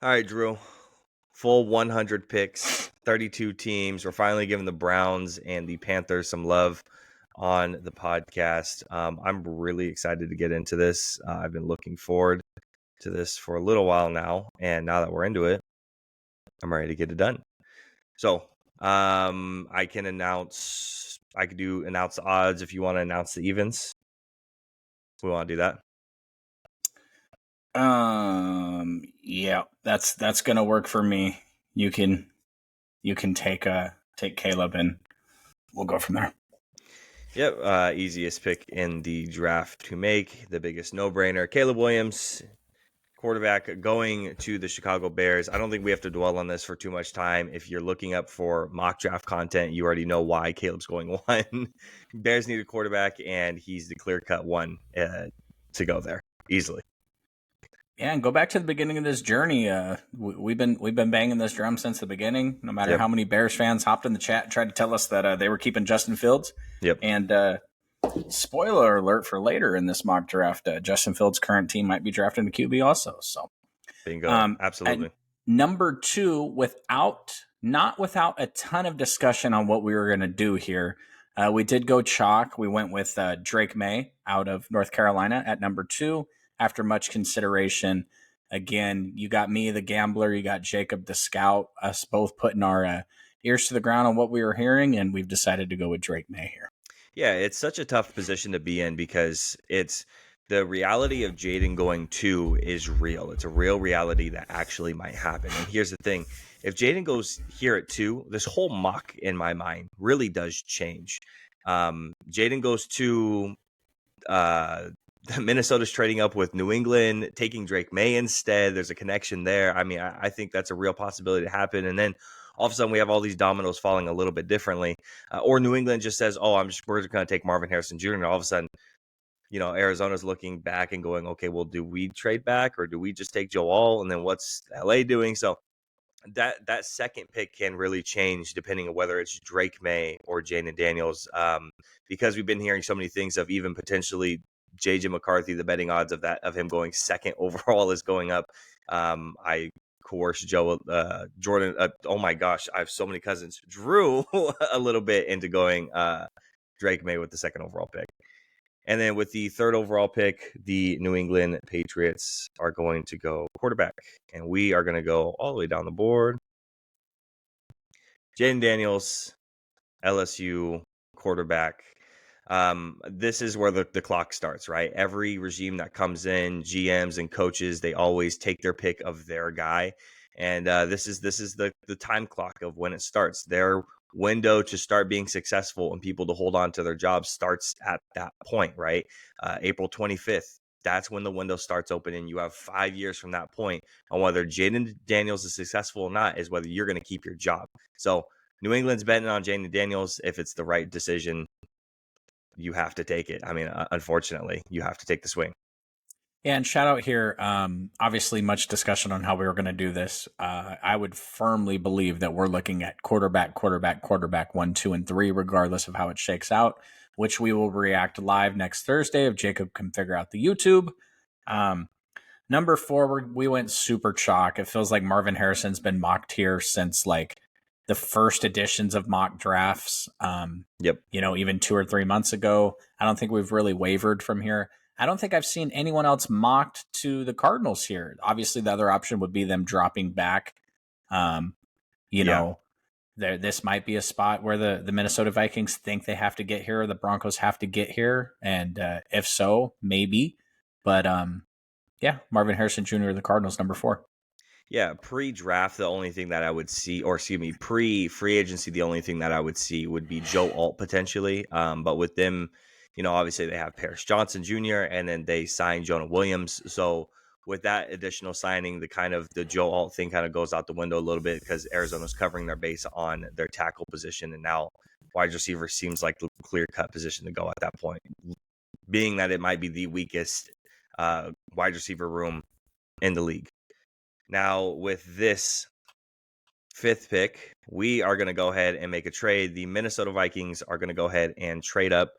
All right, Drew. Full 100 picks, 32 teams. We're finally giving the Browns and the Panthers some love on the podcast. I'm really excited to get into this. I've been looking forward to this for a little while now, and now that we're into it, I'm ready to get it done. So, I can announce. I could announce the odds if you want to announce the evens. We want to do that. Yeah, that's gonna work for me. You can take Caleb and we'll go from there. Yep, easiest pick in the draft to make, the biggest no-brainer. Caleb Williams, quarterback, going to the Chicago Bears. I don't think we have to dwell on this for too much time. If you're looking up for mock draft content, you already know why Caleb's going one. Bears need a quarterback, and he's the clear-cut one to go there easily. Yeah, and go back to the beginning of this journey. We've been banging this drum since the beginning. No matter how many Bears fans hopped in the chat and tried to tell us that they were keeping Justin Fields. Yep. And spoiler alert for later in this mock draft, Justin Fields' current team might be drafting a QB also. So, bingo, absolutely. Number 2, not without a ton of discussion on what we were going to do here. We did go chalk. We went with Drake May out of North Carolina at number 2. After much consideration, again, you got me, the gambler, you got Jacob, the scout, us both putting our ears to the ground on what we were hearing, and we've decided to go with Drake May here. Yeah, it's such a tough position to be in because it's the reality of Jayden going 2 is real. It's a real reality that actually might happen. And here's the thing. If Jayden goes here at 2, this whole mock in my mind really does change. Jayden goes to Minnesota's trading up with New England, taking Drake May instead. There's a connection there. I mean, I think that's a real possibility to happen. And then all of a sudden we have all these dominoes falling a little bit differently. Or New England just says, oh, we're just going to take Marvin Harrison Jr. And all of a sudden, Arizona's looking back and going, okay, well, do we trade back or do we just take Joel? And then what's LA doing? So that second pick can really change depending on whether it's Drake May or Jayden Daniels, because we've been hearing so many things of even potentially JJ McCarthy. The betting odds of him going second overall is going up. I coerced Jordan. Oh my gosh, I have so many cousins. Drew a little bit into going Drake May with the second overall pick. And then with the third overall pick, the New England Patriots are going to go quarterback. And we are going to go all the way down the board. Jayden Daniels, LSU quarterback. This is where the clock starts, right? Every regime that comes in, GMs and coaches, they always take their pick of their guy. And this is the time clock of when it starts. Their window to start being successful and people to hold on to their jobs starts at that point, right? April 25th. That's when the window starts opening. You have 5 years from that point on whether Jayden Daniels is successful or not is whether you're going to keep your job. So New England's betting on Jayden Daniels. If it's the right decision, you have to take it. I mean, unfortunately, you have to take the swing. Yeah, and shout out here. Obviously, much discussion on how we were going to do this. I would firmly believe that we're looking at quarterback, 1, 2, and 3, regardless of how it shakes out, which we will react live next Thursday if Jacob can figure out the YouTube. Number 4, we went super chalk. It feels like Marvin Harrison's been mocked here since like the first editions of mock drafts. Yep. Even 2 or 3 months ago. I don't think we've really wavered from here. I don't think I've seen anyone else mocked to the Cardinals here. Obviously, the other option would be them dropping back. This might be a spot where the Minnesota Vikings think they have to get here, or the Broncos have to get here, and if so, maybe. But Marvin Harrison Jr. the Cardinals, number 4. Yeah, pre-draft, the only thing that I would see, or excuse me, pre-free agency, the only thing that I would see would be Joe Alt potentially. But with them, obviously they have Paris Johnson Jr. and then they signed Jonah Williams. So with that additional signing, the Joe Alt thing kind of goes out the window a little bit because Arizona's covering their base on their tackle position, and now wide receiver seems like the clear-cut position to go at that point, being that it might be the weakest wide receiver room in the league. Now, with this 5th pick, we are going to go ahead and make a trade. The Minnesota Vikings are going to go ahead and trade up.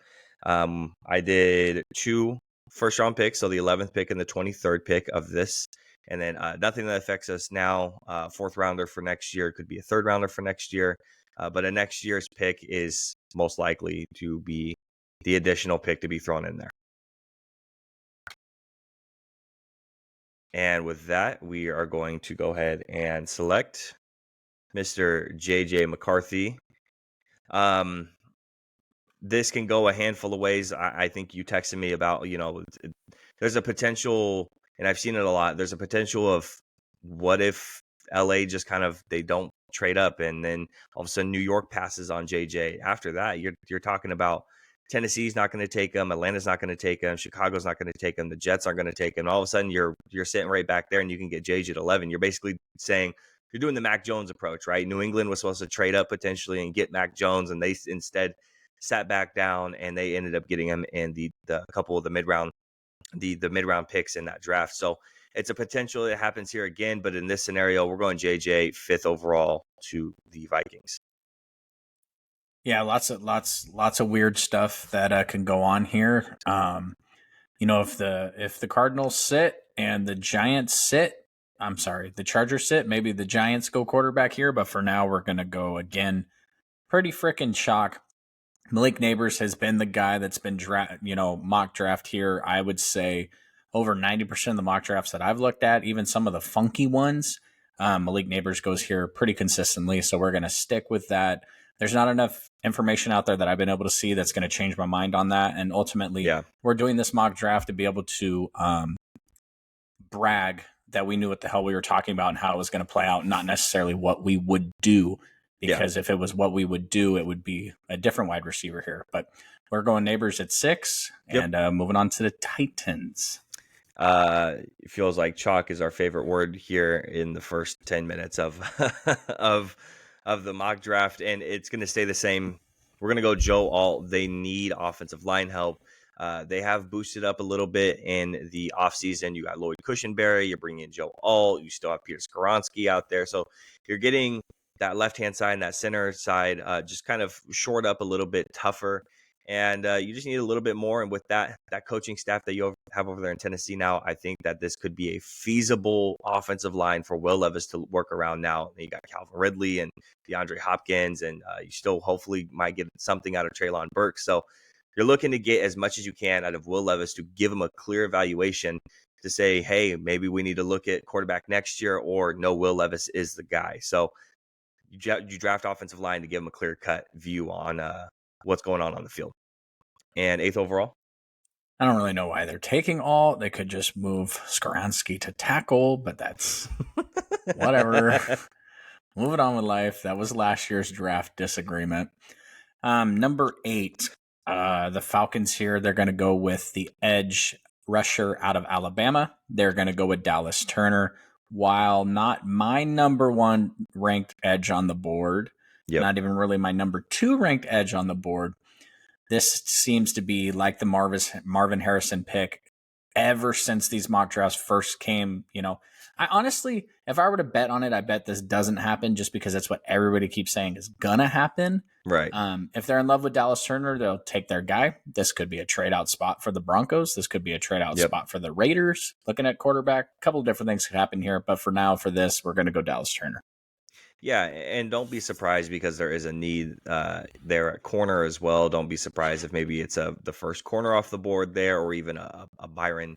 I did 2 first-round picks, so the 11th pick and the 23rd pick of this And then nothing that affects us now. Fourth rounder for next year, could be a third rounder for next year. But a next year's pick is most likely to be the additional pick to be thrown in there. And with that, we are going to go ahead and select Mr. JJ McCarthy. This can go a handful of ways. I think you texted me about, there's a potential, and I've seen it a lot. There's a potential of what if LA just kind of, they don't trade up, and then all of a sudden New York passes on JJ. After that, you're talking about Tennessee's not going to take him, Atlanta's not going to take him, Chicago's not going to take him, the Jets aren't going to take him. All of a sudden you're sitting right back there and you can get JJ at 11. You're basically saying you're doing the Mac Jones approach, right? New England was supposed to trade up potentially and get Mac Jones, and they instead sat back down, and they ended up getting him in the couple of the mid-round picks in that draft. So it's a potential that happens here again, but in this scenario, we're going JJ 5th overall to the Vikings. Yeah, lots of weird stuff that can go on here. If the Cardinals sit and the Giants sit, the Chargers sit, maybe the Giants go quarterback here, but for now we're gonna go again. Pretty freaking shock. Malik Neighbors has been the guy that's been mock draft here. I would say over 90% of the mock drafts that I've looked at, even some of the funky ones, Malik Neighbors goes here pretty consistently. So we're going to stick with that. There's not enough information out there that I've been able to see that's going to change my mind on that. And ultimately, we're doing this mock draft to be able to brag that we knew what the hell we were talking about and how it was going to play out, not necessarily what we would do. Because if it was what we would do, it would be a different wide receiver here. But we're going Neighbors at 6 and moving on to the Titans. It feels like chalk is our favorite word here in the first 10 minutes of of the mock draft, and it's going to stay the same. We're going to go Joe Alt. They need offensive line help. They have boosted up a little bit in the offseason. You got Lloyd Cushenberry. You're bringing in Joe Alt. You still have Peter Skoronski out there. So you're getting that left-hand side and that center side just kind of shored up a little bit tougher. And you just need a little bit more. And with that coaching staff that you have over there in Tennessee now, I think that this could be a feasible offensive line for Will Levis to work around now. You got Calvin Ridley and DeAndre Hopkins, and you still hopefully might get something out of Treylon Burks. So you're looking to get as much as you can out of Will Levis to give him a clear evaluation to say, hey, maybe we need to look at quarterback next year, or no, Will Levis is the guy. So you draft offensive line to give them a clear-cut view on what's going on the field. And 8th overall? I don't really know why they're taking all. They could just move Skoronski to tackle, but that's whatever. Moving on with life. That was last year's draft disagreement. Number 8, the Falcons here, they're going to go with the edge rusher out of Alabama. They're going to go with Dallas Turner. While not my number 1 ranked edge on the board, not even really my number 2 ranked edge on the board, this seems to be like the Marvin Harrison pick ever since these mock drafts first came. I honestly, if I were to bet on it, I bet this doesn't happen just because that's what everybody keeps saying is gonna happen. Right. If they're in love with Dallas Turner, they'll take their guy. This could be a trade out spot for the Broncos. This could be a trade out spot for the Raiders. Looking at quarterback, a couple of different things could happen here. But for now, for this, we're going to go Dallas Turner. Yeah, and don't be surprised because there is a need there at corner as well. Don't be surprised if maybe it's the first corner off the board there, or even a Byron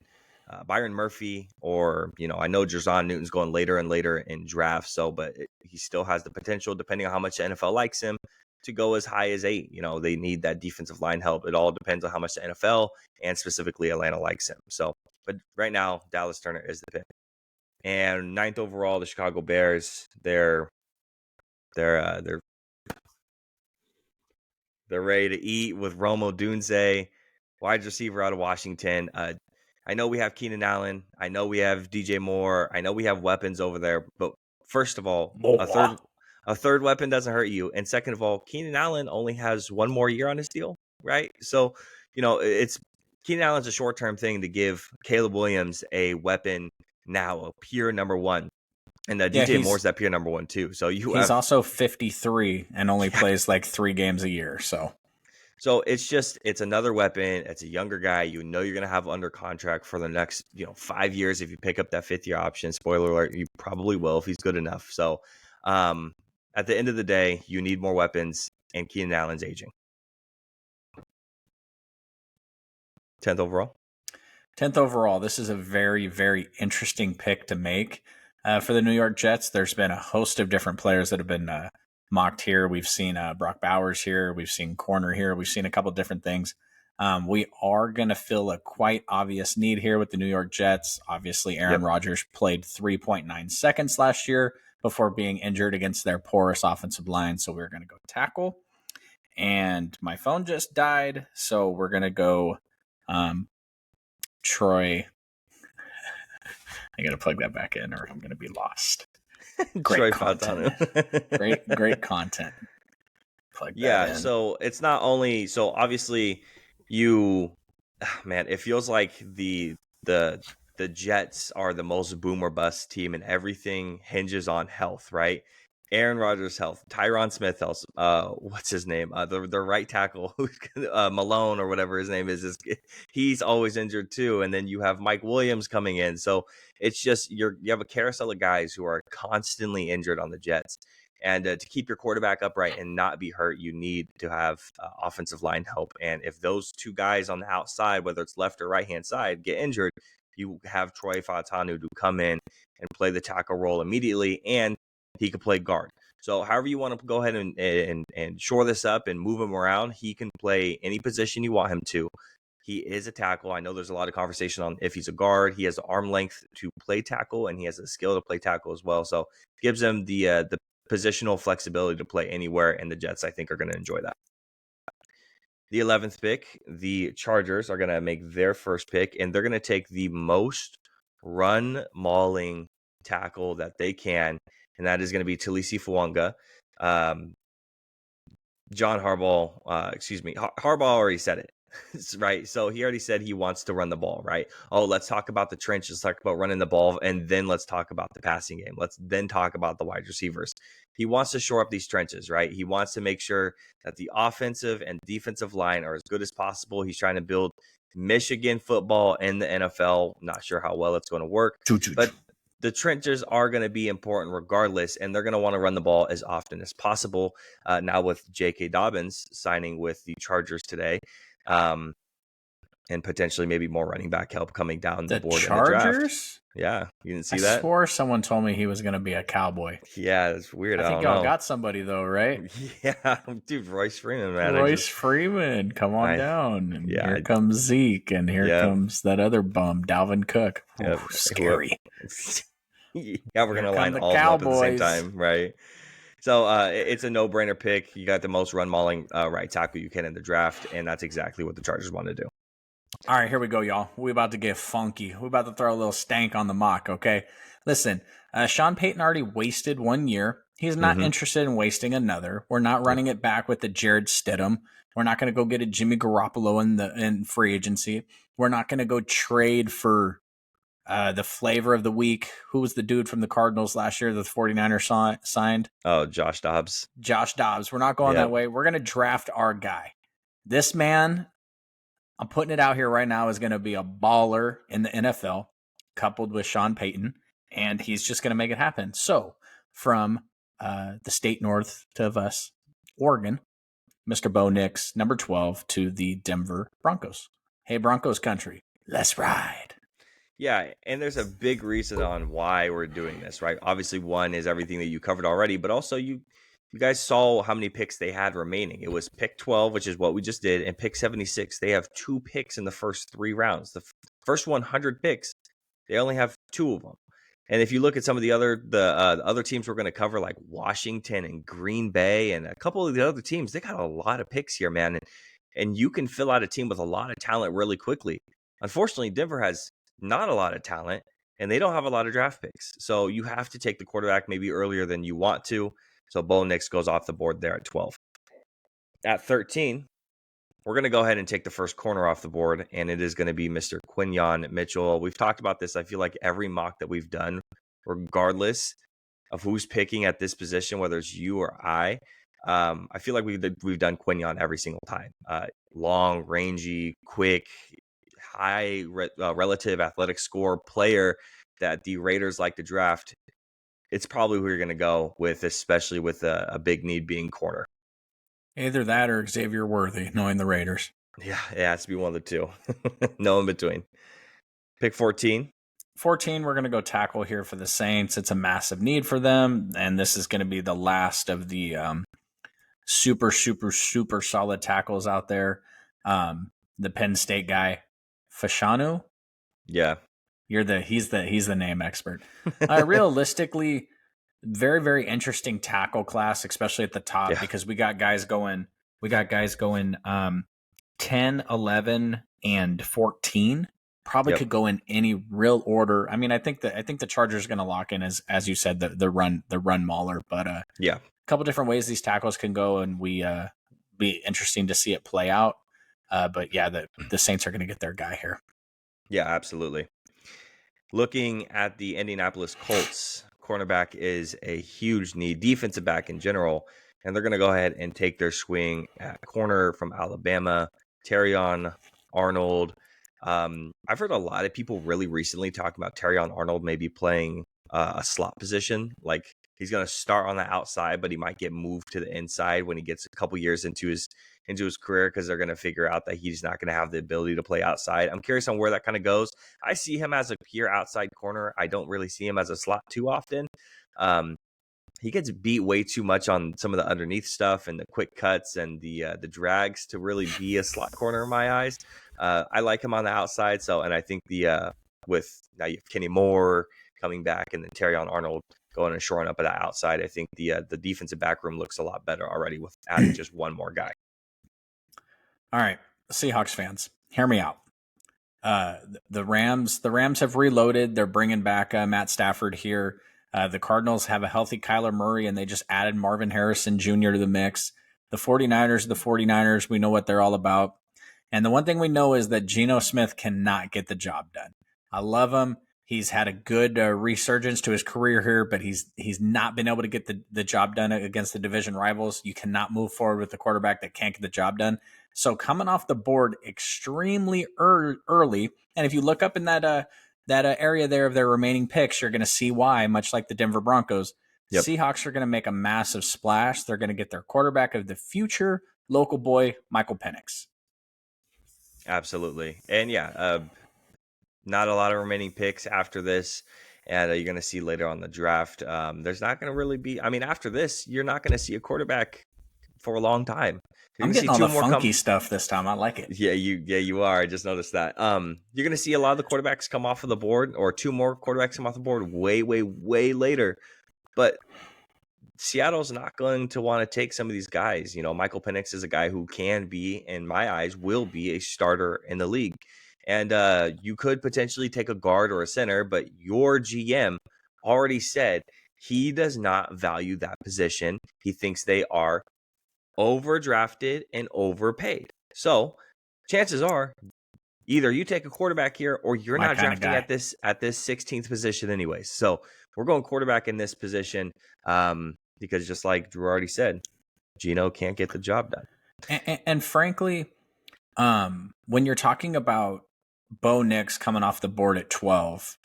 Murphy, or I know Jer'Zhan Newton's going later and later in drafts. So, but he still has the potential, depending on how much the NFL likes him, to go as high as 8. They need that defensive line help. It all depends on how much the NFL and specifically Atlanta likes him. So, but right now, Dallas Turner is the pick. And 9th overall, the Chicago Bears. They're ready to eat with Rome Odunze, wide receiver out of Washington. I know we have Keenan Allen. I know we have DJ Moore. I know we have weapons over there. But first of all, a third weapon doesn't hurt you. And second of all, Keenan Allen only has 1 more year on his deal, right? So, it's Keenan Allen's a short-term thing to give Caleb Williams a weapon now, a pure number 1. And DJ Moore's that pure number 1 too. So he's also 53 and only plays like 3 games a year. So So it's another weapon. It's a younger guy. You know you're going to have under contract for the next 5 years if you pick up that 5th year option. Spoiler alert, you probably will if he's good enough. So at the end of the day, you need more weapons, and Keenan Allen's aging. 10th overall. 10th overall. This is a very, very interesting pick to make for the New York Jets. There's been a host of different players that have been mocked here. We've seen Brock Bowers here. We've seen corner here. We've seen a couple different things. We are going to fill a quite obvious need here with the New York Jets. Obviously, Aaron Rodgers played 3.9 seconds last year before being injured against their porous offensive line. So we're going to go tackle. And my phone just died. So we're going to go Troy. I got to plug that back in or I'm going to be lost. Great content. great content. Plug that in. So it's not only, so obviously it feels like the Jets are the most boom or bust team and everything hinges on health, right? Aaron Rodgers' health, Tyron Smith health, what's his name? The right tackle, Malone or whatever his name is, he's always injured too. And then you have Mike Williams coming in. So it's just, you have a carousel of guys who are constantly injured on the Jets. And to keep your quarterback upright and not be hurt, you need to have offensive line help. And if those two guys on the outside, whether it's left or right-hand side, get injured, you have Troy Fautanu to come in and play the tackle role immediately, and he could play guard. So however you want to go ahead and shore this up and move him around, he can play any position you want him to. He is a tackle. I know there's a lot of conversation on if he's a guard. He has the arm length to play tackle, and he has the skill to play tackle as well. So gives him the positional flexibility to play anywhere, and the Jets, I think, are going to enjoy that. The 11th pick, the Chargers are going to make their first pick, and they're going to take the most run-mauling tackle that they can, and that is going to be Talisi Fuanga. John Harbaugh, Harbaugh already said it, right? So he already said he wants to run the ball, right? Oh, let's talk about the trench. Let's talk about running the ball, and then let's talk about the passing game. Let's then talk about the wide receivers. He wants to shore up these trenches, right? He wants to make sure that the offensive and defensive line are as good as possible. He's trying to build Michigan football in the NFL. Not sure how well it's going to work, but the trenches are going to be important regardless, and they're going to want to run the ball as often as possible. Now with J.K. Dobbins signing with the Chargers today, and potentially maybe more running back help coming down the board Chargers? in the draft. Yeah, you didn't see that? I swore someone told me he was going to be a Cowboy. Yeah, that's weird. I think y'all got somebody though, right? Yeah, dude, Royce Freeman, man. Royce Freeman, come on down. And here comes Zeke, and here comes that other bum, Dalvin Cook. Ooh, scary. Yeah, we're going to line all of them up at the same time, right? So it's a no-brainer pick. You got the most run-mauling right tackle you can in the draft, and that's exactly what the Chargers want to do. All right, here we go, y'all. We're about to get funky. We're about to throw a little stank on the mock, okay? Listen, Sean Payton already wasted 1 year. He's not interested in wasting another. We're not running it back with the Jared Stidham. We're not going to go get a Jimmy Garoppolo in free agency. We're not going to go trade for the flavor of the week. Who was the dude from the Cardinals last year that the 49ers signed? Oh, Josh Dobbs. We're not going that way. We're going to draft our guy. This man, I'm putting it out here right now, is going to be a baller in the NFL, coupled with Sean Payton, and he's just going to make it happen. So, from the state north of us, Oregon, Mr. Bo Nix, number 12, to the Denver Broncos. Hey, Broncos country, let's ride. Yeah, and there's a big reason on why we're doing this, right? Obviously, one is everything that you covered already, but also you guys saw how many picks they had remaining. It was pick 12, which is what we just did, and pick 76. They have 2 picks in the first 3 rounds. The first 100 picks, they only have 2 of them. And if you look at some of the other teams we're going to cover, like Washington and Green Bay and a couple of the other teams, they got a lot of picks here, man. And you can fill out a team with a lot of talent really quickly. Unfortunately, Denver has not a lot of talent, and they don't have a lot of draft picks. So you have to take the quarterback maybe earlier than you want to. So Bo Nix goes off the board there at 12. At 13, we're going to go ahead and take the first corner off the board, and it is going to be Mr. Quinyon Mitchell. We've talked about this, I feel like, every mock that we've done, regardless of who's picking at this position, whether it's you or I. I feel like we've done Quinion every single time. Long, rangy, quick, high relative athletic score player that the Raiders like to draft. It's probably who you're going to go with, especially with a big need being corner. Either that or Xavier Worthy, knowing the Raiders. Yeah, it has to be one of the two. No in between. Pick 14. 14, we're going to go tackle here for the Saints. It's a massive need for them, and this is going to be the last of the super solid tackles out there. The Penn State guy, Fashanu. Yeah, He's the name expert. Realistically, very very interesting tackle class, especially at the top, because we got guys going 10, 11, and 14. Probably could go in any real order. I mean, I think the Chargers are going to lock in as you said the run mauler, but a couple different ways these tackles can go, and we be interesting to see it play out. But yeah, the Saints are going to get their guy here. Yeah, absolutely. Looking at the Indianapolis Colts, cornerback is a huge need, defensive back in general, and they're going to go ahead and take their swing at corner from Alabama, Terrion Arnold. I've heard a lot of people really recently talking about Terrion Arnold maybe playing a slot position. Like he's going to start on the outside, but he might get moved to the inside when he gets a couple years into his career, because they're going to figure out that he's not going to have the ability to play outside. I'm curious on where that kind of goes. I see him as a pure outside corner. I don't really see him as a slot too often. He gets beat way too much on some of the underneath stuff and the quick cuts and the drags to really be a slot corner in my eyes. I like him on the outside. And I think with now you have Kenny Moore coming back and then Terrion Arnold going and shoring up at the outside, I think the defensive back room looks a lot better already with adding just one more guy. All right, Seahawks fans, hear me out. The Rams have reloaded. They're bringing back Matt Stafford here. The Cardinals have a healthy Kyler Murray, and they just added Marvin Harrison Jr. to the mix. The 49ers, we know what they're all about. And the one thing we know is that Geno Smith cannot get the job done. I love him. He's had a good resurgence to his career here, but he's not been able to get the job done against the division rivals. You cannot move forward with a quarterback that can't get the job done. So coming off the board extremely early, and if you look up in that area there of their remaining picks, you're going to see why, much like the Denver Broncos. Yep. Seahawks are going to make a massive splash. They're going to get their quarterback of the future, local boy, Michael Penix. Absolutely. And not a lot of remaining picks after this. And you're going to see later on the draft, there's not going to really be, after this, you're not going to see a quarterback for a long time. I'm getting all the funky stuff this time. I like it. Yeah, you are. I just noticed that. You're going to see a lot of the quarterbacks come off of the board, or two more quarterbacks come off the board way, way, way later. But Seattle's not going to want to take some of these guys. Michael Penix is a guy who can be, in my eyes, will be a starter in the league. And you could potentially take a guard or a center, but your GM already said he does not value that position. He thinks they are overdrafted and overpaid. So chances are either you take a quarterback here or you're not drafting at this 16th position anyways. So we're going quarterback in this position because just like Drew already said, Geno can't get the job done. And frankly, when you're talking about Bo Nix coming off the board at 12,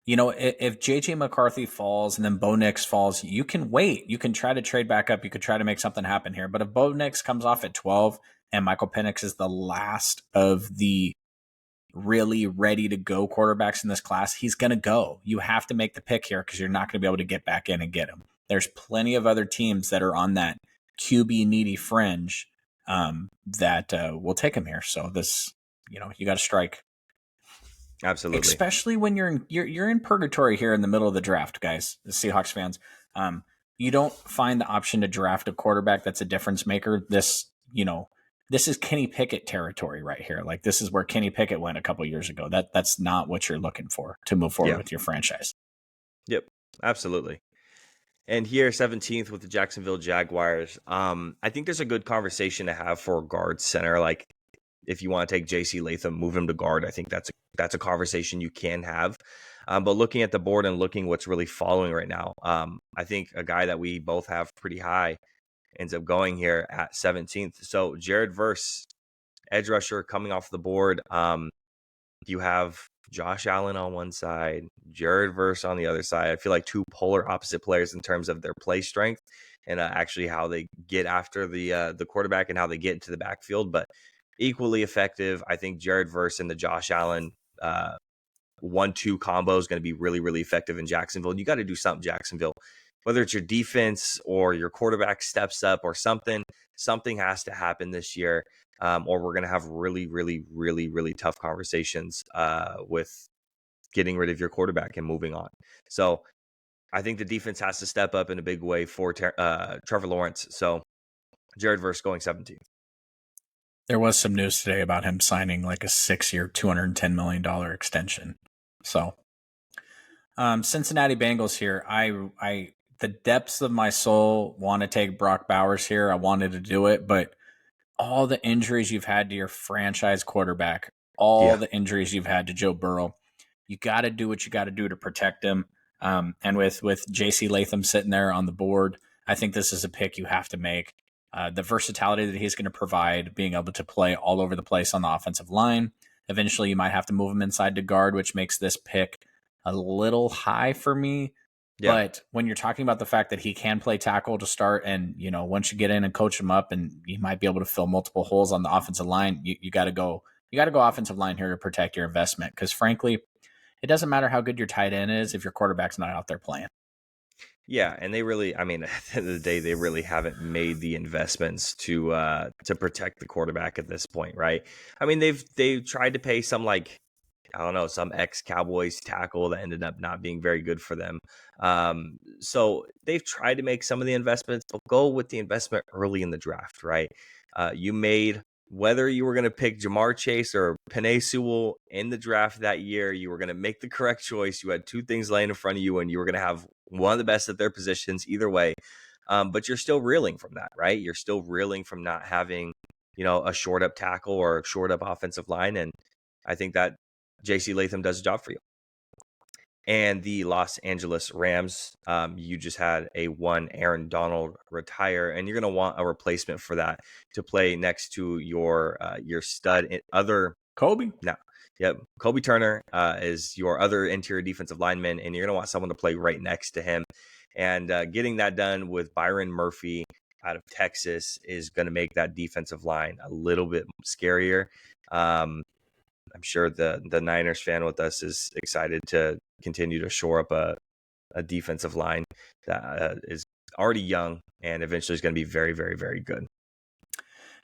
if JJ McCarthy falls and then Bo Nix falls, you can wait. You can try to trade back up. You could try to make something happen here. But if Bo Nix comes off at 12 and Michael Penix is the last of the really ready to go quarterbacks in this class, he's going to go. You have to make the pick here because you're not going to be able to get back in and get him. There's plenty of other teams that are on that QB needy fringe that will take him here. So this, you got to strike. Absolutely. Especially when you're in purgatory here in the middle of the draft, guys, the Seahawks fans. You don't find the option to draft a quarterback that's a difference maker. This is Kenny Pickett territory right here. Like this is where Kenny Pickett went a couple years ago. That's not what you're looking for to move forward with your franchise. Yep, absolutely. And here, 17th with the Jacksonville Jaguars. I think there's a good conversation to have for guard center. Like if you want to take J.C. Latham, move him to guard. I think that's a conversation you can have. But looking at the board and looking what's really following right now, I think a guy that we both have pretty high ends up going here at 17th. So Jared Verse, edge rusher coming off the board. You have Josh Allen on one side, Jared Verse on the other side. I feel like two polar opposite players in terms of their play strength and actually how they get after the quarterback and how they get into the backfield, but equally effective. I think Jared Verse and the Josh Allen 1-2 combo is going to be really, really effective in Jacksonville. And you got to do something, Jacksonville, whether it's your defense or your quarterback steps up or something has to happen this year. Or we're going to have really, really, really, really tough conversations with getting rid of your quarterback and moving on. So I think the defense has to step up in a big way for Trevor Lawrence. So Jared Verse going 17th. There was some news today about him signing like a 6-year, $210 million extension. So Cincinnati Bengals here. I the depths of my soul want to take Brock Bowers here. I wanted to do it, but all the injuries you've had to your franchise quarterback, the injuries you've had to Joe Burrow, you got to do what you got to do to protect him. And with J.C. Latham sitting there on the board, I think this is a pick you have to make. The versatility that he's going to provide, being able to play all over the place on the offensive line. Eventually, you might have to move him inside to guard, which makes this pick a little high for me. Yeah. But when you're talking about the fact that he can play tackle to start, and once you get in and coach him up, and you might be able to fill multiple holes on the offensive line, you got to go. You got to go offensive line here to protect your investment, because frankly, it doesn't matter how good your tight end is if your quarterback's not out there playing. Yeah, and they really, at the end of the day, they really haven't made the investments to protect the quarterback at this point, right? They've tried to pay some some ex-Cowboys tackle that ended up not being very good for them. So they've tried to make some of the investments, but go with the investment early in the draft, right? You made, whether you were going to pick Jamar Chase or Penei Sewell in the draft that year, you were going to make the correct choice. You had two things laying in front of you, and you were going to have one of the best at their positions either way. But you're still reeling from that, right? You're still reeling from not having, a short up tackle or a short up offensive line. And I think that J.C. Latham does a job for you. And the Los Angeles Rams, you just had one Aaron Donald retire, and you're going to want a replacement for that to play next to your stud Kobe. No, yep, Kobe Turner is your other interior defensive lineman, and you're going to want someone to play right next to him. And getting that done with Byron Murphy out of Texas is going to make that defensive line a little bit scarier. I'm sure the Niners fan with us is excited to continue to shore up a defensive line that is already young and eventually is going to be very, very, very good.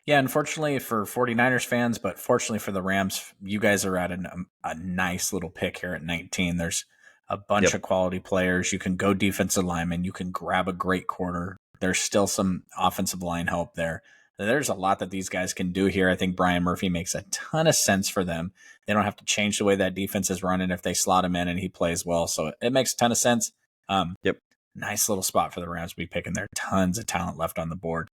Yeah, unfortunately for 49ers fans, but fortunately for the Rams, you guys are at a nice little pick here at 19. There's a bunch of quality players. You can go defensive lineman. You can grab a great corner. There's still some offensive line help there. There's a lot that these guys can do here. I think Brian Murphy makes a ton of sense for them. They don't have to change the way that defense is running if they slot him in and he plays well. So it makes a ton of sense. Nice little spot for the Rams to be picking there. Tons of talent left on the board.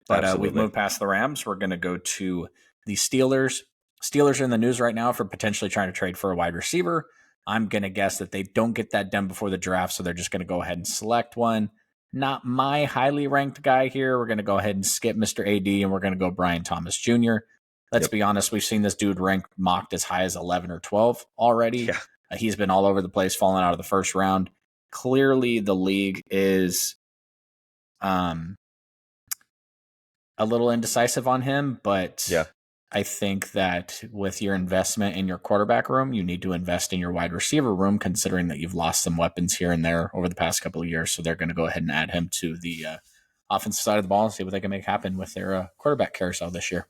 But we've moved past the Rams. We're going to go to the Steelers. Steelers are in the news right now for potentially trying to trade for a wide receiver. I'm going to guess that they don't get that done before the draft, so they're just going to go ahead and select one. Not my highly ranked guy here. We're going to go ahead and skip Mr. AD, and we're going to go Brian Thomas Jr. Let's be honest. We've seen this dude mocked as high as 11 or 12 already. Yeah. He's been all over the place, falling out of the first round. Clearly, the league is a little indecisive on him, but I think that with your investment in your quarterback room, you need to invest in your wide receiver room, considering that you've lost some weapons here and there over the past couple of years. So they're going to go ahead and add him to the offensive side of the ball and see what they can make happen with their quarterback carousel this year.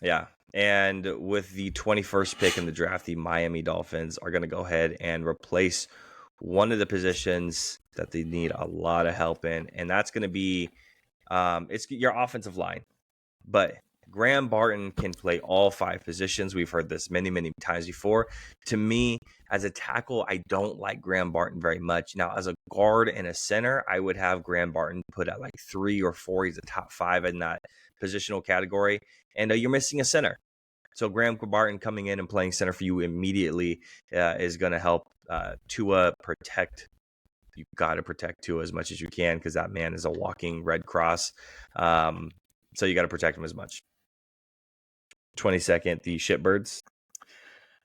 Yeah. And with the 21st pick in the draft, the Miami Dolphins are going to go ahead and replace one of the positions that they need a lot of help in. And that's going to be it's your offensive line. But Graham Barton can play all five positions. We've heard this many, many times before. To me, as a tackle, I don't like Graham Barton very much. Now, as a guard and a center, I would have Graham Barton put at 3 or 4. He's a top 5 in that positional category. And you're missing a center. So Graham Barton coming in and playing center for you immediately is going to help Tua protect you got to protect Tua as much as you can because that man is a walking Red Cross. So you got to protect him as much. 22nd, the Shitbirds.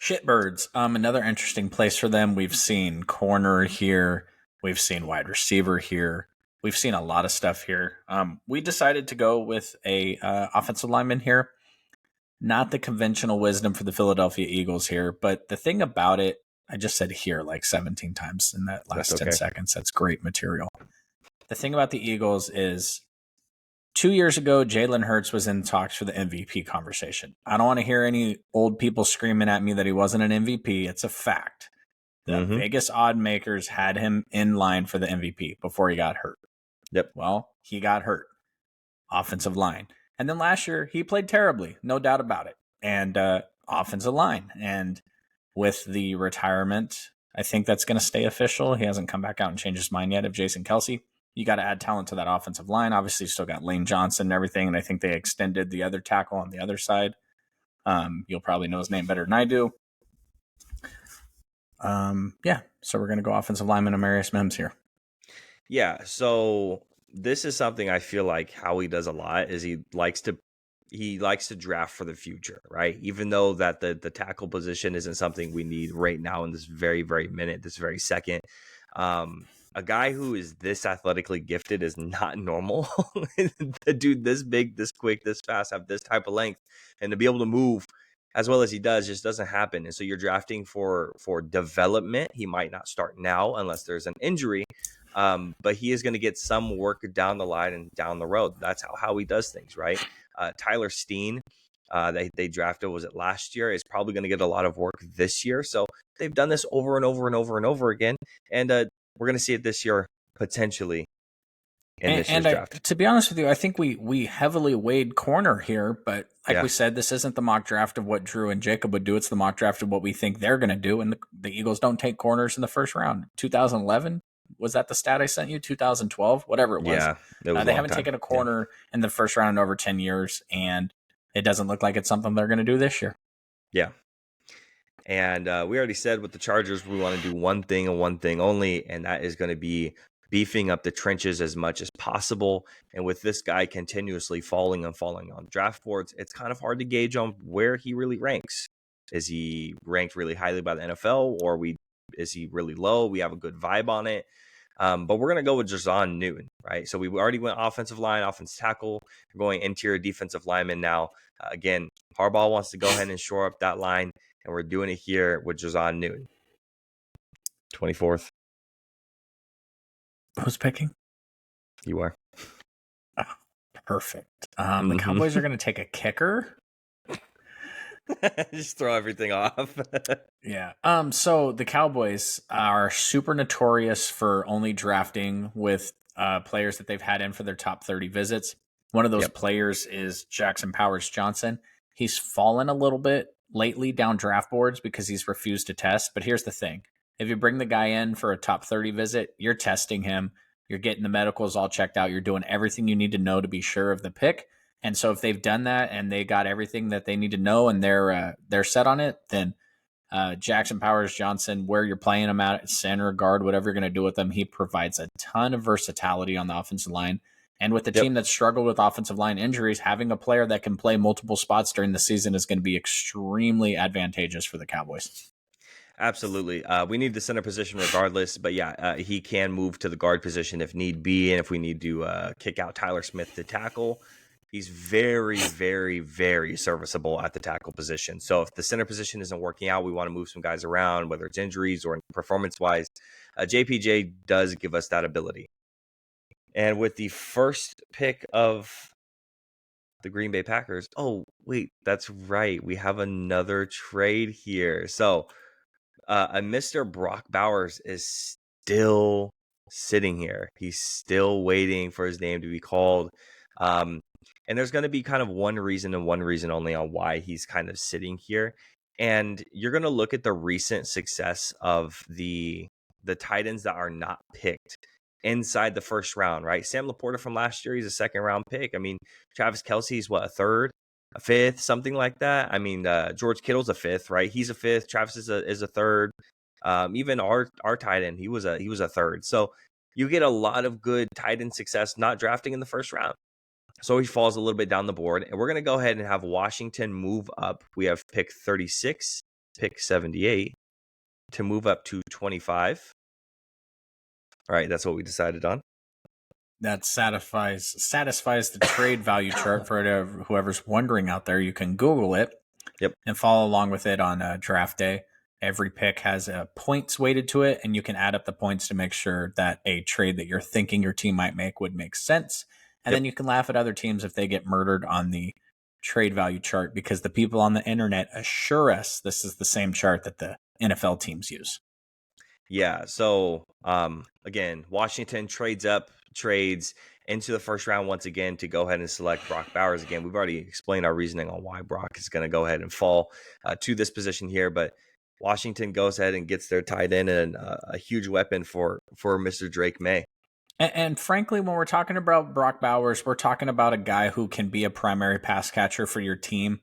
Shitbirds, another interesting place for them. We've seen corner here. We've seen wide receiver here. We've seen a lot of stuff here. We decided to go with a offensive lineman here. Not the conventional wisdom for the Philadelphia Eagles here, but the thing about it, I just said here like 17 times in that last 10 seconds. That's great material. The thing about the Eagles is 2 years ago, Jalen Hurts was in talks for the MVP conversation. I don't want to hear any old people screaming at me that he wasn't an MVP. It's a fact. The Vegas odd makers had him in line for the MVP before he got hurt. Yep. Well, he got hurt. Offensive line. And then last year, he played terribly. No doubt about it. And offensive line. And with the retirement, I think that's going to stay official. He hasn't come back out and changed his mind yet of Jason Kelce. You got to add talent to that offensive line. Obviously, you still got Lane Johnson and everything, and I think they extended the other tackle on the other side. You'll probably know his name better than I do. Yeah, so we're going to go offensive lineman Amarius Mims here. Yeah, so this is something I feel like Howie does a lot is he likes to draft for the future, right? Even though that the tackle position isn't something we need right now in this very, very minute, this very second. A guy who is this athletically gifted is not normal. The dude this big, this quick, this fast, have this type of length, and to be able to move as well as he does just doesn't happen. And so you're drafting for development. He might not start now unless there's an injury, but he is going to get some work down the line and down the road. That's how he does things, right? Tyler Steen, they drafted, was it last year, is probably going to get a lot of work this year. So they've done this over and over and over and over again. And we're going to see it this year, potentially, in this year's draft. To be honest with you, I think we heavily weighed corner here. But like we said, this isn't the mock draft of what Drew and Jacob would do. It's the mock draft of what we think they're going to do. And the Eagles don't take corners in the first round. 2011, was that the stat I sent you? 2012? Whatever it was. Yeah, it was they haven't taken a corner in the first round in over 10 years. And it doesn't look like it's something they're going to do this year. Yeah. And we already said with the Chargers, we want to do one thing and one thing only, and that is going to be beefing up the trenches as much as possible. And with this guy continuously falling on draft boards, it's kind of hard to gauge on where he really ranks. Is he ranked really highly by the NFL, or is he really low? We have a good vibe on it. But we're going to go with Jazon Newton, right? So we already went offensive line, offensive tackle. We're going interior defensive lineman now. Again, Harbaugh wants to go ahead and shore up that line. And we're doing it here with Jazon Newton. 24th. Who's picking? You are. Oh, perfect. The Cowboys are going to take a kicker. Just throw everything off. Yeah. So the Cowboys are super notorious for only drafting with players that they've had in for their top 30 visits. One of those players is Jackson Powers Johnson. He's fallen a little bit lately down draft boards because he's refused to test. But here's the thing. If you bring the guy in for a top 30 visit, you're testing him. You're getting the medicals all checked out. You're doing everything you need to know to be sure of the pick. And so if they've done that and they got everything that they need to know and they're set on it, then Jackson Powers Johnson, where you're playing him at center, guard, whatever you're going to do with him, he provides a ton of versatility on the offensive line. And with the team that struggled with offensive line injuries, having a player that can play multiple spots during the season is going to be extremely advantageous for the Cowboys. Absolutely. We need the center position regardless, but he can move to the guard position if need be. And if we need to kick out Tyler Smith to tackle, he's very, very, very serviceable at the tackle position. So if the center position isn't working out, we want to move some guys around, whether it's injuries or performance-wise. JPJ does give us that ability. And with the first pick of the Green Bay Packers, oh, wait, that's right. We have another trade here. So a Mr. Brock Bowers is still sitting here. He's still waiting for his name to be called. And there's going to be kind of one reason and one reason only on why he's kind of sitting here. And you're going to look at the recent success of the tight ends that are not picked inside the first round, right? Sam Laporta from last year, he's a second round pick. I mean, Travis Kelce's a third, a fifth, something like that. I mean, George Kittle's a fifth, right? He's a fifth. Travis is a third. Even our tight end, he was a third. So you get a lot of good tight end success not drafting in the first round. So he falls a little bit down the board, and we're going to go ahead and have Washington move up. We have pick 36, pick 78 to move up to 25. All right, that's what we decided on. That satisfies the trade value chart for whoever's wondering out there. You can Google it. Yep. And follow along with it on draft day. Every pick has points weighted to it, and you can add up the points to make sure that a trade that you're thinking your team might make would make sense. And then you can laugh at other teams if they get murdered on the trade value chart, because the people on the internet assure us this is the same chart that the NFL teams use. Yeah. So again, Washington trades into the first round once again to go ahead and select Brock Bowers again. We've already explained our reasoning on why Brock is going to go ahead and fall to this position here, but Washington goes ahead and gets their tight end and a huge weapon for Mr. Drake May. And frankly, when we're talking about Brock Bowers, we're talking about a guy who can be a primary pass catcher for your team.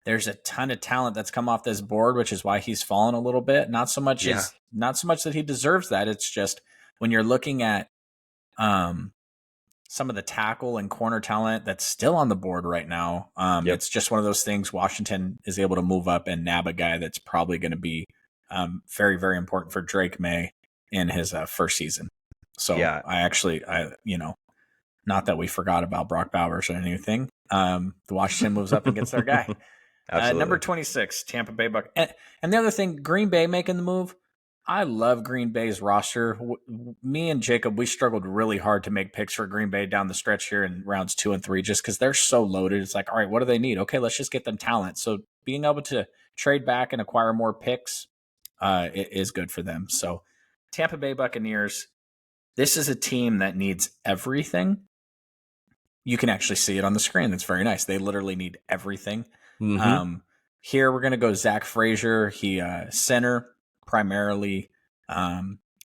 There's a ton of talent that's come off this board, which is why he's fallen a little bit. Not so much that he deserves that. It's just when you're looking at some of the tackle and corner talent that's still on the board right now. It's just one of those things. Washington is able to move up and nab a guy that's probably going to be very, very important for Drake May in his first season. So not that we forgot about Brock Bowers or anything. The Washington moves up and gets their guy. Number 26, Tampa Bay Buck. And the other thing, Green Bay making the move. I love Green Bay's roster. Me and Jacob, we struggled really hard to make picks for Green Bay down the stretch here in rounds 2 and 3, just because they're so loaded. It's like, all right, what do they need? Okay, let's just get them talent. So being able to trade back and acquire more picks is good for them. So Tampa Bay Buccaneers, this is a team that needs everything. You can actually see it on the screen. That's very nice. They literally need everything. Mm-hmm. Here we're going to go Zach Frazier. He center primarily.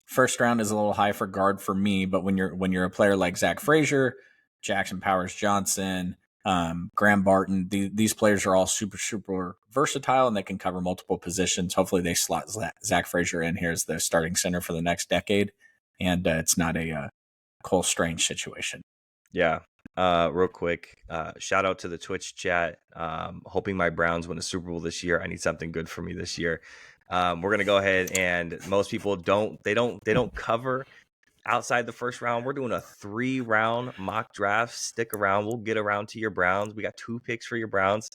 First round is a little high for guard for me, but when you're a player like Zach Frazier, Jackson Powers Johnson, Graham Barton, these players are all super, super versatile, and they can cover multiple positions. Hopefully they slot Zach Frazier in here as the starting center for the next decade, and it's not a Cole Strange situation. Yeah. Real quick, shout out to the Twitch chat. Hoping my Browns win a Super Bowl this year. I need something good for me this year. We're gonna go ahead, and most people don't cover outside the first round. We're doing a 3-round mock draft. Stick around. We'll get around to your Browns. We got 2 picks for your Browns,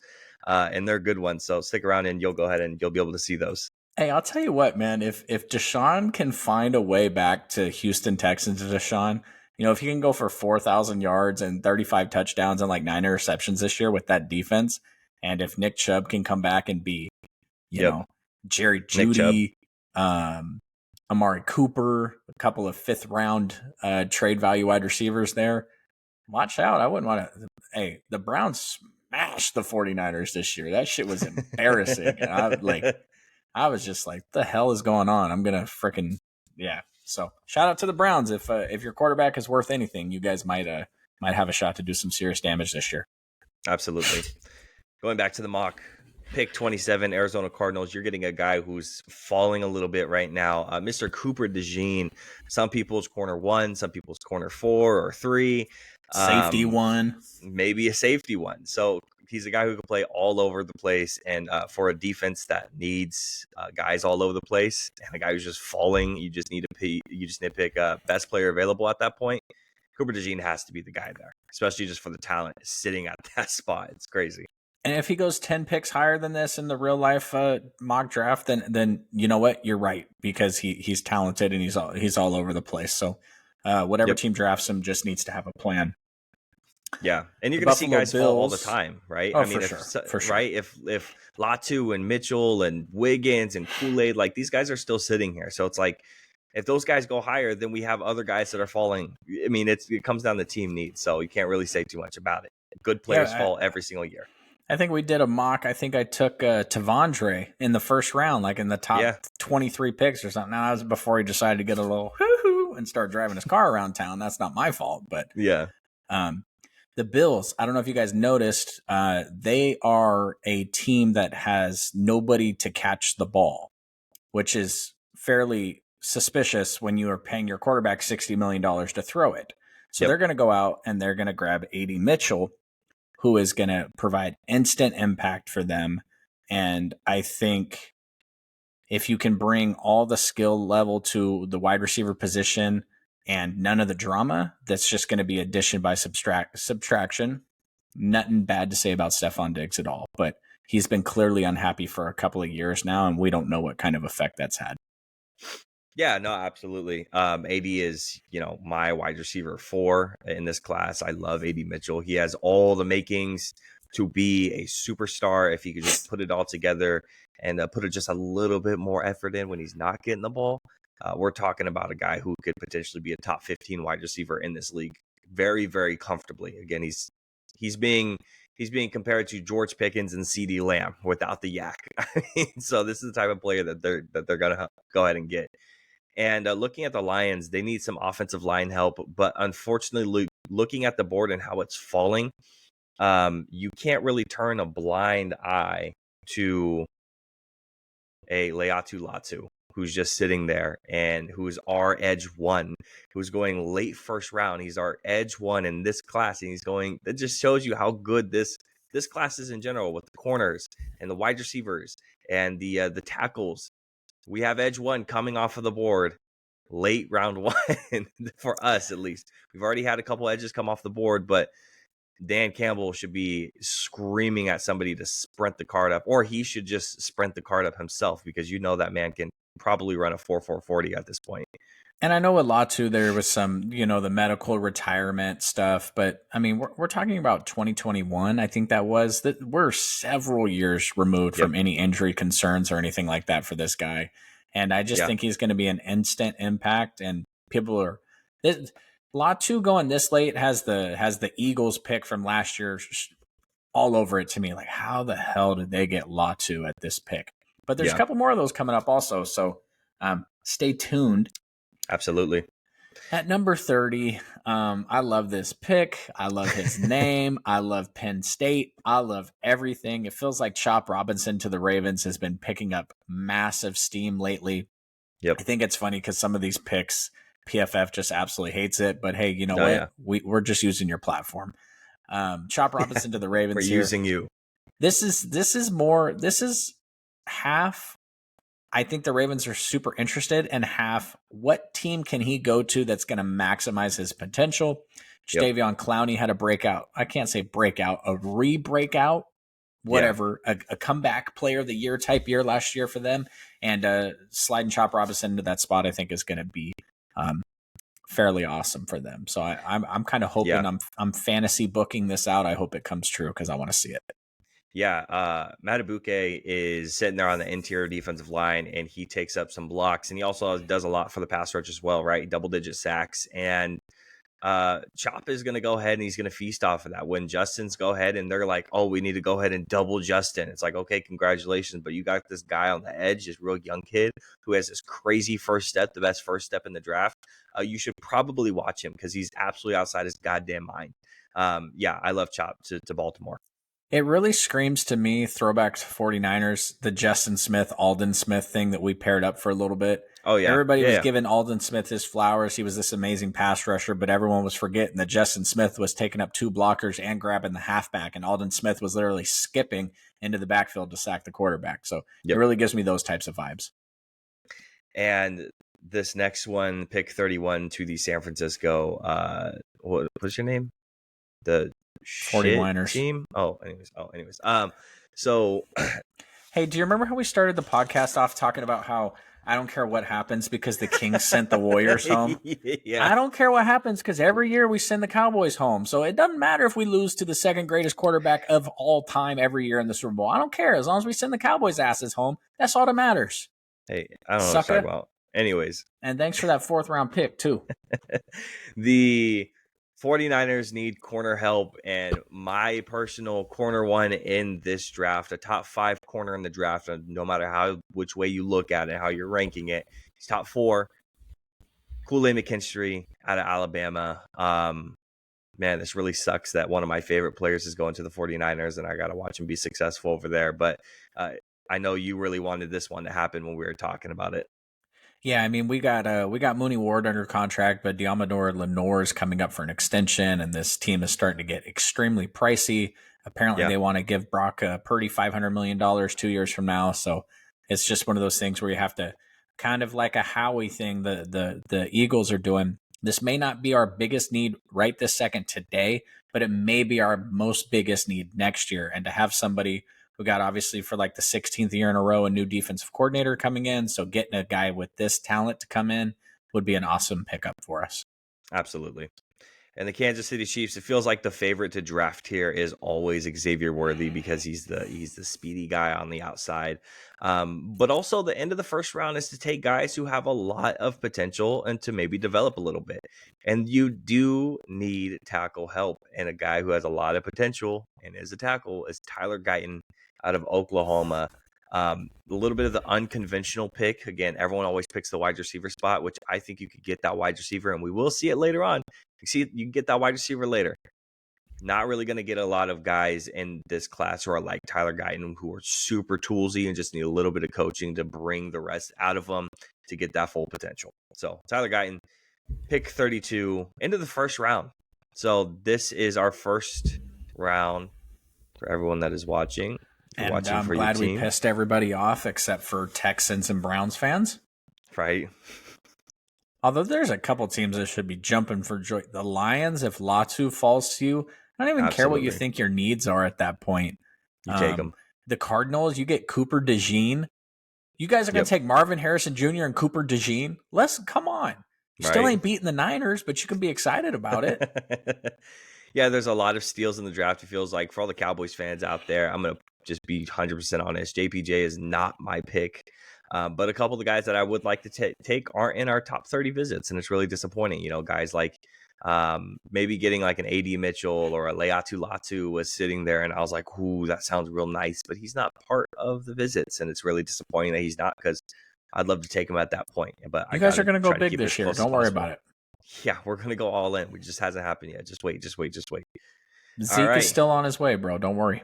and they're good ones. So stick around, and you'll go ahead and you'll be able to see those. Hey, I'll tell you what, man. If Deshaun can find a way back to Houston Texans, Deshaun. If he can go for 4,000 yards and 35 touchdowns and like 9 interceptions this year with that defense, and if Nick Chubb can come back and be, Jerry Jeudy, Amari Cooper, a couple of 5th round trade value wide receivers there, watch out. I wouldn't want to. Hey, the Browns smashed the 49ers this year. That shit was embarrassing. And I was just like, the hell is going on? I'm going to freaking, yeah. So shout out to the Browns. If your quarterback is worth anything, you guys might have a shot to do some serious damage this year. Absolutely. Going back to the mock, pick 27, Arizona Cardinals. You're getting a guy who's falling a little bit right now. Mr. Cooper DeJean. Some people's corner 1, some people's corner 4 or 3. Safety 1. Maybe a safety 1. So he's a guy who can play all over the place, and for a defense that needs guys all over the place, and a guy who's just falling, you just need to pick best player available at that point. Cooper DeJean has to be the guy there, especially just for the talent sitting at that spot. It's crazy. And if he goes 10 picks higher than this in the real life mock draft, then you know what? You're right, because he's talented and he's all over the place. So whatever team drafts him just needs to have a plan. Yeah, and you're going to see guys fall all the time, right? Oh, I mean, for sure. Right? If Latu and Mitchell and Wiggins and Kool-Aid, like these guys are still sitting here. So it's like, if those guys go higher, then we have other guys that are falling. I mean, it comes down to team needs, so you can't really say too much about it. Good players fall every single year. I think we did a mock. I think I took Tavondre in the first round, like in the top 23 picks or something. Now, that was before he decided to get a little hoo-hoo and start driving his car around town. That's not my fault, but yeah. The Bills, I don't know if you guys noticed, they are a team that has nobody to catch the ball, which is fairly suspicious when you are paying your quarterback $60 million to throw it. So Yep. they're going to go out and they're going to grab AD Mitchell, who is going to provide instant impact for them. And I think if you can bring all the skill level to the wide receiver position and none of the drama, that's just going to be addition by subtraction. Nothing bad to say about Stephon Diggs at all, but he's been clearly unhappy for a couple of years now, and we don't know what kind of effect that's had. Yeah, no, absolutely. AD is, my wide receiver 4 in this class. I love AD Mitchell. He has all the makings to be a superstar if he could just put it all together and put just a little bit more effort in when he's not getting the ball. We're talking about a guy who could potentially be a top 15 wide receiver in this league very, very comfortably. Again, he's being compared to George Pickens and CeeDee Lamb without the yak. So this is the type of player that they're gonna go ahead and get. And looking at the Lions, they need some offensive line help. But unfortunately, looking at the board and how it's falling, you can't really turn a blind eye to a Leatu Latu, who's just sitting there and who's our edge 1, who's going late first round. He's our edge 1 in this class, and he's going. That just shows you how good this class is in general, with the corners and the wide receivers and the tackles. We have edge 1 coming off of the board late round 1 for us, at least. We've already had a couple edges come off the board, but Dan Campbell should be screaming at somebody to sprint the card up, or he should just sprint the card up himself, because that man can probably run a 4.40 at this point. And I know a lot too, there was some, the medical retirement stuff, but I mean, we're talking about 2021. I think we're several years removed from any injury concerns or anything like that for this guy. And I just think he's going to be an instant impact, and people are Latu going this late has the Eagles pick from last year all over it to me. Like, how the hell did they get Latu at this pick? But there's a couple more of those coming up also. So stay tuned. Absolutely. At number 30, I love this pick. I love his name. I love Penn State. I love everything. It feels like Chop Robinson to the Ravens has been picking up massive steam lately. Yep. I think it's funny because some of these picks, PFF just absolutely hates it. But hey, you know what? Yeah. We're just using your platform. Chop Robinson to the Ravens. We're using you. This is half. I think the Ravens are super interested, and half, what team can he go to that's going to maximize his potential? Jadeveon Clowney had a breakout. I can't say breakout, a re-breakout, whatever, a comeback player of the year type year last year for them. And sliding Chop Robinson into that spot, I think, is going to be fairly awesome for them. So I'm kind of hoping I'm fantasy booking this out. I hope it comes true because I want to see it. Yeah, Matabuke is sitting there on the interior defensive line, and he takes up some blocks, and he also does a lot for the pass rush as well, right? Double-digit sacks, and Chop is going to go ahead and he's going to feast off of that. When Justin's go ahead and they're like, oh, we need to go ahead and double Justin. It's like, okay, congratulations, but you got this guy on the edge, this real young kid who has this crazy first step, the best first step in the draft. You should probably watch him because he's absolutely outside his goddamn mind. I love Chop to Baltimore. It really screams to me, throwback to 49ers, the Justin Smith, Aldon Smith thing that we paired up for a little bit. Oh, yeah. Everybody was giving Aldon Smith his flowers. He was this amazing pass rusher, but everyone was forgetting that Justin Smith was taking up 2 blockers and grabbing the halfback, and Aldon Smith was literally skipping into the backfield to sack the quarterback. So it really gives me those types of vibes. And this next one, pick 31 to the San Francisco, what's your name? The 49ers team. Anyways. So hey, do you remember how we started the podcast off talking about how I don't care what happens because the Kings sent the Warriors home? Yeah. I don't care what happens because every year we send the Cowboys home. So it doesn't matter if we lose to the second greatest quarterback of all time every year in the Super Bowl. I don't care. As long as we send the Cowboys asses home, that's all that matters. Hey, I don't know what to talk about. Anyways. And thanks for that 4th round pick too. The 49ers need corner help, and my personal corner 1 in this draft, a top 5 corner in the draft, no matter which way you look at it, how you're ranking it, he's top 4. Kool-Aid McKinstry out of Alabama. Man, this really sucks that one of my favorite players is going to the 49ers, and I got to watch him be successful over there. But I know you really wanted this one to happen when we were talking about it. Yeah, I mean we got Mooney Ward under contract, but Diamador Lenore is coming up for an extension, and this team is starting to get extremely pricey. Apparently, Yeah. they want to give Brock Purdy $500 million 2 years from now. So it's just one of those things where you have to kind of like a Howie thing. The Eagles are doing. This may not be our biggest need right this second today, but it may be our most biggest need next year. And to have somebody we got obviously for like the 16th year in a row a new defensive coordinator coming in. So getting a guy with this talent to come in would be an awesome pickup for us. Absolutely. And the Kansas City Chiefs, it feels like the favorite to draft here is always Xavier Worthy because he's the speedy guy on the outside. But also the end of the first round is to take guys who have a lot of potential and to maybe develop a little bit. And you do need tackle help. And a guy who has a lot of potential and is a tackle is Tyler Guyton out of Oklahoma. A little bit of the unconventional pick. Again, everyone always picks the wide receiver spot, which I think you could get that wide receiver, and we will see it later on. You can get that wide receiver later. Not really going to get a lot of guys in this class who are like Tyler Guyton, who are super toolsy and just need a little bit of coaching to bring the rest out of them to get that full potential. So Tyler Guyton, pick 32 into the first round. So this is our first round for everyone that is watching. And I'm glad we pissed everybody off except for Texans and Browns fans. Right. Although there's a couple teams that should be jumping for joy. The Lions, if Latu falls to you, I don't even care what you think your needs are at that point. You take them. The Cardinals, you get Cooper DeJean. You guys are going to take Marvin Harrison Jr. and Cooper DeJean? Come on. You still ain't beating the Niners, but you can be excited about it. Yeah, there's a lot of steals in the draft. It feels like for all the Cowboys fans out there, I'm going to just be 100% honest. JPJ is not my pick. But a couple of the guys that I would like to take aren't in our top 30 visits, and it's really disappointing. You know, guys like maybe getting like an AD Mitchell or a Leatu Latu was sitting there, and I was like, ooh, that sounds real nice, but he's not part of the visits, and it's really disappointing that he's not because I'd love to take him at that point. But you guys are going to go big this year. Don't worry about it. Yeah, we're going to go all in. It just hasn't happened yet. Just wait. Zeke is still on his way, bro. Don't worry.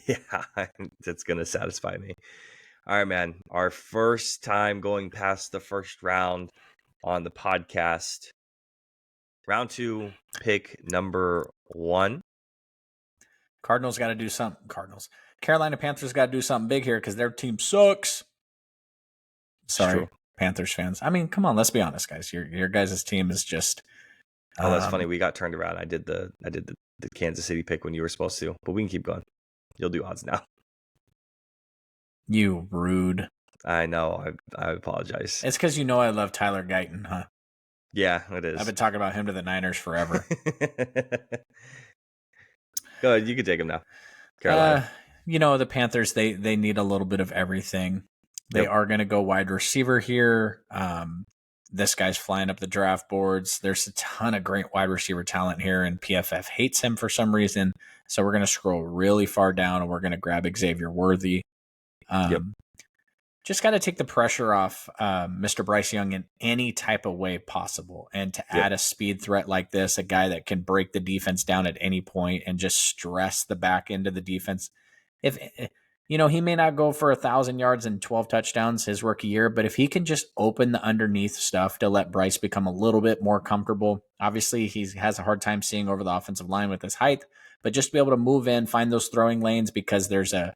Yeah, that's going to satisfy me. All right, man. Our first time going past the first round on the podcast. Round 2, pick number 1. Cardinals got to do something. Carolina Panthers got to do something big here because their team sucks. Sorry, Panthers fans. I mean, come on. Let's be honest, guys. Your guys' team is just. Oh, that's funny. We got turned around. I did the Kansas City pick when you were supposed to, but we can keep going. You'll do odds now. You rude. I know. I apologize. It's because you know I love Tyler Guyton, huh? Yeah, it is. I've been talking about him to the Niners forever. Go ahead. You can take him now. Carolina. The Panthers, they need a little bit of everything. They are going to go wide receiver here. This guy's flying up the draft boards. There's a ton of great wide receiver talent here, and PFF hates him for some reason. So we're going to scroll really far down, and we're going to grab Xavier Worthy. Just got to take the pressure off Mr. Bryce Young in any type of way possible. And to add a speed threat like this, a guy that can break the defense down at any point and just stress the back end of the defense. If he may not go for 1,000 yards and 12 touchdowns his rookie year, but if he can just open the underneath stuff to let Bryce become a little bit more comfortable, obviously he has a hard time seeing over the offensive line with his height, but just be able to move in, find those throwing lanes because there's a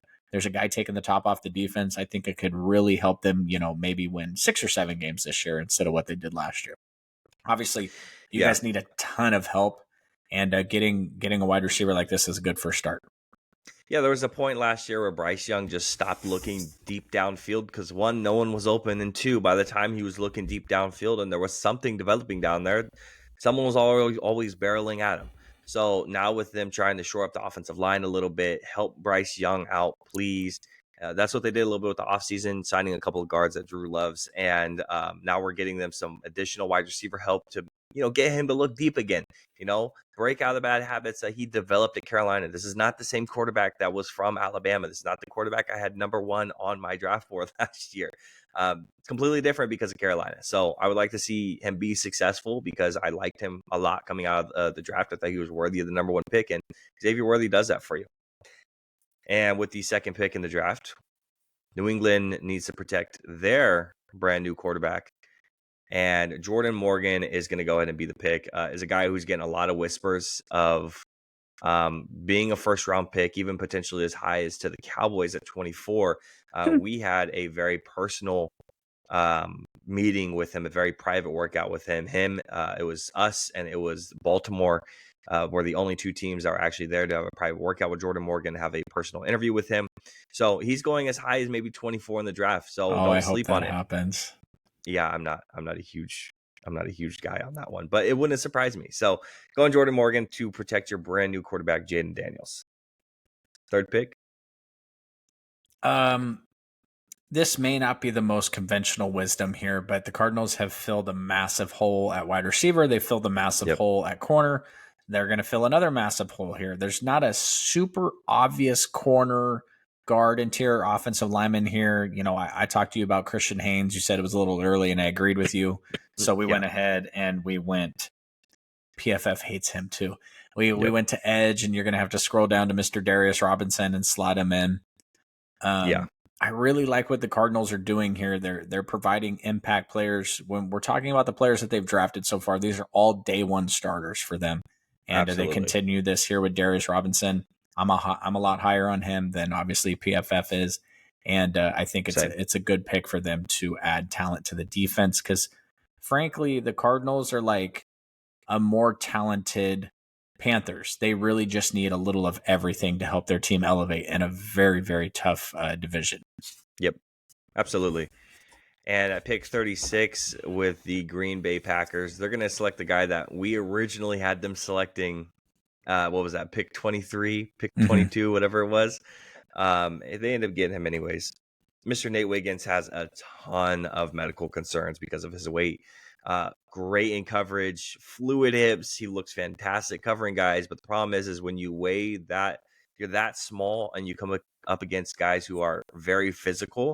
guy taking the top off the defense. I think it could really help them, maybe win 6 or 7 games this year instead of what they did last year. Obviously, you guys need a ton of help, and getting a wide receiver like this is a good first start. Yeah, there was a point last year where Bryce Young just stopped looking deep downfield because 1, no one was open, and 2, by the time he was looking deep downfield and there was something developing down there, someone was always barreling at him. So now with them trying to shore up the offensive line a little bit, help Bryce Young out, please. That's what they did a little bit with the offseason, signing a couple of guards that Drew loves. And now we're getting them some additional wide receiver help to, get him to look deep again, break out of the bad habits that he developed at Carolina. This is not the same quarterback that was from Alabama. This is not the quarterback I had number 1 on my draft board last year. It's completely different because of Carolina. So I would like to see him be successful because I liked him a lot coming out of the draft. I thought he was worthy of the number 1 pick, and Xavier Worthy does that for you. And with the second pick in the draft, New England needs to protect their brand new quarterback. And Jordan Morgan is going to go ahead and be the pick. Is a guy who's getting a lot of whispers of being a first round pick, even potentially as high as to the Cowboys at 24. We had a very personal meeting with him, a very private workout with him. It was us and it was Baltimore. Were the only two teams that were actually there to have a private workout with Jordan Morgan, have a personal interview with him. So he's going as high as maybe 24 in the draft. So Oh, I don't hope sleep that on it. happens. Yeah, I'm not a huge guy on that one, but it wouldn't surprise me. So going Jordan Morgan to protect your brand new quarterback, Jaden Daniels. Third pick. This may not be the most conventional wisdom here, but the Cardinals have filled a massive hole at wide receiver. They filled a massive hole at corner. They're going to fill another massive hole here. There's not a super obvious corner, guard, interior offensive lineman here. You know, I talked to you about Christian Haynes. You said it was a little early, and I agreed with you. So we went ahead and we went. PFF hates him too. We went to edge, and you're going to have to scroll down to Mr. Darius Robinson and slot him in. I really like what the Cardinals are doing here. They're providing impact players. When we're talking about the players that they've drafted so far, these are all day one starters for them. And they continue this here with Darius Robinson. I'm a lot higher on him than obviously PFF is, and I think it's a good pick for them to add talent to the defense because, frankly, the Cardinals are like a more talented Panthers. They really just need a little of everything to help their team elevate in a very, very tough division. Yep, absolutely. And at pick 36 with the Green Bay Packers, they're going to select the guy that we originally had them selecting. What was that? Pick 23, pick 22, whatever it was. They ended up getting him anyways. Mr. Nate Wiggins has a ton of medical concerns because of his weight. Great in coverage, fluid hips. He looks fantastic covering guys. But the problem is when you weigh that, you're that small and you come up against guys who are very physical.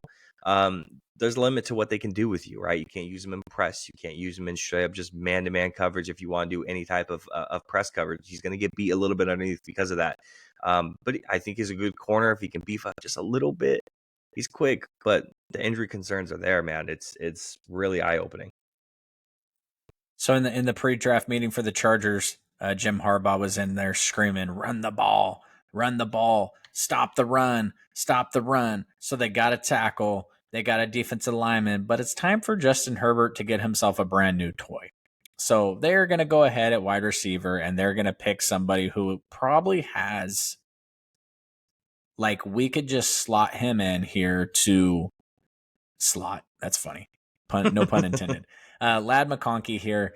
There's a limit to what they can do with you, right? You can't use them in press. You can't use them in straight up just man-to-man coverage if you want to do any type of press coverage. He's going to get beat a little bit underneath because of that. But I think he's a good corner if he can beef up just a little bit. He's quick, but the injury concerns are there, man. It's really eye-opening. So in the pre-draft meeting for the Chargers, Jim Harbaugh was in there screaming, "Run the ball, stop the run, stop the run." So they got a tackle, they got a defensive lineman, but it's time for Justin Herbert to get himself a brand new toy. So they're going to go ahead at wide receiver and they're going to pick somebody who probably has, like, we could just slot him in here to slot. That's funny. No pun intended. Lad McConkey here.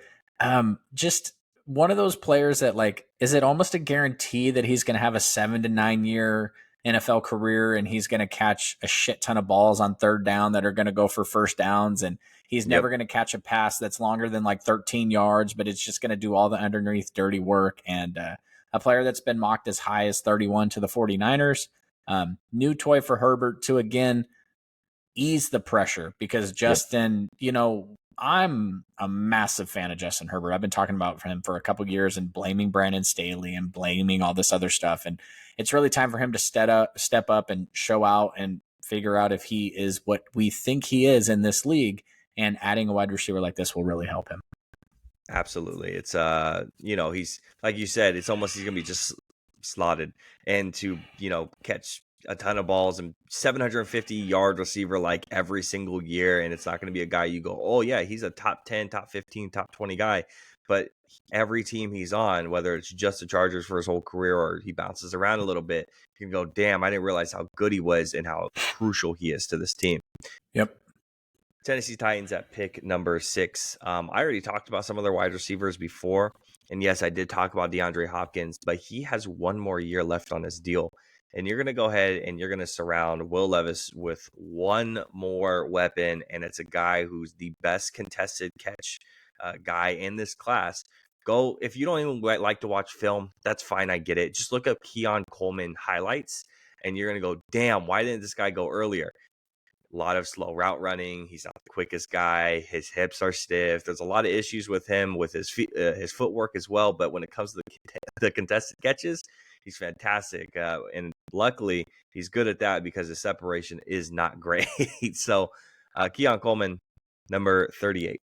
Just one of those players that, like, is it almost a guarantee that he's going to have a 7 to 9 year NFL career and he's going to catch a shit ton of balls on third down that are going to go for first downs, and he's never going to catch a pass that's longer than like 13 yards, but it's just going to do all the underneath dirty work. And a player that's been mocked as high as 31 to the 49ers. New toy for Herbert to, again, ease the pressure because Justin, you know, I'm a massive fan of Justin Herbert. I've been talking about him for a couple of years and blaming Brandon Staley and blaming all this other stuff. And it's really time for him to step up and show out and figure out if he is what we think he is in this league. And adding a wide receiver like this will really help him. Absolutely. It's, you know, he's, like you said, it's almost, he's going to be just slotted and to, you know, catch a ton of balls and 750-yard receiver like every single year. And it's not going to be a guy you go, oh yeah, he's a top 10, top 15, top 20 guy. But every team he's on, whether it's just the Chargers for his whole career or he bounces around a little bit, you can go, damn, I didn't realize how good he was and how crucial he is to this team. Yep. Tennessee Titans at pick number 6. I already talked about some of their wide receivers before. And yes, I did talk about DeAndre Hopkins, but he has one more year left on his deal. And you're going to go ahead and you're going to surround Will Levis with one more weapon. And it's a guy who's the best contested catch guy in this class. Go, if you don't even like to watch film, that's fine. I get it. Just look up Keon Coleman highlights and you're going to go, damn, why didn't this guy go earlier? A lot of slow route running. He's not the quickest guy. His hips are stiff. There's a lot of issues with him with his feet, his footwork as well. But when it comes to the contested catches, he's fantastic. And luckily, he's good at that because his separation is not great. So, Keon Coleman, number 38.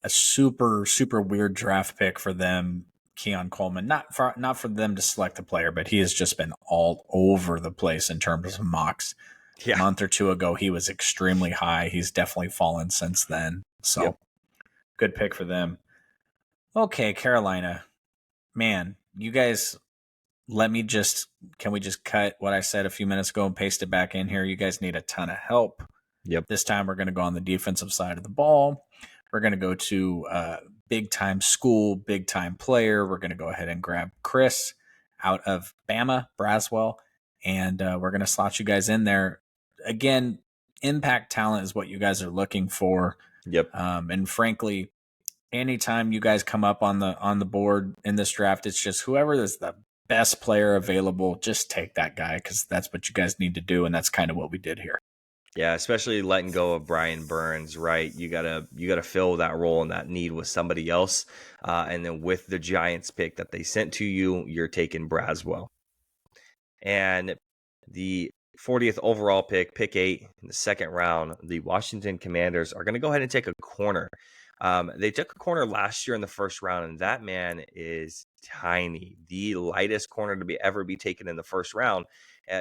a super, super weird draft pick for them, Keon Coleman. Not for them to select a player, but he has just been all over the place in terms of mocks. Yeah. A month or two ago, he was extremely high. He's definitely fallen since then. So Yep. Good pick for them. Okay, Carolina. Man, you guys, can we just cut what I said a few minutes ago and paste it back in here? You guys need a ton of help. Yep. This time we're going to go on the defensive side of the ball. We're going to go to big time school, big time player. We're going to go ahead and grab Chris out of Bama, Braswell, and we're going to slot you guys in there. Again, impact talent is what you guys are looking for. Yep. And frankly, anytime you guys come up on the board in this draft, it's just whoever is the best player available, just take that guy, because that's what you guys need to do, and that's kind of what we did here. Yeah, especially letting go of Brian Burns, right? You gotta fill that role and that need with somebody else. And then with the Giants pick that they sent to you, you're taking Braswell. And the 40th overall pick 8 in the second round, the Washington Commanders are going to go ahead and take a corner. They took a corner last year in the first round, and that man is tiny, the lightest corner to ever be taken in the first round.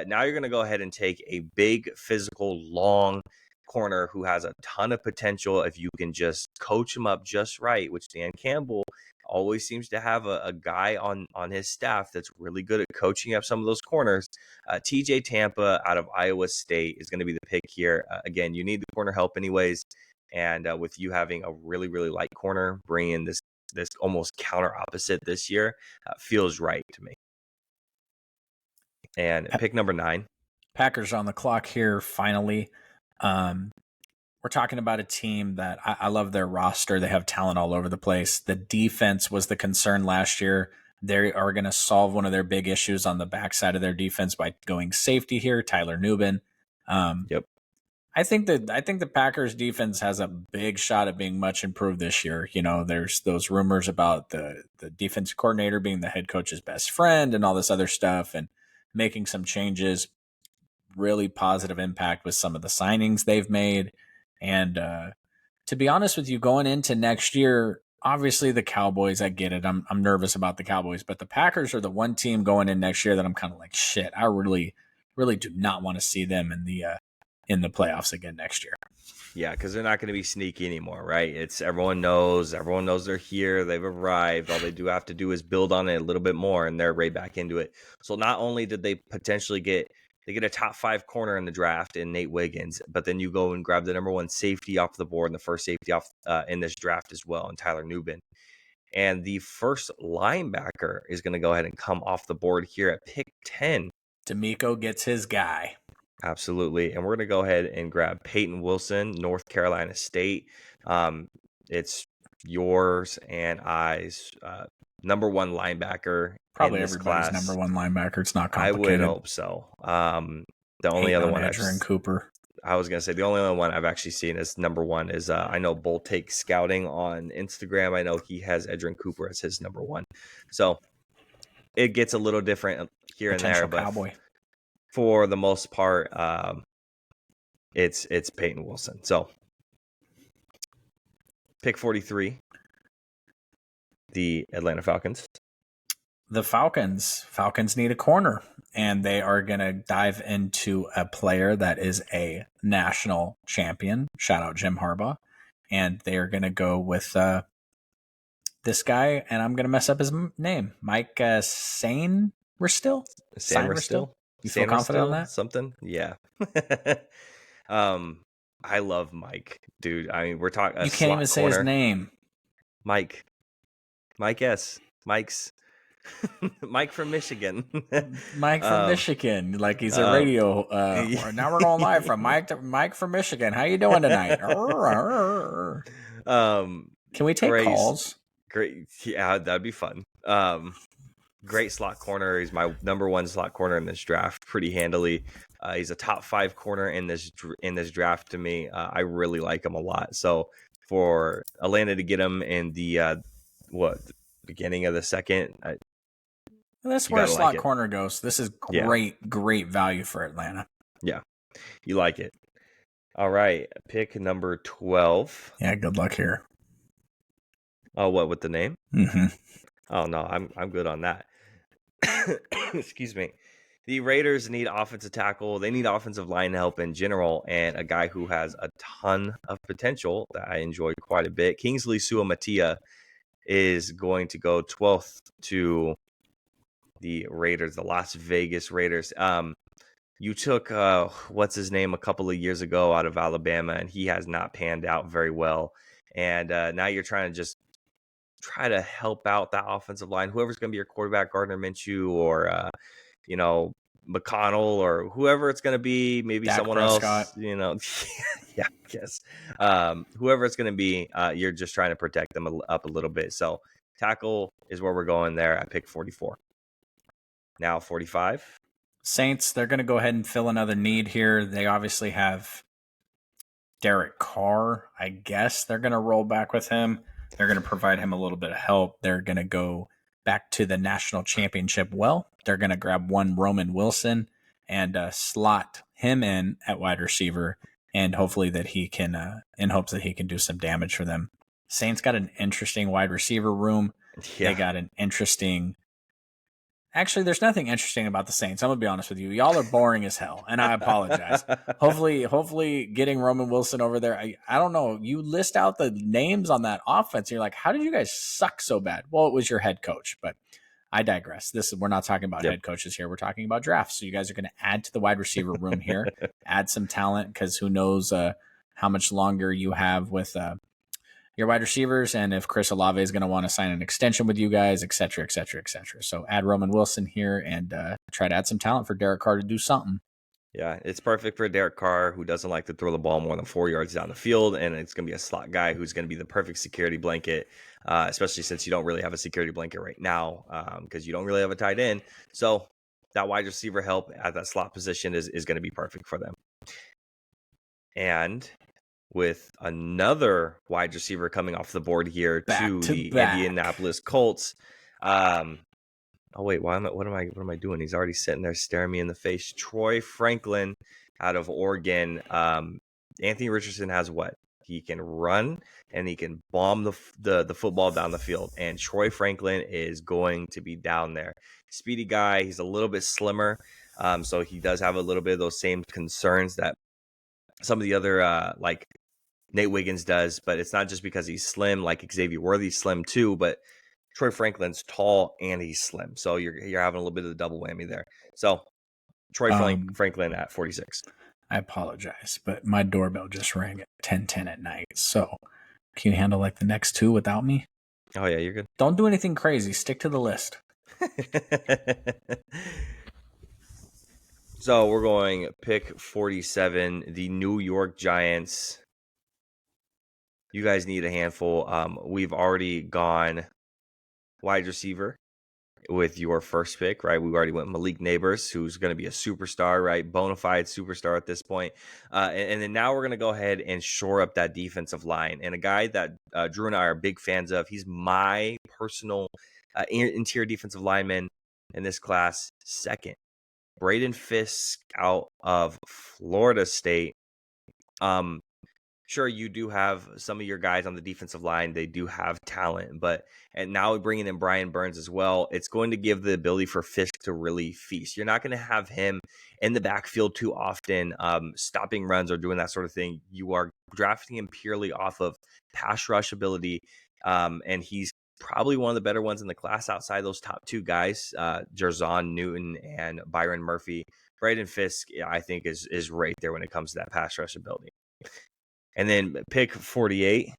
Now you're going to go ahead and take a big, physical, long corner who has a ton of potential if you can just coach him up just right, which Dan Campbell always seems to have a guy on his staff that's really good at coaching up some of those corners. TJ Tampa out of Iowa State is going to be the pick here. Again, you need the corner help anyways. And with you having a really, really light corner, bringing this almost counter opposite this year feels right to me. And pick number 9. Packers on the clock here, finally. We're talking about a team that I love their roster. They have talent all over the place. The defense was the concern last year. They are going to solve one of their big issues on the backside of their defense by going safety here, Tyler Nubin. Yep. I think the Packers defense has a big shot at being much improved this year. You know, there's those rumors about the defensive coordinator being the head coach's best friend and all this other stuff, and making some changes. Really positive impact with some of the signings they've made. And to be honest with you, going into next year, obviously the Cowboys, I get it. I'm nervous about the Cowboys, but the Packers are the one team going in next year that I'm kind of like, shit, I really, really do not want to see them in the playoffs again next year. Yeah, because they're not going to be sneaky anymore, right? Everyone knows they're here, they've arrived. All they do have to do is build on it a little bit more, and they're right back into it. So not only did they potentially get a top 5 corner in the draft in Nate Wiggins, but then you go and grab the number 1 safety off the board and the first safety off in this draft as well, and Tyler Nubin. And the first linebacker is going to go ahead and come off the board here at pick 10. D'Amico gets his guy. Absolutely. And we're going to go ahead and grab Peyton Wilson, North Carolina State. It's yours and I's number 1 linebacker. Probably in this everybody's class. number 1 linebacker. It's not complicated. I would hope so. The only other one, Adrian Cooper. I was going to say, the only other one I've actually seen as number 1 is I know Bull Take Scouting on Instagram. I know he has Adrian Cooper as his number 1. So it gets a little different here and there, but Cowboy. For the most part, it's Peyton Wilson. So pick 43, the Atlanta Falcons. The Falcons need a corner, and they are going to dive into a player that is a national champion. Shout out Jim Harbaugh. And they are going to go with this guy, and I'm going to mess up his name. Mike Sainristil? Sainristil? You feel confident on that? Something? Yeah. I love Mike, dude. I mean, we're talking. You can't even say his name. Mike S. Mike's Mike from Michigan. Mike from Michigan, like he's a radio. Now we're going live from Mike from Michigan. How you doing tonight? Can we take calls? Great, yeah, that'd be fun. Great slot corner. He's my number 1 slot corner in this draft, pretty handily. He's a top 5 corner in this draft to me. I really like him a lot. So for Atlanta to get him in the beginning of the second, that's where a slot corner goes. This is great value for Atlanta. Yeah, you like it. All right, pick number 12. Yeah, good luck here. Oh, what with the name? Mm-hmm. Oh no, I'm good on that. Excuse me. The Raiders need offensive tackle. They need offensive line help in general, and a guy who has a ton of potential that I enjoy quite a bit. Kingsley Suamatia is going to go 12th to the Raiders, the Las Vegas Raiders. You took what's his name a couple of years ago out of Alabama, and he has not panned out very well. And now you're trying to just try to help out that offensive line. Whoever's going to be your quarterback, Gardner Minshew or McConnell or whoever it's going to be, maybe Dak someone Prescott. else. Yeah, I guess. Whoever it's going to be, you're just trying to protect them up a little bit. So tackle is where we're going there at pick 44. Now 45. Saints, they're going to go ahead and fill another need here. They obviously have Derek Carr. I guess they're going to roll back with him. They're going to provide him a little bit of help. They're going to go back to the national championship well. They're going to grab one Roman Wilson and slot him in at wide receiver, and hopefully that he can, in hopes that he can do some damage for them. Saints got an interesting wide receiver room. Yeah. They got an interesting. Actually, there's nothing interesting about the Saints. I'm going to be honest with you. Y'all are boring as hell, and I apologize. Hopefully getting Roman Wilson over there. I don't know. You list out the names on that offense. And you're like, how did you guys suck so bad? Well, it was your head coach, but I digress. We're not talking about head coaches here. We're talking about drafts. So you guys are going to add to the wide receiver room here, add some talent, because who knows how much longer you have with your wide receivers, and if Chris Olave is going to want to sign an extension with you guys, et cetera, et cetera, et cetera. So add Roman Wilson here and try to add some talent for Derek Carr to do something. Yeah, it's perfect for Derek Carr, who doesn't like to throw the ball more than 4 yards down the field, and it's going to be a slot guy who's going to be the perfect security blanket, especially since you don't really have a security blanket right now because you don't really have a tight end. So that wide receiver help at that slot position is going to be perfect for them. And with another wide receiver coming off the board here to the Indianapolis Colts. Oh wait, what am I doing? He's already sitting there staring me in the face. Troy Franklin out of Oregon. Anthony Richardson has what? He can run and he can bomb the football down the field. And Troy Franklin is going to be down there. Speedy guy. He's a little bit slimmer. So he does have a little bit of those same concerns that some of the other like Nate Wiggins does, but it's not just because he's slim, like Xavier Worthy's slim too, but Troy Franklin's tall and he's slim. So you're having a little bit of the double whammy there. So Troy Franklin at 46. I apologize, but my doorbell just rang at 10:10 at night. So can you handle like the next two without me? Oh yeah, you're good. Don't do anything crazy. Stick to the list. So we're going pick 47, the New York Giants. You guys need a handful. We've already gone wide receiver with your first pick, right? We already went Malik Neighbors, who's going to be a superstar, right? Bona fide superstar at this point. And then now we're going to go ahead and shore up that defensive line. And a guy that Drew and I are big fans of, he's my personal interior defensive lineman in this class, second. Braden Fisk out of Florida State. Sure, you do have some of your guys on the defensive line. They do have talent, and now bringing in Brian Burns as well, it's going to give the ability for Fisk to really feast. You're not going to have him in the backfield too often, stopping runs or doing that sort of thing. You are drafting him purely off of pass rush ability, and he's probably one of the better ones in the class outside those top two guys, Jerzon Newton and Byron Murphy. Braden Fisk, I think, is right there when it comes to that pass rush ability. And then pick 48,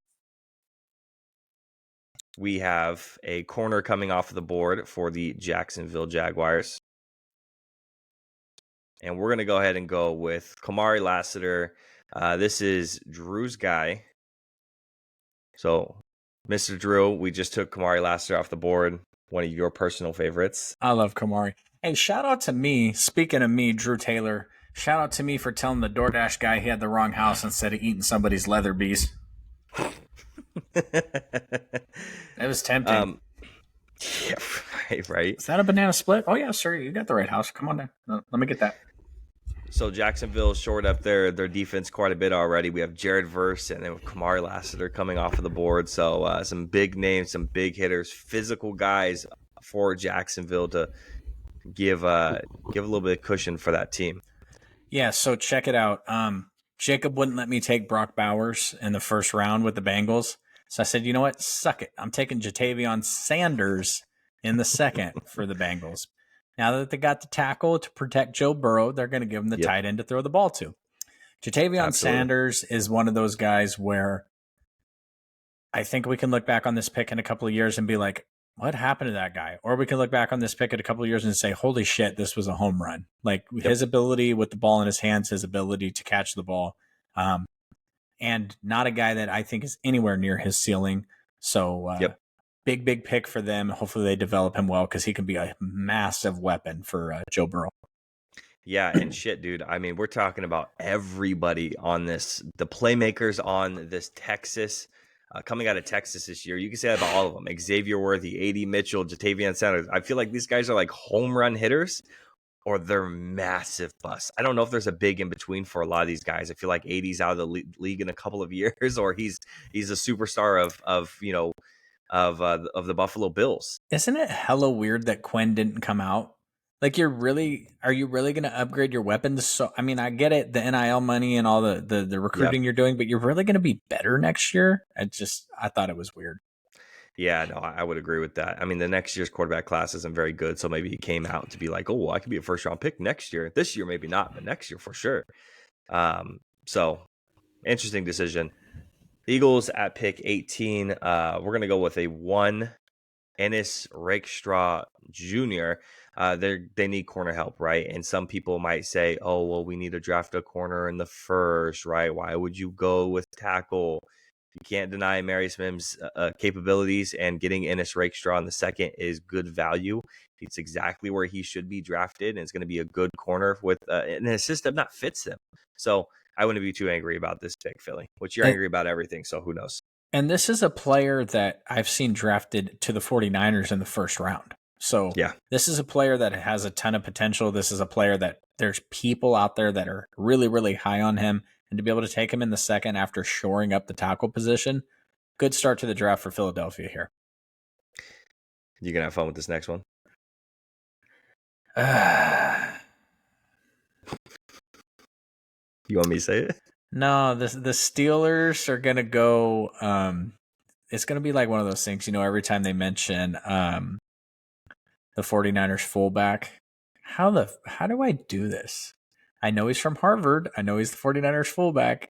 we have a corner coming off the board for the Jacksonville Jaguars. And we're going to go ahead and go with Kamari Lassiter. This is Drew's guy. So, Mr. Drew, we just took Kamari Lassiter off the board, one of your personal favorites. I love Kamari. Hey, shout out to me. Speaking of me, Drew Taylor, shout out to me for telling the DoorDash guy he had the wrong house instead of eating somebody's leather bees. It was tempting. Yeah, right. Is that a banana split? Oh, yeah, sir. You got the right house. Come on down. Let me get that. So Jacksonville shored up their defense quite a bit already. We have Jared Verse and then Kamari Lassiter coming off of the board. So some big names, some big hitters, physical guys for Jacksonville to give a little bit of cushion for that team. Yeah, so check it out. Jacob wouldn't let me take Brock Bowers in the first round with the Bengals. So I said, you know what? Suck it. I'm taking Jatavion Sanders in the second for the Bengals. Now that they got the tackle to protect Joe Burrow, they're going to give him the tight end to throw the ball to. Jatavion Sanders is one of those guys where I think we can look back on this pick in a couple of years and be like, what happened to that guy? Or we can look back on this pick in a couple of years and say, holy shit, this was a home run. Like his ability with the ball in his hands, his ability to catch the ball, and not a guy that I think is anywhere near his ceiling. So big pick for them. Hopefully they develop him well because he can be a massive weapon for Joe Burrow. Yeah, and shit, dude. I mean, we're talking about everybody on this, the playmakers on this Texas, coming out of Texas this year. You can say that about all of them. Xavier Worthy, A.D. Mitchell, Jatavion Sanders. I feel like these guys are like home run hitters or they're massive busts. I don't know if there's a big in between for a lot of these guys. I feel like AD's out of the league in a couple of years or he's a superstar of the Buffalo Bills. Isn't it hella weird that Quinn didn't come out? Like, are you really going to upgrade your weapons? So, I mean, I get it, the NIL money and all the recruiting you're doing, but you're really going to be better next year? I thought it was weird. Yeah, no, I would agree with that. I mean, the next year's quarterback class isn't very good, so maybe he came out to be like, oh, well, I could be a first-round pick next year. This year, maybe not, but next year for sure. So, interesting decision. Eagles at pick 18. We're going to go with a 1, Ennis Rakestraw Jr. They need corner help, right? And some people might say, oh, well, we need to draft a corner in the first, right? Why would you go with tackle? You can't deny Marius Mims' capabilities, and getting Ennis Rakestraw in the second is good value. It's exactly where he should be drafted, and it's going to be a good corner with in a system that fits him. So I wouldn't be too angry about this pick, Philly, which you're angry about everything, so who knows? And this is a player that I've seen drafted to the 49ers in the first round. So this is a player that has a ton of potential. This is a player that there's people out there that are really, really high on him. And to be able to take him in the second after shoring up the tackle position, good start to the draft for Philadelphia here. You gonna have fun with this next one? You want me to say it? No, the Steelers are gonna go. It's gonna be like one of those things, every time they mention the 49ers fullback. How do I do this? I know he's from Harvard. I know he's the 49ers fullback.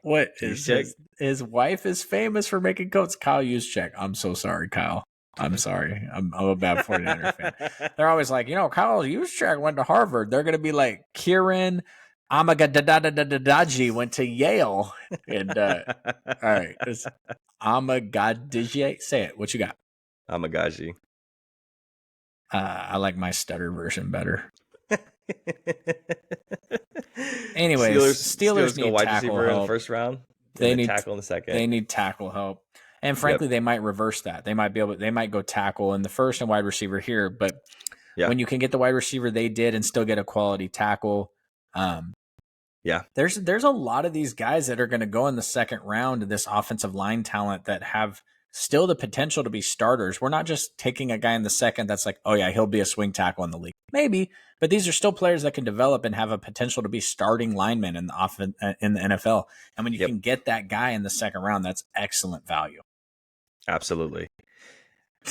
What is his wife is famous for making coats? Kyle Juszczyk. I'm so sorry, Kyle. I'm sorry. I'm a bad 49ers fan. They're always like, Kyle Juszczyk went to Harvard. They're going to be like, Kieran Amagadadaji went to Yale. And all right, it's Amagadiji. Say it. What you got? Amagaji. I like my stutter version better. Anyways, Steelers need wide tackle receiver help in the first round. They need tackle in the second. They need tackle help, and frankly, they might reverse that. They might go tackle in the first and wide receiver here. But when you can get the wide receiver they did and still get a quality tackle, there's a lot of these guys that are going to go in the second round of this offensive line talent that have still the potential to be starters. We're not just taking a guy in the second that's like, oh yeah, he'll be a swing tackle in the league. Maybe, but these are still players that can develop and have a potential to be starting linemen in the NFL. And when you can get that guy in the second round, that's excellent value. Absolutely.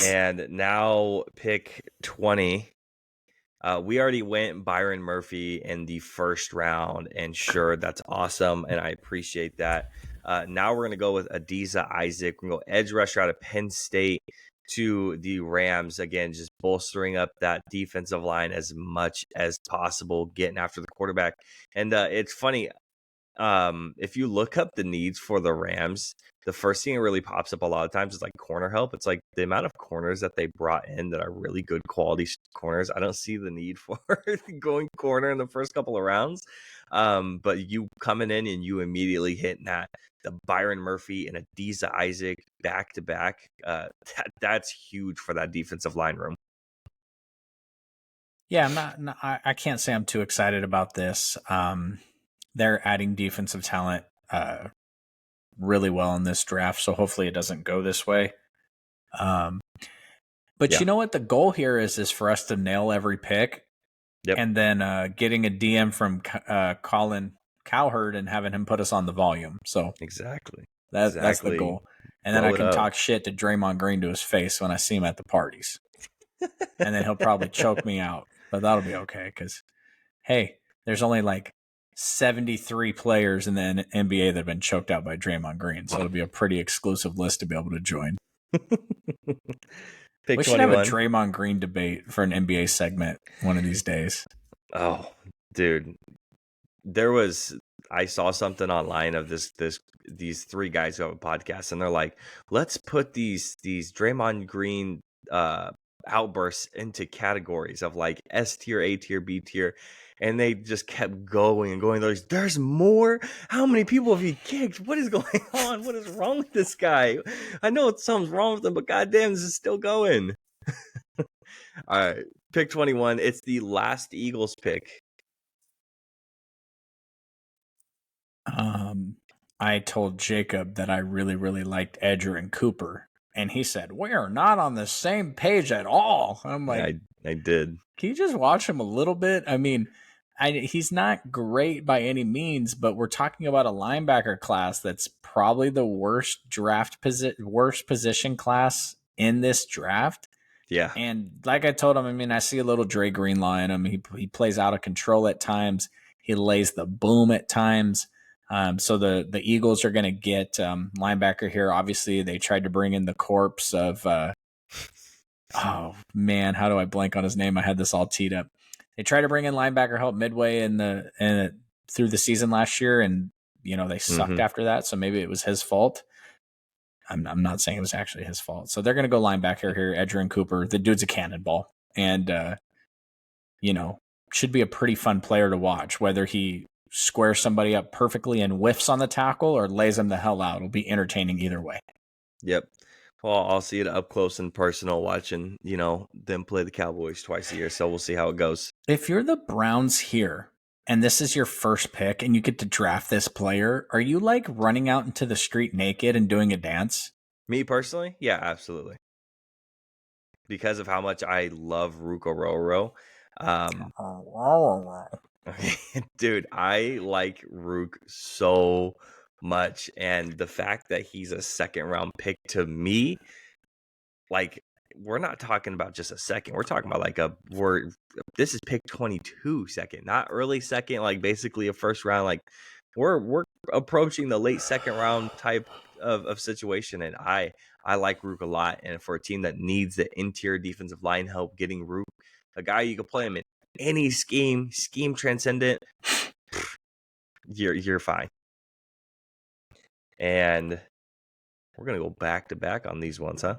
And now pick 20. We already went Byron Murphy in the first round, and sure, that's awesome, and I appreciate that. Now we're going to go with Adisa Isaac. We're going to go edge rusher out of Penn State to the Rams. Again, just bolstering up that defensive line as much as possible, getting after the quarterback. And it's funny, if you look up the needs for the Rams, the first thing that really pops up a lot of times is like corner help. It's like the amount of corners that they brought in that are really good quality corners. I don't see the need for going corner in the first couple of rounds. But you coming in and you immediately hitting the Byron Murphy and Adisa Isaac back to back. That's huge for that defensive line room. Yeah, I can't say I'm too excited about this. They're adding defensive talent really well in this draft, so hopefully it doesn't go this way. But Yeah. you know what? The goal here is for us to nail every pick, Yep. and then getting a DM from Colin Cowherd and having him put us on the volume. So Exactly. that's the goal. And then I Blow it can up. talk shit to Draymond Green to his face when I see him at the parties. And then he'll probably choke me out. But that'll be okay because, hey, there's only like 73 players in the NBA that have been choked out by Draymond Green. So it'll be a pretty exclusive list to be able to join. Pick We should have a 21. Draymond Green debate for an NBA segment one of these days. Oh, dude. I saw something online of these three guys who have a podcast, and they're like, let's put these Draymond Green outbursts into categories of like S tier, A tier, B tier. And they just kept going and going. There's more? How many people have he kicked? What is going on? What is wrong with this guy? I know something's wrong with him, but goddamn, this is still going. All right, pick 21. It's the last Eagles pick. I told Jacob that I really, really liked Edger and Cooper, and he said, we are not on the same page at all. I'm like, I did. Can you just watch him a little bit? I mean, he's not great by any means, but we're talking about a linebacker class that's probably the worst position class in this draft. Yeah. And like I told him, I mean, I see a little Dre Greenlaw in him. He plays out of control at times. He lays the boom at times. So the Eagles are going to get linebacker here. Obviously, they tried to bring in the corpse of oh man, how do I blank on his name? I had this all teed up. They tried to bring in linebacker help midway through the season last year, and they sucked after that. So maybe it was his fault. I'm not saying it was actually his fault. So they're going to go linebacker here, Edgerrin Cooper. The dude's a cannonball, and should be a pretty fun player to watch. Whether he squares somebody up perfectly and whiffs on the tackle or lays them the hell out, it'll be entertaining either way. Yep. Well, I'll see it up close and personal watching, them play the Cowboys twice a year. So we'll see how it goes. If you're the Browns here and this is your first pick and you get to draft this player, are you like running out into the street naked and doing a dance? Me personally? Yeah, absolutely. Because of how much I love Ruka Roro. Dude, I like Rook so much. And the fact that he's a second round pick to me, like, we're not talking about just a second. We're talking about this is pick 22 second, not early second, like basically a first round. Like we're approaching the late second round type of situation. And I like Rook a lot. And for a team that needs the interior defensive line help getting Rook, a guy you can play him in any scheme transcendent, you're fine. And we're gonna go back to back on these ones, huh?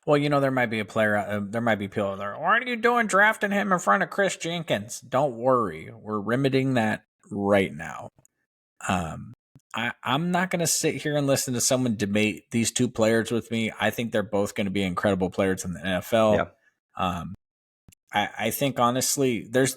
Well, there might be a player. There might be people there. Why are you doing drafting him in front of Chris Jenkins? Don't worry, we're remedying that right now. I'm not going to sit here and listen to someone debate these two players with me. I think they're both going to be incredible players in the NFL. Yeah. I think honestly, there's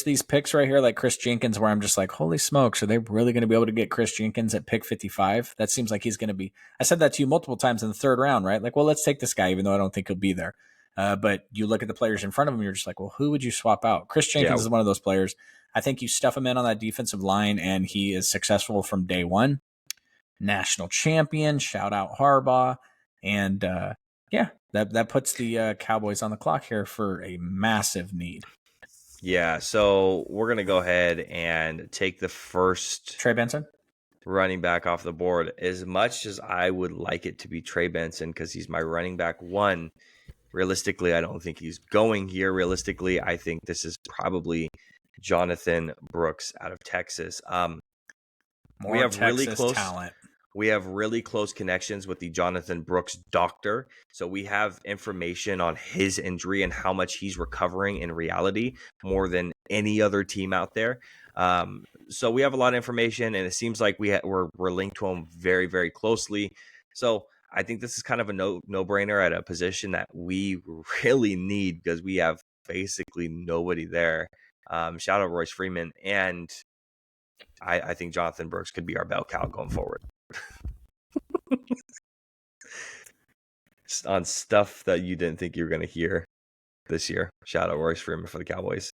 these picks right here like Chris Jenkins where I'm just like, holy smokes, are they really going to be able to get Chris Jenkins at pick 55? That seems like he's going to be. I said that to you multiple times in the third round, right? Like, well, let's take this guy, even though I don't think he'll be there. But you look at the players in front of him, you're just like, well, who would you swap out? Chris Jenkins is one of those players. I think you stuff him in on that defensive line, and he is successful from day one. National champion, shout out Harbaugh, and yeah, that puts the Cowboys on the clock here for a massive need. Yeah, so we're going to go ahead and take the first Trey Benson running back off the board. As much as I would like it to be Trey Benson because he's my running back one, realistically, I don't think he's going here. Realistically, I think this is probably Jonathan Brooks out of Texas. We have Texas really close talent. We have really close connections with the Jonathan Brooks doctor. So we have information on his injury and how much he's recovering in reality more than any other team out there. So we have a lot of information, and it seems like we're linked to him very, very closely. So I think this is kind of a no-brainer at a position that we really need because we have basically nobody there. Shout out Royce Freeman, and I think Jonathan Brooks could be our bell cow going forward. On stuff that you didn't think you were going to hear this year. Shout out Royce Freeman for the Cowboys.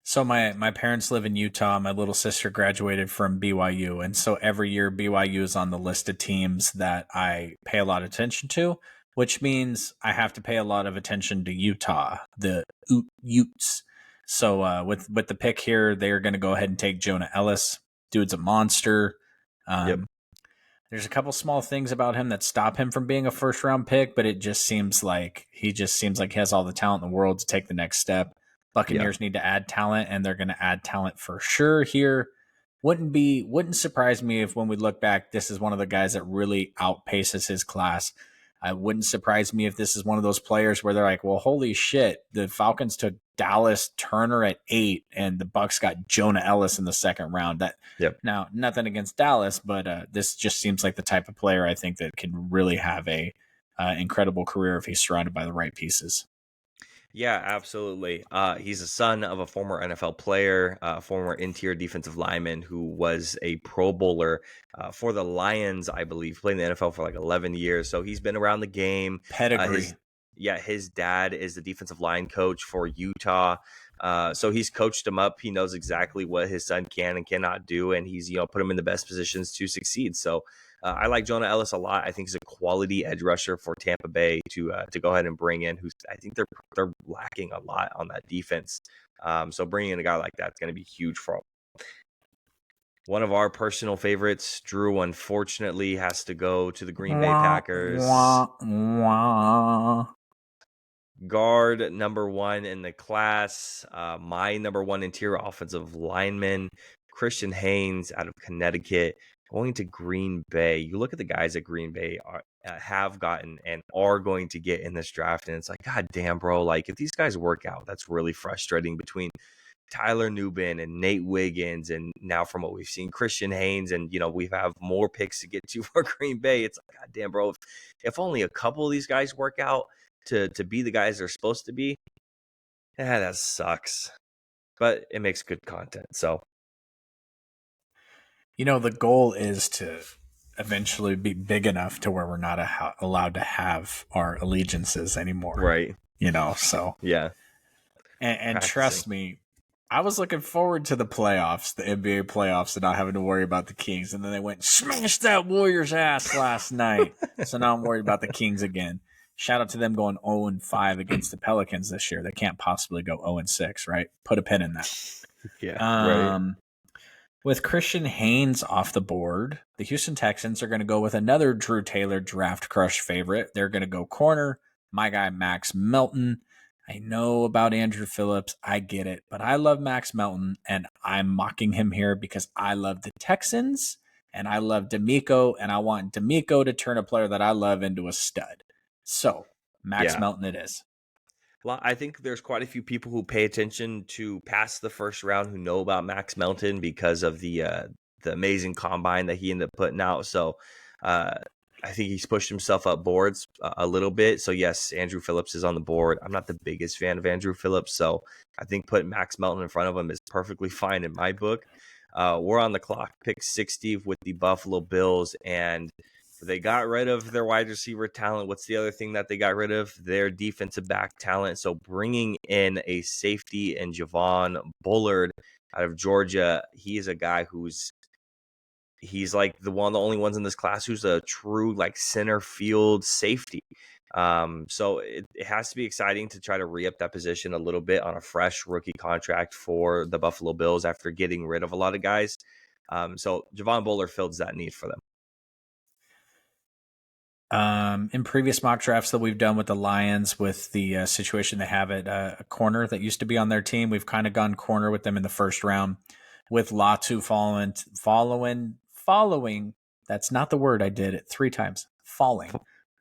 So my parents live in Utah. My little sister graduated from BYU. And so every year BYU is on the list of teams that I pay a lot of attention to, which means I have to pay a lot of attention to Utah, the Utes. So with the pick here, they're going to go ahead and take Jonah Ellis. Dude's a monster. Yep. There's a couple small things about him that stop him from being a first round pick, but it just seems like he has all the talent in the world to take the next step. Buccaneers need to add talent, and they're going to add talent for sure here. Wouldn't surprise me if when we look back, this is one of the guys that really outpaces his class. It wouldn't surprise me if this is one of those players where they're like, well, holy shit, the Falcons took Dallas Turner at 8 and the Bucs got Jonah Ellis in the second round. Now, nothing against Dallas, but this just seems like the type of player I think that can really have a incredible career if he's surrounded by the right pieces. Yeah, absolutely. He's a son of a former NFL player, former interior defensive lineman who was a Pro Bowler for the Lions, I believe. Played in the NFL for like 11 years. So he's been around the game. Pedigree. His dad is the defensive line coach for Utah. So he's coached him up. He knows exactly what his son can and cannot do, and he's put him in the best positions to succeed. So I like Jonah Ellis a lot. I think he's a quality edge rusher for Tampa Bay to go ahead and bring in. Who's I think they're lacking a lot on that defense. So bringing in a guy like that's going to be huge for them. One of our personal favorites, Drew, unfortunately has to go to the Green Bay Packers. Guard number 1 in the class, my number 1 interior offensive lineman, Christian Haynes out of Connecticut, going to Green Bay. You look at the guys at Green Bay have gotten and are going to get in this draft, and it's like, God damn, bro, like if these guys work out, that's really frustrating between Tyler Nubin and Nate Wiggins, and now from what we've seen, Christian Haynes, and we have more picks to get to for Green Bay. It's like, God damn, bro, if only a couple of these guys work out to be the guys they're supposed to be, that sucks. But it makes good content. So, the goal is to eventually be big enough to where we're not allowed to have our allegiances anymore. Right. So. Yeah. And trust me, I was looking forward to the playoffs, the NBA playoffs, and not having to worry about the Kings. And then they went and smashed that Warriors ass last night. So now I'm worried about the Kings again. Shout out to them going 0-5 against the Pelicans this year. They can't possibly go 0-6, right? Put a pin in that. Yeah, right. With Christian Haynes off the board, the Houston Texans are going to go with another Drew Taylor draft crush favorite. They're going to go corner, my guy Max Melton. I know about Andrew Phillips. I get it. But I love Max Melton, and I'm mocking him here because I love the Texans, and I love DeMeco, and I want DeMeco to turn a player that I love into a stud. So, Max Melton it is. Well, I think there's quite a few people who pay attention to past the first round who know about Max Melton because of the amazing combine that he ended up putting out. So I think he's pushed himself up boards a little bit. So yes, Andrew Phillips is on the board. I'm not the biggest fan of Andrew Phillips, so I think putting Max Melton in front of him is perfectly fine in my book. We're on the clock, pick 60 with the Buffalo Bills, and they got rid of their wide receiver talent. What's the other thing that they got rid of? Their defensive back talent. So bringing in a safety and Javon Bullard out of Georgia, he is a guy he's like the only ones in this class who's a true like center field safety. So it has to be exciting to try to re-up that position a little bit on a fresh rookie contract for the Buffalo Bills after getting rid of a lot of guys. So Javon Bullard fills that need for them. In previous mock drafts that we've done with the Lions, with the situation they have at a corner that used to be on their team, we've kind of gone corner with them in the first round. With Latu following, that's not the word, I did it 3 times.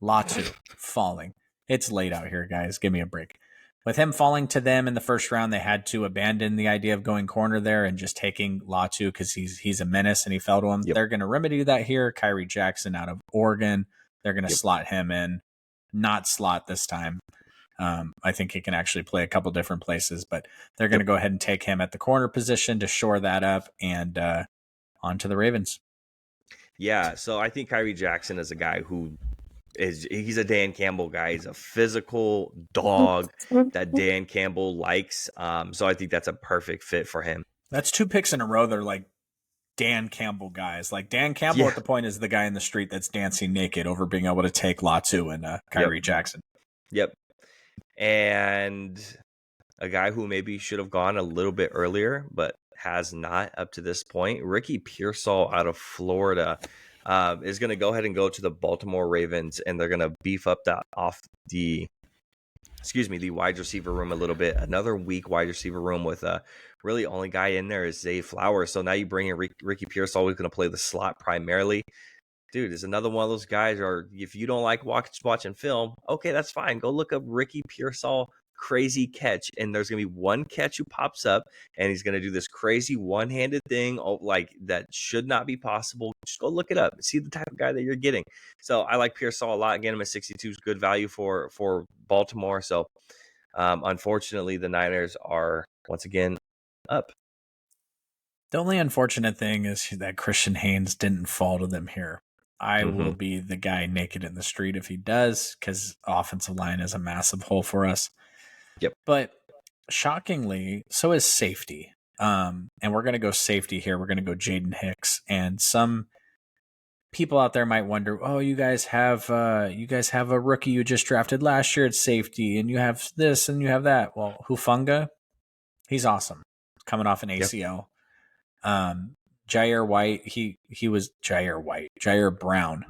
Latu falling. It's late out here, guys. Give me a break. With him falling to them in the first round, they had to abandon the idea of going corner there and just taking Latu because he's a menace and he fell to him. Yep. They're going to remedy that here. Kyrie Jackson out of Oregon. They're going to slot him in. Not slot this time. I think he can actually play a couple different places, but they're going to go ahead and take him at the corner position to shore that up, and on to the Ravens. Yeah, so I think Kyrie Jackson is a guy who he's a Dan Campbell guy. He's a physical dog that Dan Campbell likes. So I think that's a perfect fit for him. That's 2 picks in a row. They're like Dan Campbell guys. Like Dan Campbell at the point is the guy in the street that's dancing naked over being able to take Latu and Kyrie Jackson. Yep. And a guy who maybe should have gone a little bit earlier, but has not up to this point. Ricky Pearsall out of Florida is going to go ahead and go to the Baltimore Ravens, and they're going to beef up the wide receiver room a little bit. Another weak wide receiver room with really only guy in there is Zay Flowers. So now you bring in Ricky Pearsall, who's going to play the slot primarily. Dude, is another one of those guys, or if you don't like watching film, okay, that's fine. Go look up Ricky Pearsall crazy catch, and there's going to be one catch who pops up, and he's going to do this crazy one-handed thing like that should not be possible. Just go look it up and see the type of guy that you're getting. So I like Pearsall a lot. Again, him at 62 is good value for Baltimore. So unfortunately, the Niners are once again up. The only unfortunate thing is that Christian Haynes didn't fall to them here. I will be the guy naked in the street if he does, because offensive line is a massive hole for us. Yep. But shockingly, so is safety. And we're going to go safety here. We're going to go Jaden Hicks. And some people out there might wonder, oh, you guys have a rookie you just drafted last year at safety, and you have this and you have that. Well, Hufanga, he's awesome. Coming off an ACL. Yep. Jair White, he was Jair Brown.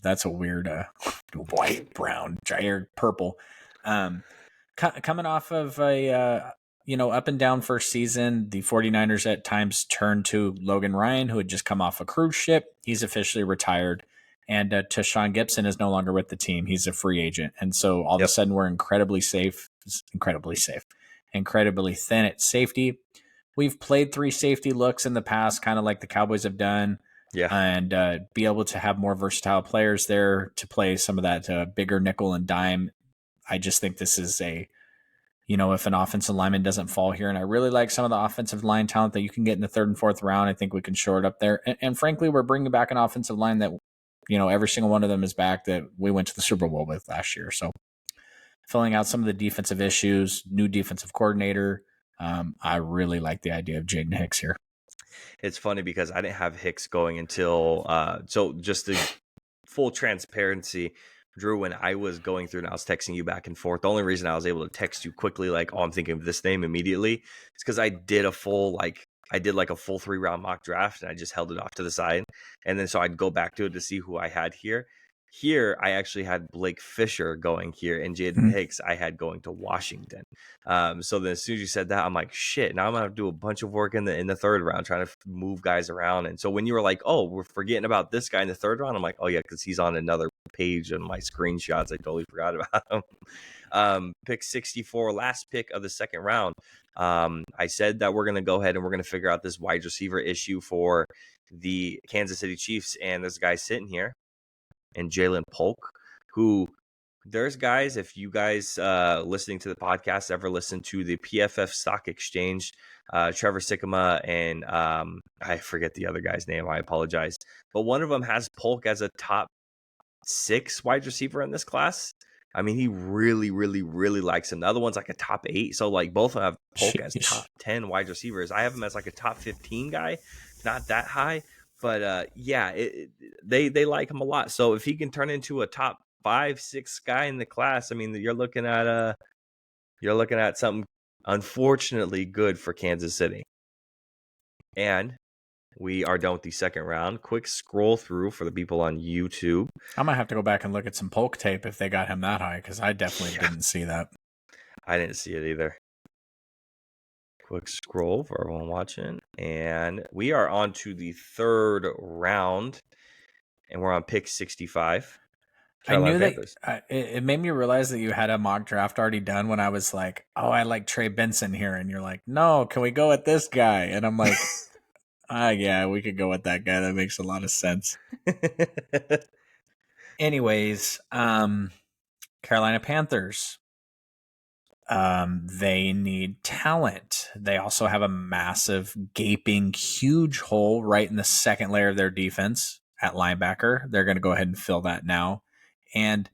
That's a weird white, brown, Jair purple. Coming off of a up and down first season, the 49ers at times turned to Logan Ryan, who had just come off a cruise ship. He's officially retired. And Tashawn Gibson is no longer with the team. He's a free agent. And so all of a sudden we're incredibly thin at safety. We've played 3 safety looks in the past, kind of like the Cowboys have done. Yeah. And be able to have more versatile players there to play some of that bigger nickel and dime. I just think this is if an offensive lineman doesn't fall here, and I really like some of the offensive line talent that you can get in the 3rd and 4th round, I think we can shore it up there. And frankly, we're bringing back an offensive line that, every single one of them is back that we went to the Super Bowl with last year. So filling out some of the defensive issues, new defensive coordinator. I really like the idea of Jaden Hicks here. It's funny because I didn't have Hicks going until so just the full transparency, Drew, when I was going through and I was texting you back and forth, the only reason I was able to text you quickly, like, oh, I'm thinking of this name immediately, is because I did a full 3-round mock draft, and I just held it off to the side. And then so I'd go back to it to see who I had here. Here, I actually had Blake Fisher going here, and Jaden Hicks I had going to Washington. So then as soon as you said that, I'm like, shit, now I'm going to have to do a bunch of work in the 3rd round trying to move guys around. And so when you were like, oh, we're forgetting about this guy in the 3rd round, I'm like, oh, yeah, because he's on another page in my screenshots. I totally forgot about him. Pick 64, last pick of the 2nd round. I said that we're going to go ahead and we're going to figure out this wide receiver issue for the Kansas City Chiefs. And this guy sitting here, and Jalen Polk, who there's guys, if you guys listening to the podcast ever listen to the PFF Stock Exchange, Trevor Sikkema and I forget the other guy's name. I apologize. But one of them has Polk as a top 6 wide receiver in this class. I mean, he really, really, really likes him. The other one's like a top 8. So like both have Polk as top 10 wide receivers. I have him as like a top 15 guy, not that high. But they like him a lot. So if he can turn into a top 5-6 guy in the class, I mean, you're looking at something unfortunately good for Kansas City. And we are done with the 2nd round. Quick scroll through for the people on YouTube. I might have to go back and look at some Polk tape if they got him that high, because I definitely didn't see that. I didn't see it either. Quick scroll for everyone watching. And we are on to the 3rd round, and we're on pick 65. Carolina I knew Panthers. That it made me realize that you had a mock draft already done when I was like, oh, I like Trey Benson here. And you're like, no, can we go with this guy? And I'm like, yeah, we could go with that guy. That makes a lot of sense. Anyways, Carolina Panthers. They need talent. They also have a massive, gaping, huge hole right in the second layer of their defense at linebacker. They're going to go ahead and fill that now. And,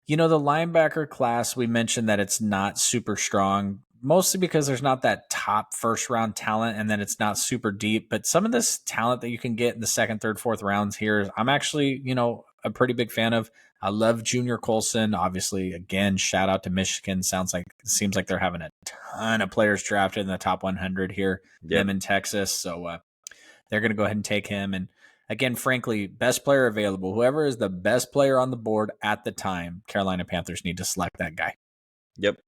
the linebacker class, we mentioned that it's not super strong, mostly because there's not that top first round talent and then it's not super deep. But some of this talent that you can get in the second, third, fourth rounds here, I'm actually, a pretty big fan of. I love Junior Colson. Obviously, again, shout out to Michigan. Seems like they're having a ton of players drafted in the top 100 here. Yep. Them in Texas, so they're going to go ahead and take him. And again, frankly, best player available. Whoever is the best player on the board at the time, Carolina Panthers need to select that guy. Yep.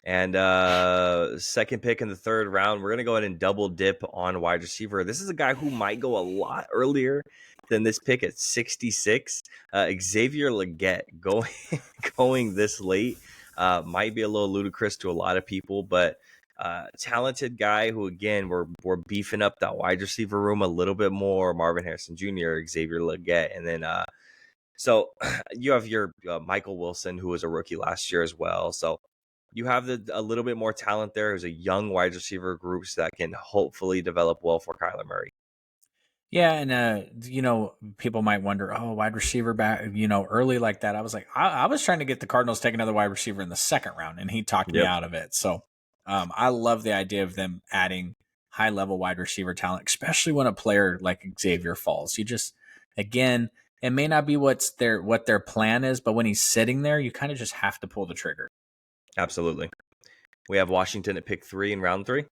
And second pick in the third round, we're going to go ahead and double dip on wide receiver. This is a guy who might go a lot earlier than this pick at 66. Xavier Legette going this late might be a little ludicrous to a lot of people, but talented guy who, again, we're beefing up that wide receiver room a little bit more. Marvin Harrison Jr., Xavier Legette, and then so you have your Michael Wilson, who was a rookie last year as well. So you have a little bit more talent there. There's a young wide receiver groups that can hopefully develop well for Kyler Murray. Yeah, and people might wonder, wide receiver back, early like that. I was like, I was trying to get the Cardinals take another wide receiver in the second round, and he talked me out of it. So I love the idea of them adding high level wide receiver talent, especially when a player like Xavier falls. You just, again, it may not be what their plan is, but when he's sitting there, you kind of just have to pull the trigger. Absolutely. We have Washington at pick 3 in round 3.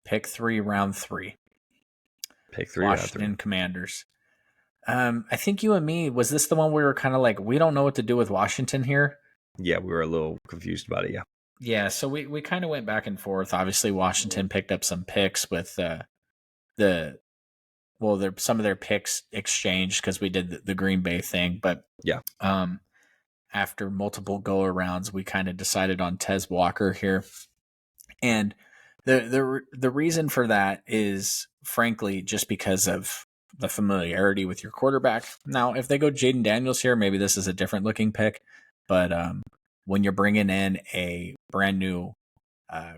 Pick 3, round 3. Pick 3, Washington round 3. Commanders. I think you and me, was this the one we were kind of like, we don't know what to do with Washington here? Yeah, we were a little confused about it, yeah. Yeah, so we kind of went back and forth. Obviously, Washington picked up some picks with some of their picks exchanged because we did the Green Bay thing. But yeah, after multiple go-arounds, we kind of decided on Tez Walker here. And the reason for that is, frankly, just because of the familiarity with your quarterback. Now, if they go Jaden Daniels here, maybe this is a different looking pick. But when you're bringing in a brand new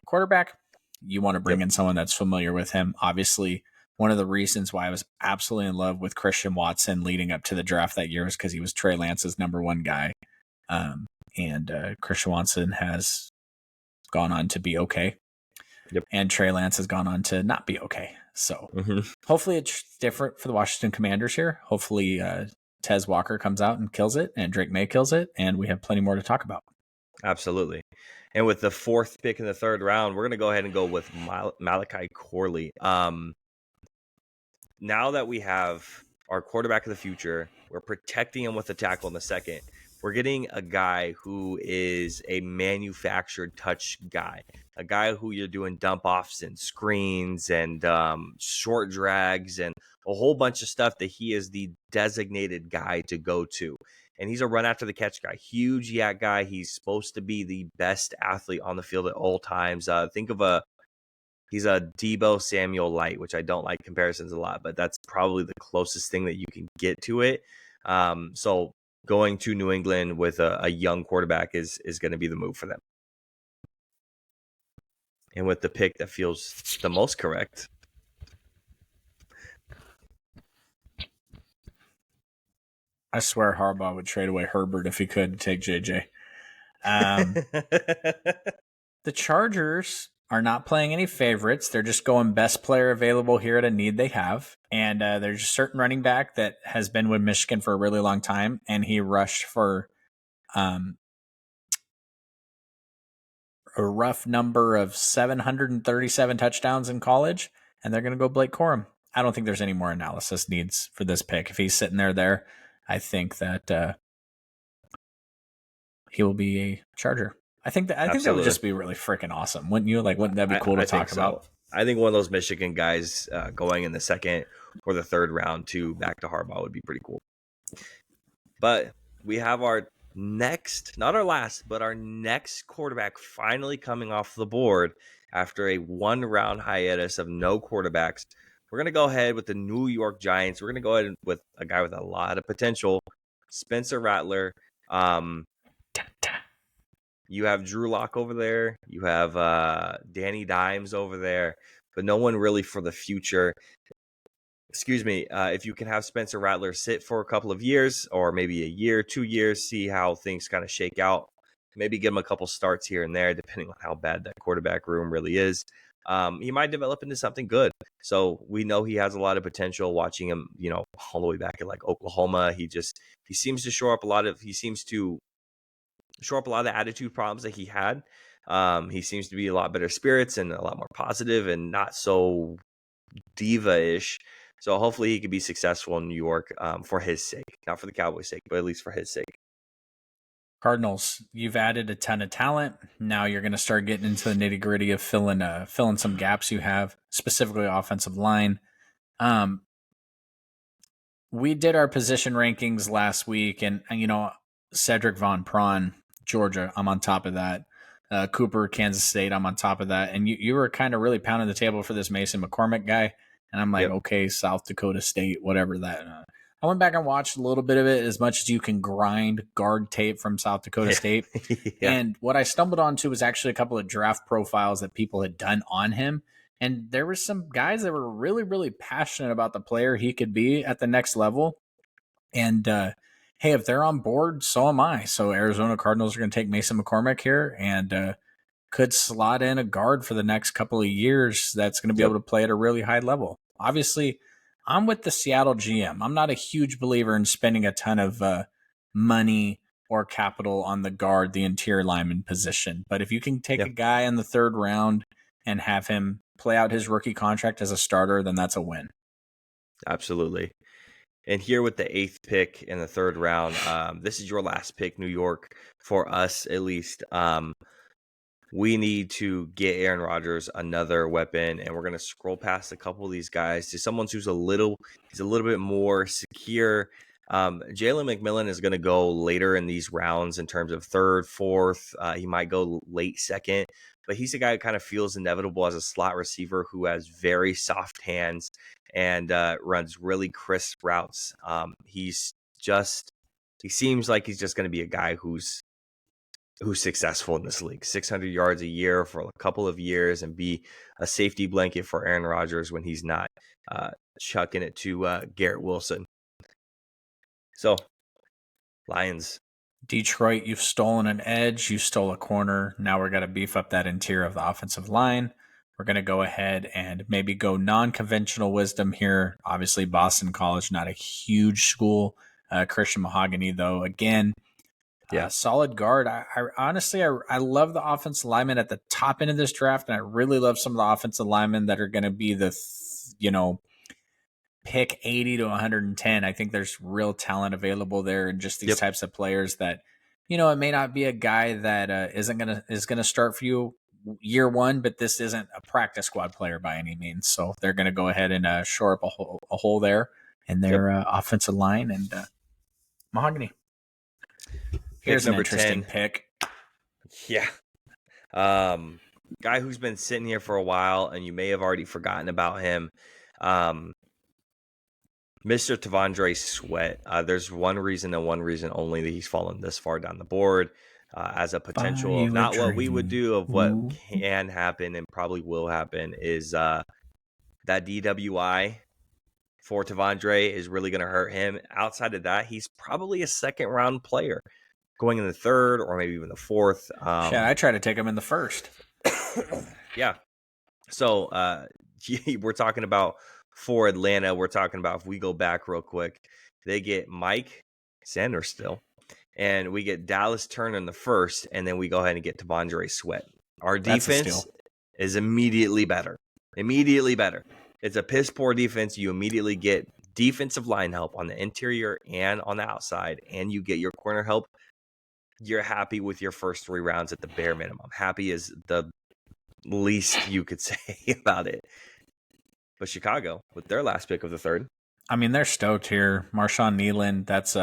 quarterback, you want to bring in someone that's familiar with him. Obviously, one of the reasons why I was absolutely in love with Christian Watson leading up to the draft that year is because he was Trey Lance's number one guy. And Christian Watson has gone on to be okay. Yep. And Trey Lance has gone on to not be okay. So hopefully it's different for the Washington Commanders here. Hopefully Tez Walker comes out and kills it, and Drake May kills it, and we have plenty more to talk about. Absolutely. And with the fourth pick in the third round, we're going to go ahead and go with Malachi Corley. Now that we have our quarterback of the future, we're protecting him with a tackle in the second. We're getting a guy who is a manufactured touch guy, a guy who you're doing dump offs and screens and short drags and a whole bunch of stuff that he is the designated guy to go to. And he's a run after the catch guy, huge yak guy. He's supposed to be the best athlete on the field at all times. Think of he's a Deebo Samuel light, which I don't like comparisons a lot, but that's probably the closest thing that you can get to it. So going to New England with a young quarterback is going to be the move for them. And with the pick that feels the most correct, I swear Harbaugh would trade away Herbert if he could take JJ. The Chargers are not playing any favorites. They're just going best player available here at a need they have. And there's a certain running back that has been with Michigan for a really long time, and he rushed for a rough number of 737 touchdowns in college, and they're going to go Blake Corum. I don't think there's any more analysis needs for this pick. If he's sitting there, I think that he will be a Charger. I think that would just be really freaking awesome, wouldn't you? Like, wouldn't that be cool to talk about? I think one of those Michigan guys going in the second or the third round back to Harbaugh would be pretty cool. But we have our next, not our last, but our next quarterback finally coming off the board after a one-round hiatus of no quarterbacks. We're going to go ahead with the New York Giants. We're going to go ahead with a guy with a lot of potential, Spencer Rattler. You have Drew Lock over there. You have Danny Dimes over there, but no one really for the future. Excuse me. If you can have Spencer Rattler sit for a couple of years, or maybe a year, 2 years, see how things kind of shake out. Maybe give him a couple starts here and there, depending on how bad that quarterback room really is. He might develop into something good. So we know he has a lot of potential. Watching him, all the way back at like Oklahoma, he seems to shore up a lot of the attitude problems that he had. He seems to be a lot better spirits and a lot more positive and not so diva-ish. So hopefully he could be successful in New York for his sake, not for the Cowboys' sake, but at least for his sake. Cardinals, you've added a ton of talent. Now you're going to start getting into the nitty gritty of filling some gaps you have, specifically offensive line. We did our position rankings last week, and Cedric Von Prawn, Georgia, I'm on top of that. Cooper, Kansas State, I'm on top of that. And you were kind of really pounding the table for this Mason McCormick guy. And I'm like, Yep. Okay, South Dakota State, whatever that. I went back and watched a little bit of it, as much as you can grind guard tape from South Dakota State. Yeah. And what I stumbled onto was actually a couple of draft profiles that people had done on him. And there were some guys that were really, really passionate about the player he could be at the next level. And hey, if they're on board, so am I. So Arizona Cardinals are going to take Mason McCormick here and could slot in a guard for the next couple of years that's going to be able to play at a really high level. Obviously, I'm with the Seattle GM. I'm not a huge believer in spending a ton of money or capital on the interior lineman position. But if you can take a guy in the third round and have him play out his rookie contract as a starter, then that's a win. Absolutely. And here with the 8th pick in the third round, this is your last pick, New York, for us at least. We need to get Aaron Rodgers another weapon, and we're going to scroll past a couple of these guys to someone who's a little bit more secure. Jalen McMillan is going to go later in these rounds in terms of third, fourth. He might go late second, but he's a guy who kind of feels inevitable as a slot receiver who has very soft hands and runs really crisp routes. He seems like he's just going to be a guy who's successful in this league. 600 yards a year for a couple of years and be a safety blanket for Aaron Rodgers when he's not chucking it to Garrett Wilson. So, Lions. Detroit, you've stolen an edge. You stole a corner. Now we're going to beef up that interior of the offensive line. We're going to go ahead and maybe go non-conventional wisdom here. Obviously, Boston College, not a huge school. Christian Mahogany, though, again, solid guard. I honestly love the offensive linemen at the top end of this draft, and I really love some of the offensive linemen that are going to be pick 80 to 110. I think there's real talent available there, and just these types of players that, it may not be a guy that is going to start for you year one, but this isn't a practice squad player by any means. So they're going to go ahead and shore up a hole there in their offensive line. And Mahogany. Here's an interesting 10. pick. Yeah. Guy who's been sitting here for a while, and you may have already forgotten about him. Mr. T'Vondre Sweat. There's one reason and one reason only that he's fallen this far down the board as a potential of not what we would do, of what can happen and probably will happen is that DWI for T'Vondre is really going to hurt him. Outside of that, he's probably a second round player going in the third or maybe even the fourth. I try to take him in the first. Yeah. So we're talking about for Atlanta, we're talking about, if we go back real quick, they get Mike Sanders still, and we get Dallas Turner in the first, and then we go ahead and get T'Vondre Sweat. Our defense is immediately better. It's a piss poor defense. You immediately get defensive line help on the interior and on the outside, and you get your corner help. You're happy with your first 3 rounds at the bare minimum. Happy is the least you could say about it. But Chicago, with their last pick of the third. I mean, they're stoked here. Marshawn Kneeland, that's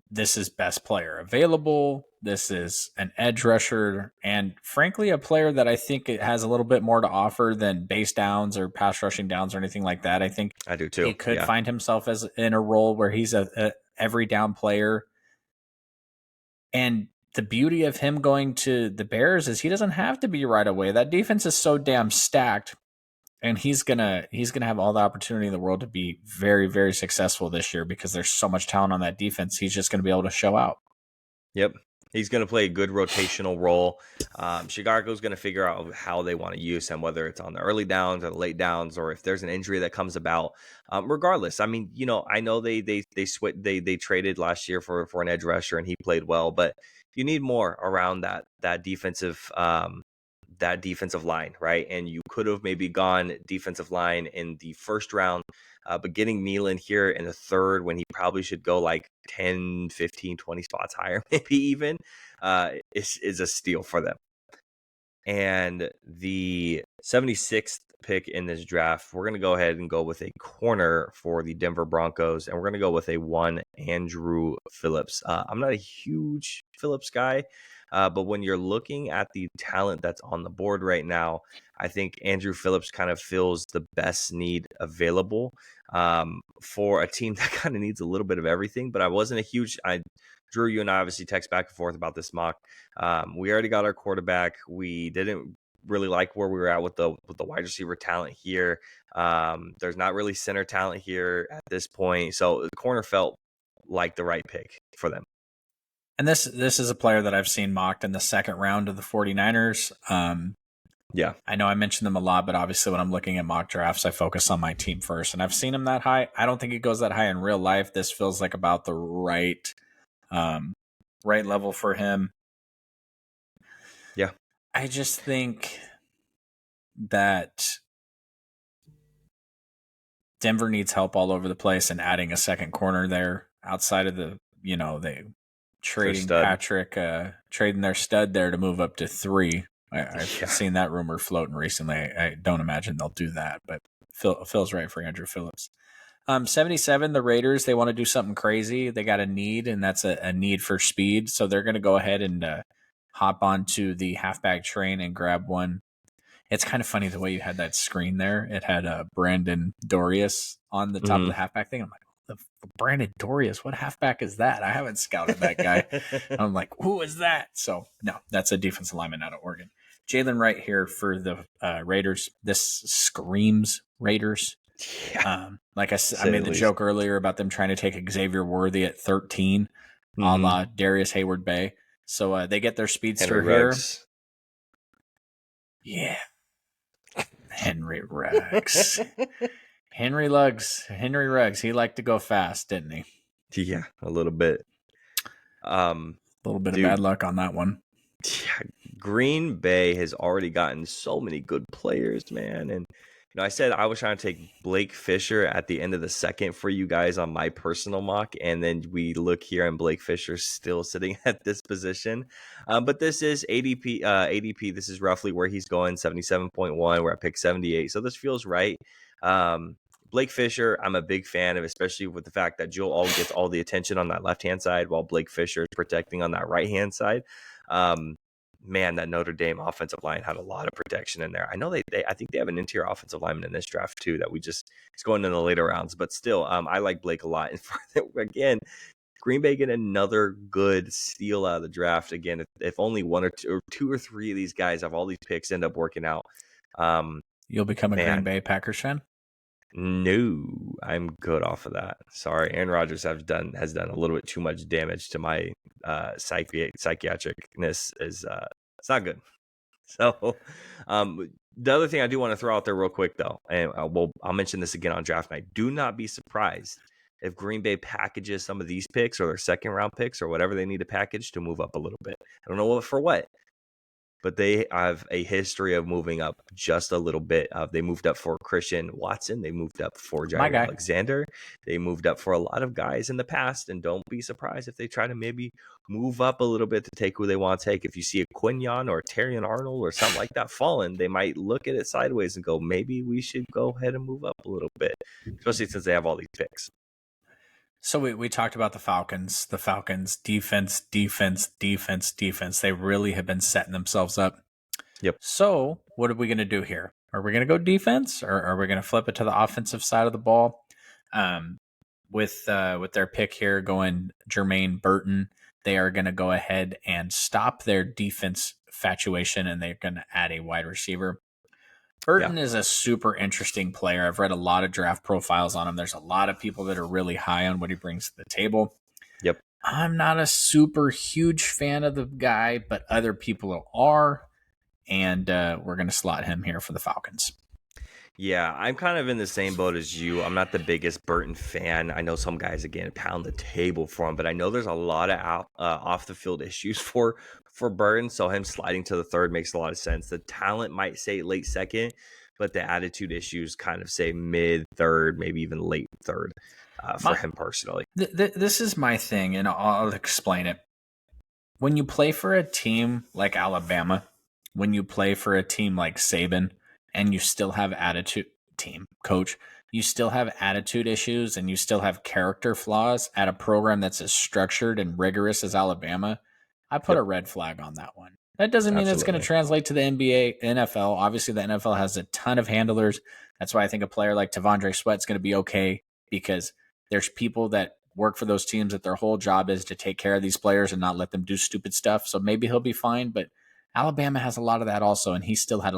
this is best player available. This is an edge rusher, and frankly, a player that I think it has a little bit more to offer than base downs or pass rushing downs or anything like that. I think I do too. He could find himself in a role where he's a every down player. And the beauty of him going to the Bears is he doesn't have to be right away. That defense is so damn stacked, and he's gonna have all the opportunity in the world to be very, very successful this year because there's so much talent on that defense. He's just gonna be able to show out. Yep. He's going to play a good rotational role. Chicago's going to figure out how they want to use him, whether it's on the early downs or the late downs, or if there's an injury that comes about. Regardless, I mean, I know they traded last year for an edge rusher and he played well, but you need more around that defensive line, right? And you could have maybe gone defensive line in the first round, but getting Nealon here in the third when he probably should go like 10, 15, 20 spots higher, maybe even, is a steal for them. And the 76th pick in this draft, we're going to go ahead and go with a corner for the Denver Broncos, and we're going to go with a one Andrew Phillips. I'm not a huge Phillips guy, but when you're looking at the talent that's on the board right now, I think Andrew Phillips kind of fills the best need available for a team that kind of needs a little bit of everything. But I wasn't a huge Drew, you and I obviously text back and forth about this mock. We already got our quarterback. We didn't really like where we were at with the wide receiver talent here. There's not really center talent here at this point. So the corner felt like the right pick for them. And this is a player that I've seen mocked in the second round of the 49ers. Yeah. I know I mentioned them a lot, but obviously when I'm looking at mock drafts, I focus on my team first. And I've seen him that high. I don't think it goes that high in real life. This feels like about the right level for him. Yeah. I just think that Denver needs help all over the place, and adding a second corner there outside of the, they trading Patrick, trading their stud there to move up to 3. I've seen that rumor floating recently. I don't imagine they'll do that, but feels right for Andrew Phillips. 77, the Raiders, they want to do something crazy. They got a need, and that's a need for speed. So they're going to go ahead and hop onto the halfback train and grab one. It's kind of funny the way you had that screen there. It had Brandon Dorius on the top of the halfback thing. I'm like, Brandon Dorius, what halfback is that? I haven't scouted that guy. I'm like, who is that? So, no, that's a defensive lineman out of Oregon. Jalen Wright here for the Raiders. This screams Raiders. Yeah. Like I made the joke earlier about them trying to take Xavier Worthy at 13, a la Darius Hayward-Bay. So they get their speedster here. Yeah. Henry Ruggs. Henry Ruggs. He liked to go fast, didn't he? Yeah, a little bit. A little bit of bad luck on that one. Yeah, Green Bay has already gotten so many good players, man. And I said I was trying to take Blake Fisher at the end of the second for you guys on my personal mock, and then we look here and Blake Fisher still sitting at this position. But this is ADP. ADP. This is roughly where he's going, 77.1. We're at pick 78, so this feels right. Blake Fisher, I'm a big fan of, especially with the fact that Joe Alt gets all the attention on that left-hand side while Blake Fisher is protecting on that right-hand side. Man, that Notre Dame offensive line had a lot of protection in there. I know I think they have an interior offensive lineman in this draft too that is going in the later rounds, but still, I like Blake a lot. And again, Green Bay get another good steal out of the draft. Again, if only one or two or three of these guys have all these picks end up working out, you'll become a Green Bay Packers fan. No, I'm good off of that. Sorry, Aaron Rodgers has done a little bit too much damage to my psychiatricness. It's not good. So, the other thing I do want to throw out there real quick though, and I'll mention this again on draft night. Do not be surprised if Green Bay packages some of these picks or their second round picks or whatever they need to package to move up a little bit. I don't know for what. But they have a history of moving up just a little bit. They moved up for Christian Watson. They moved up for Jair Alexander. They moved up for a lot of guys in the past. And don't be surprised if they try to maybe move up a little bit to take who they want to take. If you see a Quinyon or Terrion Arnold or something like that falling, they might look at it sideways and go, maybe we should go ahead and move up a little bit, especially since they have all these picks. So we talked about the Falcons. The Falcons defense. They really have been setting themselves up. Yep. So what are we going to do here? Are we going to go defense, or are we going to flip it to the offensive side of the ball? With their pick here going Jermaine Burton, they are going to go ahead and stop their defense fatuation, and they're going to add a wide receiver. Burton is a super interesting player. I've read a lot of draft profiles on him. There's a lot of people that are really high on what he brings to the table. Yep. I'm not a super huge fan of the guy, but other people are, and we're going to slot him here for the Falcons. Yeah, I'm kind of in the same boat as you. I'm not the biggest Burton fan. I know some guys, again, pound the table for him, but I know there's a lot of off the field issues for Burton. So him sliding to the third makes a lot of sense. The talent might say late second, but the attitude issues kind of say mid third, maybe even late third for him personally. This is my thing, and I'll explain it. When you play for a team like Alabama, when you play for a team like Saban, and you still have coach, you still have attitude issues and you still have character flaws at a program that's as structured and rigorous as Alabama, I put a red flag on that one. That doesn't mean it's going to translate to the NBA, NFL. Obviously, the NFL has a ton of handlers. That's why I think a player like T'Vondre Sweat's going to be okay, because there's people that work for those teams that their whole job is to take care of these players and not let them do stupid stuff. So maybe he'll be fine, but Alabama has a lot of that also, and he still had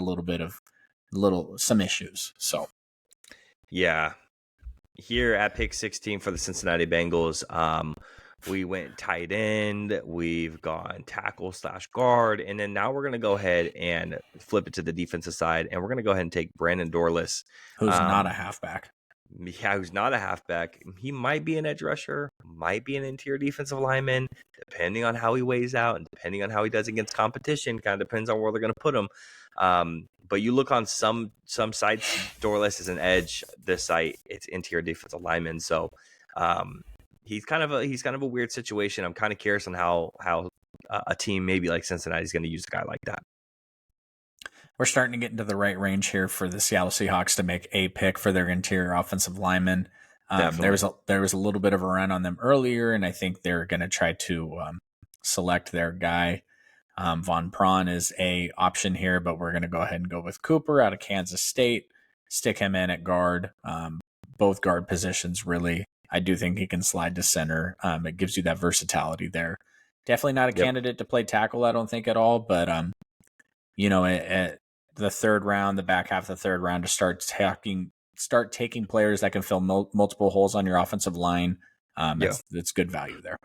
some issues. So yeah, here at pick 16 for the Cincinnati Bengals, we went tight end, we've gone tackle / guard, and then now we're going to go ahead and flip it to the defensive side, and we're going to go ahead and take Brandon Dorlus, who's not a halfback. Yeah, who's not a halfback. He might be an edge rusher, might be an interior defensive lineman, depending on how he weighs out and depending on how he does against competition. Kind of depends on where they're going to put him. But you look on some sites, Dorlus is an edge. This site, it's interior defensive lineman. So he's kind of a weird situation. I'm kind of curious on how a team maybe like Cincinnati is going to use a guy like that. We're starting to get into the right range here for the Seattle Seahawks to make a pick for their interior offensive lineman. There was a little bit of a run on them earlier, and I think they're going to try to select their guy. Von Prawn is a option here, but we're going to go ahead and go with Cooper out of Kansas State. Stick him in at guard. Both guard positions, really. I do think he can slide to center. It gives you that versatility there. Definitely not a candidate to play tackle, I don't think, at all, but at the third round, the back half of the third round, to start taking players that can fill multiple holes on your offensive line. It's good value there.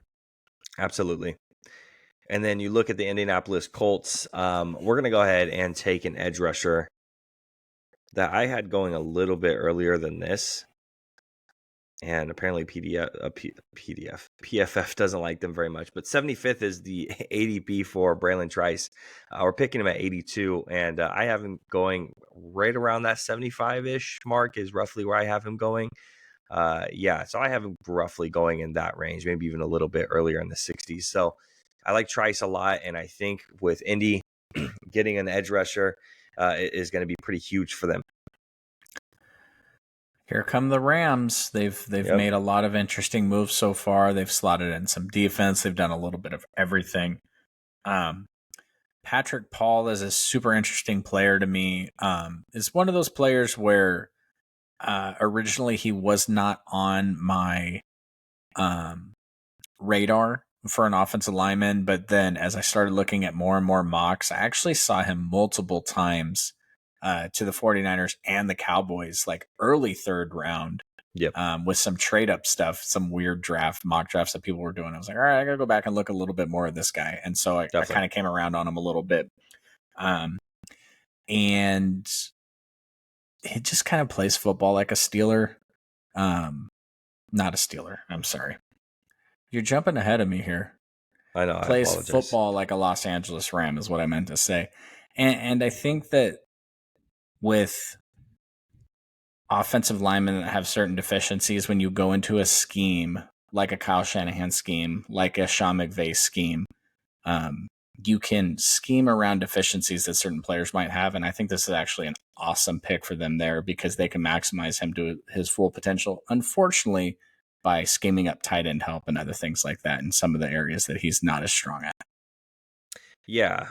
Absolutely. And then you look at the Indianapolis Colts. We're going to go ahead and take an edge rusher that I had going a little bit earlier than this. And apparently PFF doesn't like them very much. But 75th is the ADP for Braylon Trice. We're picking him at 82. And I have him going right around that 75-ish mark is roughly where I have him going. So I have him roughly going in that range, maybe even a little bit earlier in the 60s. So I like Trice a lot. And I think with Indy getting an edge rusher is going to be pretty huge for them. Here come the Rams. They've made a lot of interesting moves so far. They've slotted in some defense. They've done a little bit of everything. Patrick Paul is a super interesting player to me. Is one of those players where originally he was not on my radar for an offensive lineman, but then as I started looking at more and more mocks, I actually saw him multiple times to the 49ers and the Cowboys, like early third round, with some trade up stuff, some weird mock drafts that people were doing. I was like, all right, I got to go back and look a little bit more at this guy. And so I kind of came around on him a little bit. And he just kind of plays football like a Steeler. Not a Steeler. I'm sorry. You're jumping ahead of me here. I know. Plays football like a Los Angeles Ram is what I meant to say. And I think that with offensive linemen that have certain deficiencies, when you go into a scheme like a Kyle Shanahan scheme, like a Sean McVay scheme, you can scheme around deficiencies that certain players might have. And I think this is actually an awesome pick for them there because they can maximize him to his full potential. Unfortunately, by scheming up tight end help and other things like that in some of the areas that he's not as strong at. Yeah.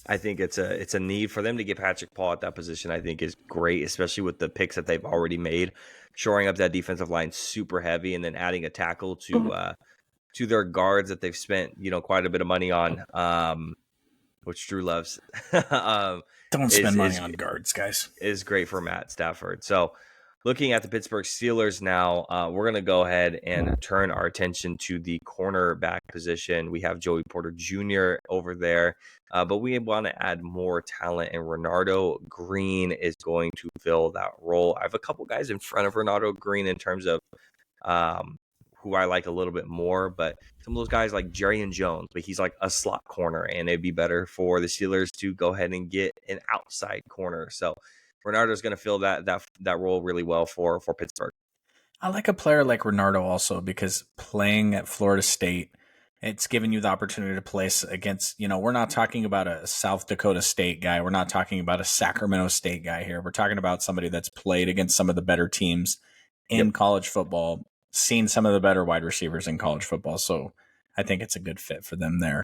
I think it's a need for them to get Patrick Paul at that position. I think is great, especially with the picks that they've already made, shoring up that defensive line super heavy, and then adding a tackle to to their guards that they've spent, quite a bit of money on, which Drew loves, Don't is spend money is on guards, guys. is great for Matt Stafford. So looking at the Pittsburgh Steelers now, we're going to go ahead and turn our attention to the cornerback position. We have Joey Porter Jr. over there, but we want to add more talent, and Renardo Green is going to fill that role. I have a couple guys in front of Renardo Green in terms of who I like a little bit more, but some of those guys like Jerry Jones, but he's like a slot corner, and it'd be better for the Steelers to go ahead and get an outside corner. So Renardo's going to fill that role really well for Pittsburgh. I like a player like Renardo also because playing at Florida State, it's giving you the opportunity to play against, we're not talking about a South Dakota State guy. We're not talking about a Sacramento State guy here. We're talking about somebody that's played against some of the better teams in college football, seen some of the better wide receivers in college football. So I think it's a good fit for them there.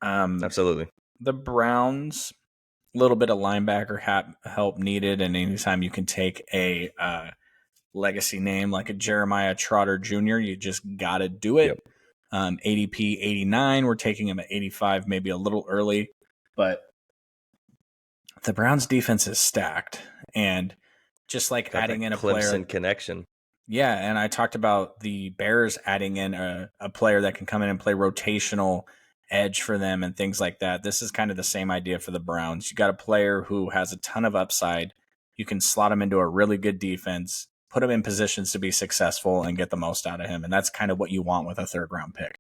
Absolutely. The Browns, a little bit of linebacker help needed. And anytime you can take a legacy name like a Jeremiah Trotter Jr., you just got to do it. Yep. ADP 89. We're taking him at 85, maybe a little early. But the Browns defense is stacked. And just like Got adding in a Clemson player connection. Yeah, and I talked about the Bears adding in a player that can come in and play rotational edge for them and things like that. This is kind of the same idea for the Browns. You got a player who has a ton of upside. You can slot him into a really good defense, put him in positions to be successful, and get the most out of him. And that's kind of what you want with a third-round pick.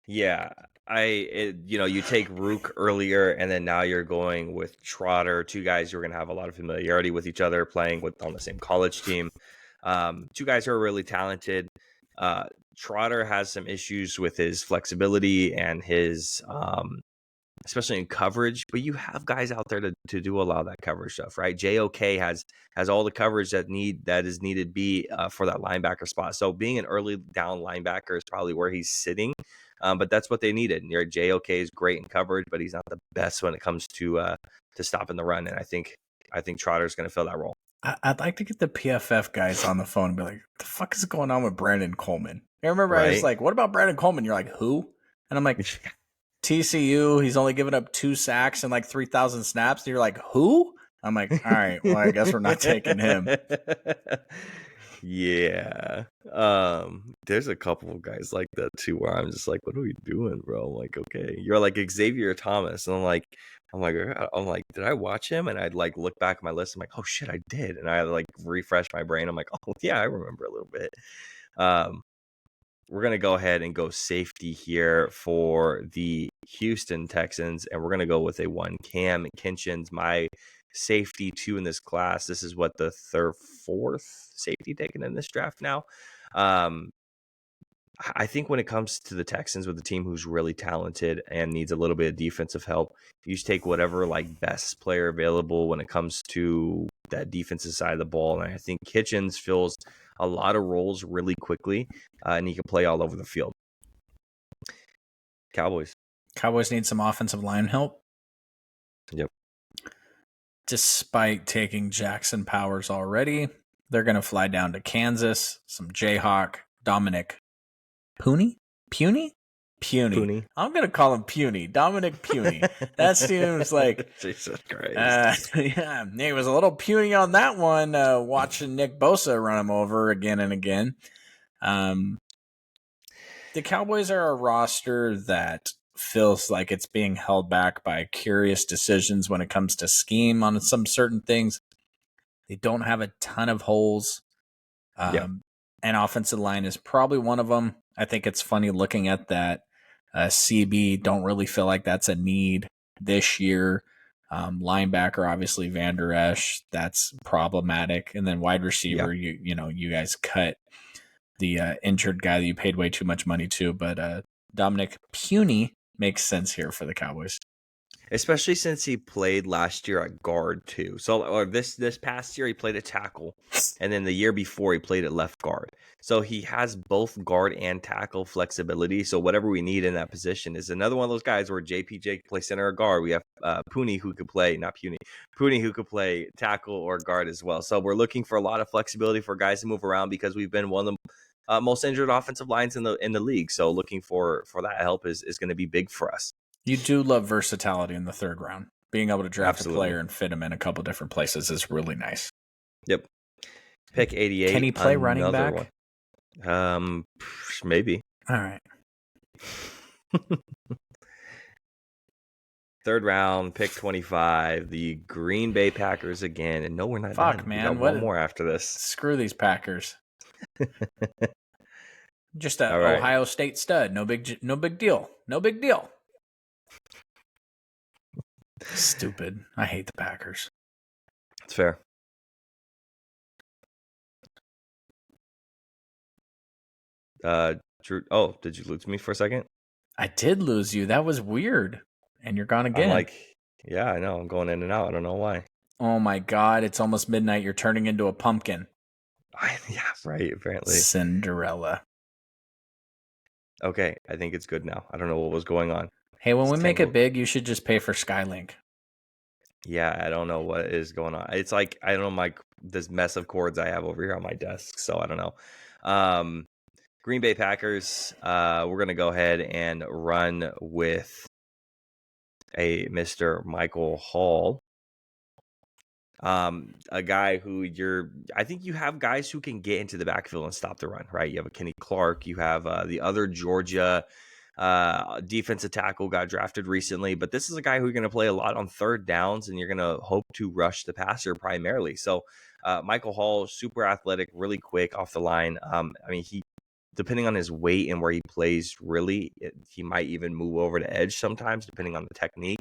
Yeah, you take Rook earlier, and then now you're going with Trotter, two guys who are going to have a lot of familiarity with each other, playing on the same college team. Two guys who are really talented. Trotter has some issues with his flexibility and his, especially in coverage, but you have guys out there to do a lot of that coverage stuff, right? JOK has all the coverage that is needed for that linebacker spot. So being an early down linebacker is probably where he's sitting. But that's what they needed. Your JOK is great in coverage, but he's not the best when it comes to stopping the run. And I think Trotter's going to fill that role. I'd like to get the PFF guys on the phone and be like, what the fuck is going on with Brandon Coleman? I remember I was like, what about Brandon Coleman? You're like, who? And I'm like, TCU, he's only given up 2 sacks and like 3,000 snaps. And you're like, who? I'm like, all right, well, I guess we're not taking him. Yeah. There's a couple of guys like that too, where I'm just like, what are we doing, bro? I'm like, okay. You're like Xavier Thomas. And I'm like, did I watch him? And I'd like look back at my list. I'm like, oh shit, I did. And I like refresh my brain. I'm like, oh yeah, I remember a little bit. We're going to go ahead and go safety here for the Houston Texans. And we're going to go with a 1 Cam Kinchens, my safety 2 in this class. This is what the fourth safety taken in this draft now. I think when it comes to the Texans with a team who's really talented and needs a little bit of defensive help, you just take whatever like best player available when it comes to that defensive side of the ball. And I think Kitchens fills a lot of roles really quickly, and he can play all over the field. Cowboys need some offensive line help. Yep. Despite taking Jackson Powers already, they're going to fly down to Kansas. Some Jayhawk, Dominic Puny. I'm going to call him Puny. Dominic Puny. That seems like... Jesus Christ. Yeah, he was a little puny on that one, watching Nick Bosa run him over again and again. The Cowboys are a roster that feels like it's being held back by curious decisions when it comes to scheme on some certain things. They don't have a ton of holes. And offensive line is probably one of them. I think it's funny looking at that. CB, don't really feel like that's a need this year. Linebacker, obviously Van Der Esch, that's problematic. And then wide receiver, you guys cut the injured guy that you paid way too much money to. But Dominic Puny makes sense here for the Cowboys. Especially since he played last year at guard too. So or this past year he played at tackle, and then the year before he played at left guard. So he has both guard and tackle flexibility. So whatever we need in that position is another one of those guys where JPJ can play center or guard. We have Puny who could play who could play tackle or guard as well. So we're looking for a lot of flexibility for guys to move around because we've been one of the most injured offensive lines in the league. So looking for that help is going to be big for us. You do love versatility in the third round. Being able to draft Absolutely. a player and fit him in a couple different places is really nice. Yep. Pick 88. Can he play running back? Maybe. All right. Third round, pick 25, the Green Bay Packers again. And no, we're not done. Man. We got one more after this. Screw these Packers. Just a All right. Ohio State stud. No big deal. No big deal. Stupid. I hate the Packers. It's fair. Drew. Oh, did you lose me for a second? I did lose you. That was weird. And you're gone again. I'm like, yeah, I know. I'm going in and out. I don't know why. Oh my God. It's almost midnight. You're turning into a pumpkin. Yeah, right. Apparently. Cinderella. Okay. I think it's good now. I don't know what was going on. Hey, when we make it big, you should just pay for Skylink. Yeah, I don't know what is going on. It's like, I don't know, this mess of cords I have over here on my desk. So I don't know. Green Bay Packers, we're going to go ahead and run with a Mr. Michael Hall. A guy who I think you have guys who can get into the backfield and stop the run, right? You have a Kenny Clark. You have the other Georgia defensive tackle got drafted recently, but this is a guy who's going to play a lot on third downs, and you're going to hope to rush the passer primarily. So Michael Hall, super athletic, really quick off the line. I mean, depending on his weight and where he plays, he might even move over to edge sometimes, depending on the technique.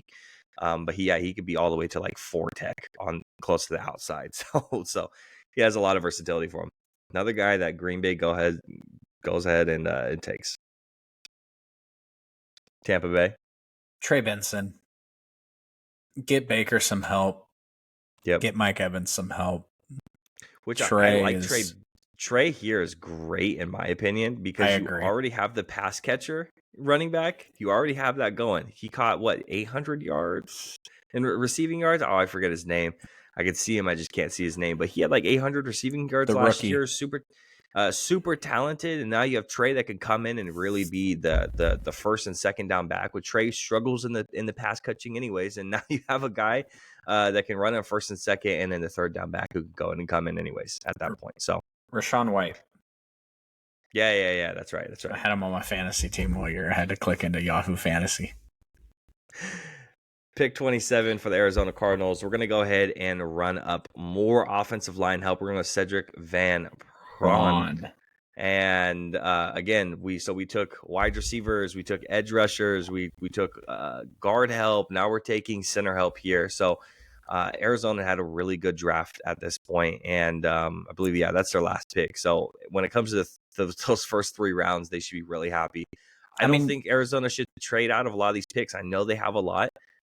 But he could be all the way to like 4 tech on close to the outside. So he has a lot of versatility for him. Another guy that Green Bay goes ahead and takes. Tampa Bay. Trey Benson. Get Baker some help. Yep. Get Mike Evans some help. Which I like. Trey here is great in my opinion because you already have the pass catcher running back. You already have that going. He caught 800 yards in receiving yards. Oh, I forget his name. I could see him. I just can't see his name. But he had 800 receiving yards last year. Super talented. And now you have Trey that can come in and really be the first and second down back. With Trey struggles in the pass catching anyways, and now you have a guy that can run on first and second, and then the third down back who can go in and come in anyways at that point. So. Rashawn White. Yeah. That's right. I had him on my fantasy team all year. I had to click into Yahoo Fantasy. Pick 27 for the Arizona Cardinals. We're going to go ahead and run up more offensive line help. We're going to Cedric Van Pran. And again, we took wide receivers, we took edge rushers, we took guard help. Now we're taking center help here. So Arizona had a really good draft at this point, and I believe, that's their last pick. So when it comes to those first 3 rounds, they should be really happy. I don't think Arizona should trade out of a lot of these picks. I know they have a lot.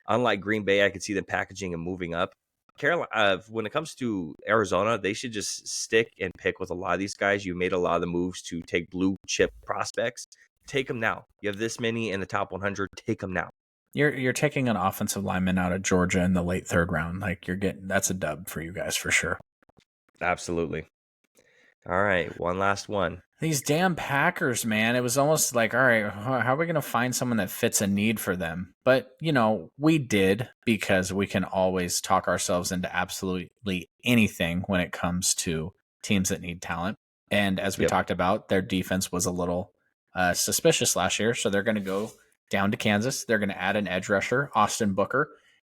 Unlike Green Bay, I could see them packaging and moving up. Carolina, when it comes to Arizona, they should just stick and pick with a lot of these guys. You made a lot of the moves to take blue chip prospects. Take them now. You have this many in the top 100. Take them now. You're taking an offensive lineman out of Georgia in the late 3rd round. That's a dub for you guys for sure. Absolutely. All right, one last one. These damn Packers, man. It was almost like, all right, how are we going to find someone that fits a need for them? But, we did, because we can always talk ourselves into absolutely anything when it comes to teams that need talent. And as we talked about, their defense was a little suspicious last year, so they're going to go down to Kansas. They're going to add an edge rusher, Austin Booker,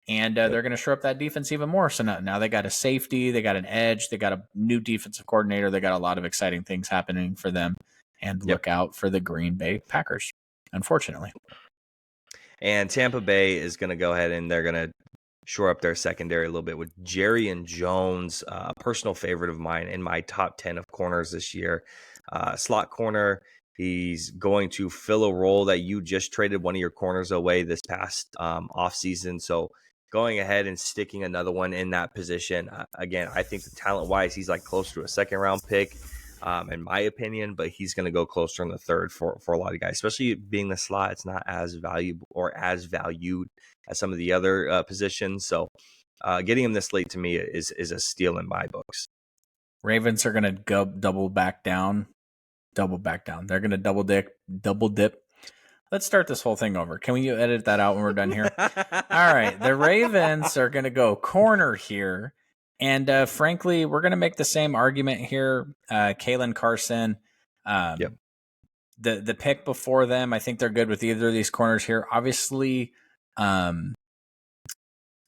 and they're going to shore up that defense even more. So now they got a safety, they got an edge, they got a new defensive coordinator. They got a lot of exciting things happening for them. And look out for the Green Bay Packers, unfortunately. And Tampa Bay is going to go ahead and they're going to shore up their secondary a little bit with Jarrian Jones, a personal favorite of mine in my top 10 of corners this year. Slot corner. He's going to fill a role that you just traded one of your corners away this past offseason. So going ahead and sticking another one in that position. Again, I think the talent-wise, he's close to a second-round pick, in my opinion, but he's going to go closer in the 3rd for a lot of guys, especially being the slot. It's not as valuable or as valued as some of the other positions. So getting him this late to me is a steal in my books. Ravens are going to go double back down double back down. They're going to double dip. Let's start this whole thing over. Can we edit that out when we're done here? All right. The Ravens are going to go corner here. And frankly, we're going to make the same argument here. Kalen Carson, Yep. the pick before them, I think they're good with either of these corners here. Obviously,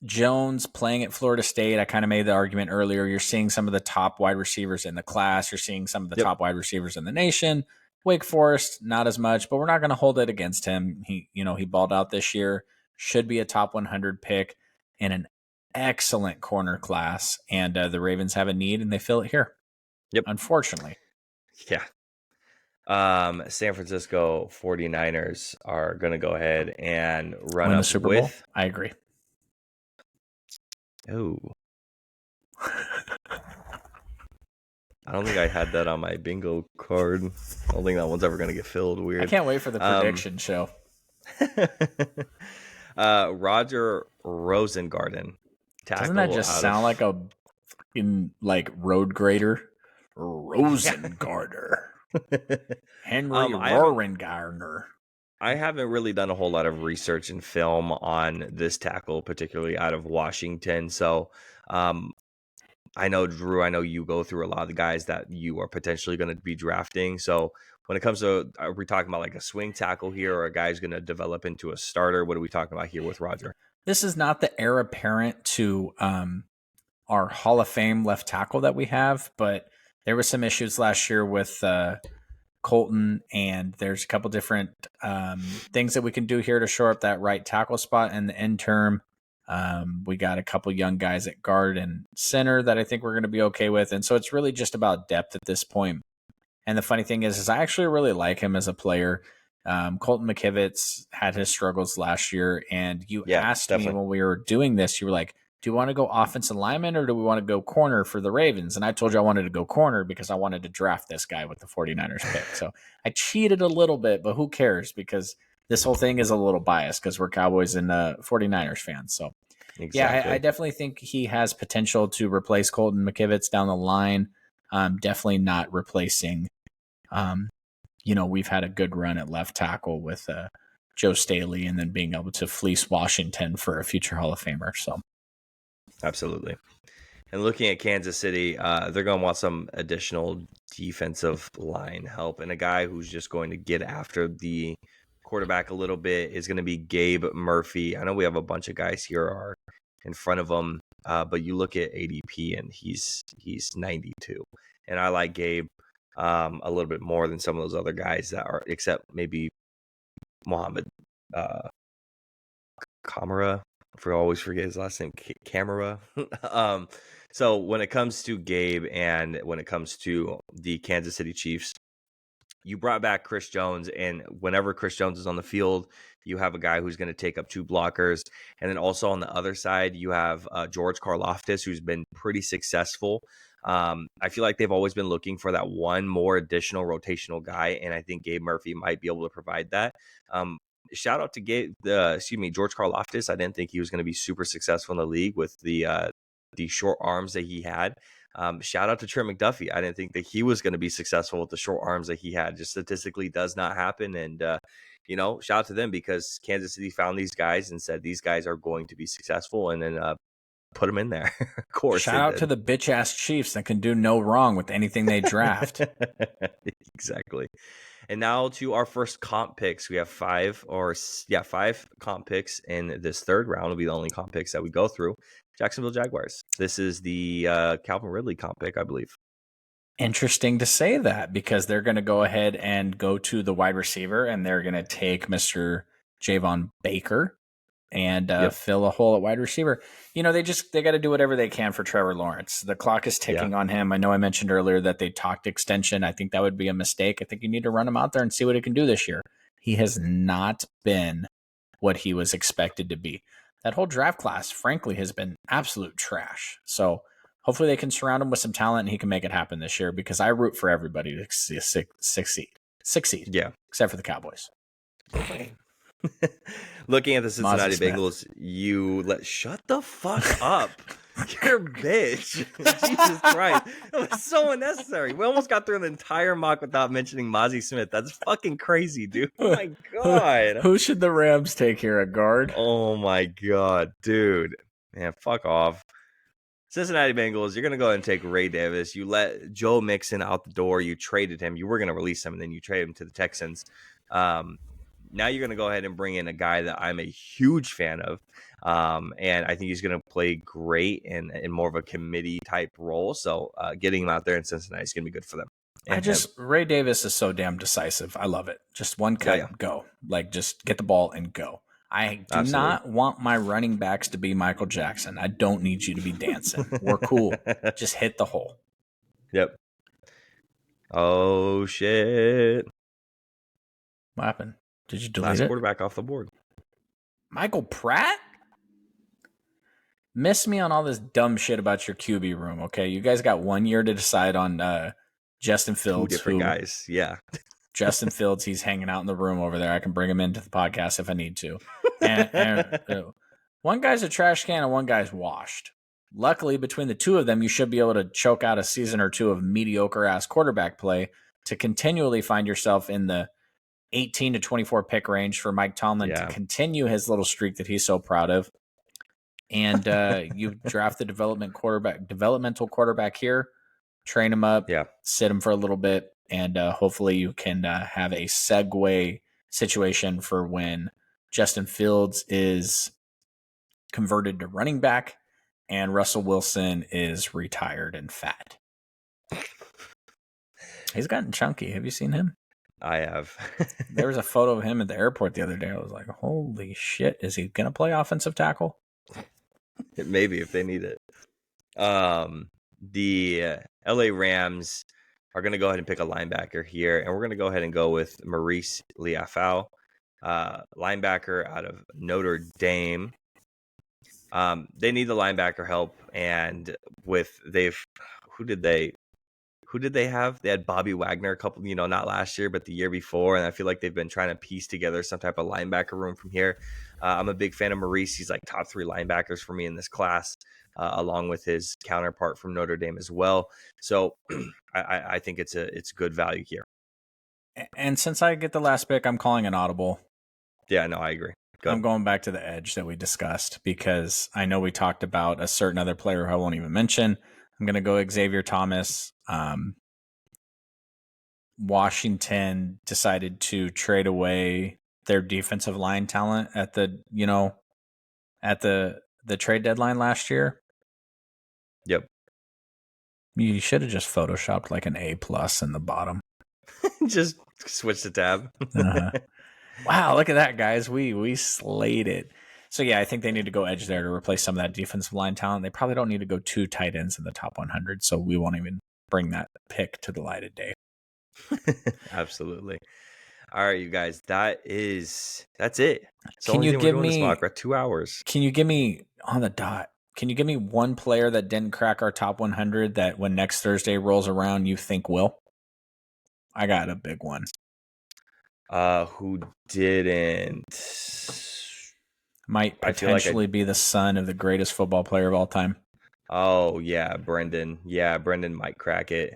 Jones playing at Florida State, I kind of made the argument earlier. You're seeing some of the top wide receivers in the class. You're seeing some of the top wide receivers in the nation. Wake Forest, not as much, but we're not going to hold it against him. He balled out this year. Should be a top 100 pick in an excellent corner class. And the Ravens have a need, and they fill it here. Yep. Unfortunately. Yeah. San Francisco 49ers are going to go ahead and run Win up the Super Bowl. I agree. Oh. I don't think I had that on my bingo card. I don't think that one's ever going to get filled. Weird. I can't wait for the prediction show. Roger Rosengarten. Doesn't that just sound like a fucking road grader? Rosengarter. Henry Rowengartner. I haven't really done a whole lot of research and film on this tackle, particularly out of Washington. So I know, Drew, I know you go through a lot of the guys that you are potentially going to be drafting. So when it comes to, are we talking about like a swing tackle here, or a guy's going to develop into a starter? What are we talking about here with Roger? This is not the heir apparent to our Hall of Fame left tackle that we have, but there were some issues last year with Colton, and there's a couple different things that we can do here to shore up that right tackle spot in the interim. We got a couple young guys at guard and center that I think we're going to be okay with. And so it's really just about depth at this point. And the funny thing is I actually really like him as a player. Colton McKivitz had his struggles last year, and you asked me when we were doing this, you were like, do you want to go offensive lineman or do we want to go corner for the Ravens? And I told you I wanted to go corner because I wanted to draft this guy with the 49ers pick. So I cheated a little bit, but who cares? Because this whole thing is a little biased because we're Cowboys and 49ers fans. So exactly. Yeah, I definitely think he has potential to replace Colton McKivitz down the line. Definitely not replacing, we've had a good run at left tackle with Joe Staley, and then being able to fleece Washington for a future Hall of Famer. So absolutely. And looking at Kansas City, they're going to want some additional defensive line help, and a guy who's just going to get after the quarterback a little bit is going to be Gabe Murphy. I know we have a bunch of guys here are in front of him, but you look at ADP and he's 92, and I like Gabe a little bit more than some of those other guys that are, except maybe Mohammed Kamara. I always forget his last name, Camera. So when it comes to Gabe and when it comes to the Kansas City Chiefs, you brought back Chris Jones, and whenever Chris Jones is on the field, you have a guy who's going to take up two blockers. And then also on the other side, you have George Karlaftis, who's been pretty successful. I feel like they've always been looking for that one more additional rotational guy, and I think Gabe Murphy might be able to provide that. Shout out to George Karlaftis. I didn't think he was going to be super successful in the league with the short arms that he had. Shout out to Trent McDuffie. I didn't think that he was going to be successful with the short arms that he had. Just statistically does not happen. And, shout out to them because Kansas City found these guys and said these guys are going to be successful, and then put them in there. Of course. Shout out to the bitch ass Chiefs that can do no wrong with anything they draft. Exactly. And now to our first comp picks. We have five comp picks in this third round. Will be the only comp picks that we go through. Jacksonville Jaguars. This is the Calvin Ridley comp pick, I believe. Interesting to say that, because they're going to go ahead and go to the wide receiver, and they're going to take Mr. Javon Baker and fill a hole at wide receiver. They got to do whatever they can for Trevor Lawrence. The clock is ticking on him. I know I mentioned earlier that they talked extension. I think that would be a mistake. I think you need to run him out there and see what he can do this year. He has not been what he was expected to be. That whole draft class, frankly, has been absolute trash. So hopefully they can surround him with some talent and he can make it happen this year, because I root for everybody to succeed. Yeah. Except for the Cowboys. Looking at the Cincinnati Bengals, shut the fuck up. You're a bitch. Jesus Christ. It was so unnecessary. We almost got through an entire mock without mentioning Mozzie Smith. That's fucking crazy, dude. Oh my God. Who should the Rams take here? A guard? Oh my God, dude. Man, fuck off. Cincinnati Bengals, you're going to go ahead and take Ray Davis. You let Joe Mixon out the door. You traded him. You were going to release him, and then you traded him to the Texans. Now you're going to go ahead and bring in a guy that I'm a huge fan of. And I think he's going to play great in more of a committee type role. So getting him out there in Cincinnati is going to be good for them. And Ray Davis is so damn decisive. I love it. Just one cut, go. Like, just get the ball and go. I do not want my running backs to be Michael Jackson. I don't need you to be dancing. We're cool. Just hit the hole. Yep. Oh, shit. What happened? Did you delete Last it? quarterback off the board. Michael Pratt? Miss me on all this dumb shit about your QB room, okay? You guys got 1 year to decide on Justin Fields. 2 different guys, yeah. Justin Fields, he's hanging out in the room over there. I can bring him into the podcast if I need to. And one guy's a trash can and one guy's washed. Luckily, between the two of them, you should be able to choke out a season or two of mediocre-ass quarterback play to continually find yourself in the 18 to 24 pick range for Mike Tomlin to continue his little streak that he's so proud of. And you draft the developmental quarterback here, train him up, sit him for a little bit, and hopefully you can have a segue situation for when Justin Fields is converted to running back and Russell Wilson is retired and fat. He's gotten chunky. Have you seen him? I have. There was a photo of him at the airport the other day. I was like, holy shit, is he going to play offensive tackle? Maybe if they need it. The LA Rams are going to go ahead and pick a linebacker here, and we're going to go ahead and go with Maurice Liufau, linebacker out of Notre Dame. They need the linebacker help, and who did they have? They had Bobby Wagner a couple, not last year, but the year before, and I feel like they've been trying to piece together some type of linebacker room from here. I'm a big fan of Maurice. He's like top 3 linebackers for me in this class, along with his counterpart from Notre Dame as well. So I think it's good value here. And since I get the last pick, I'm calling an audible. Yeah, no, I agree. I'm going back to the edge that we discussed because I know we talked about a certain other player who I won't even mention. I'm going to go Xavier Thomas. Washington decided to trade away their defensive line talent at the trade deadline last year. Yep. You should have just photoshopped like an A+ in the bottom. Just switch the tab. Wow, look at that, guys. We slayed it. So, yeah, I think they need to go edge there to replace some of that defensive line talent. They probably don't need to go 2 tight ends in the top 100, so we won't even bring that pick to the light of day. Absolutely. All right, you guys, that's it. So can you give me we're at 2 hours? Can you give me on the dot? Can you give me one player that didn't crack our top 100 that when next Thursday rolls around you think will? I got a big one. Who didn't? Might potentially be the son of the greatest football player of all time. Oh, yeah, Brendan. Yeah, Brendan might crack it.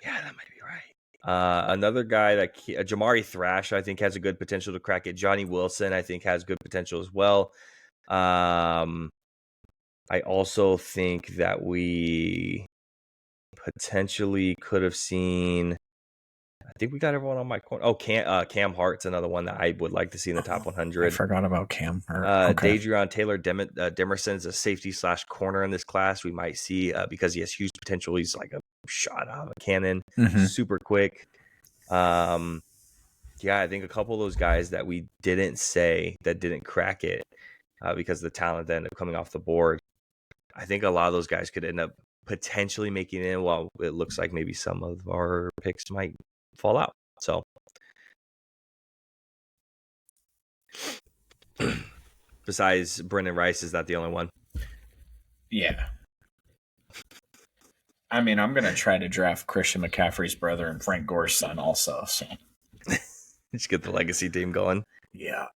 Yeah, that might be right. Another guy Jamari Thrash, I think, has a good potential to crack it. Johnny Wilson, I think, has good potential as well. I also think that we potentially could have seen. I think we got everyone on my corner. Oh, Cam Hart's another one that I would like to see in the top 100. I forgot about Cam Hart. Okay. Dadrion Taylor Demerson is a safety / corner in this class. We might see because he has huge potential. He's like a shot out of a cannon, super quick. Yeah, I think a couple of those guys that we didn't say that didn't crack it because the talent that ended up coming off the board. I think a lot of those guys could end up potentially making it in, while it looks like maybe some of our picks might fall out. So besides Brendan Rice, is that the only one? Yeah. I mean, I'm going to try to draft Christian McCaffrey's brother and Frank Gore's son also. So just get the legacy team going. Yeah.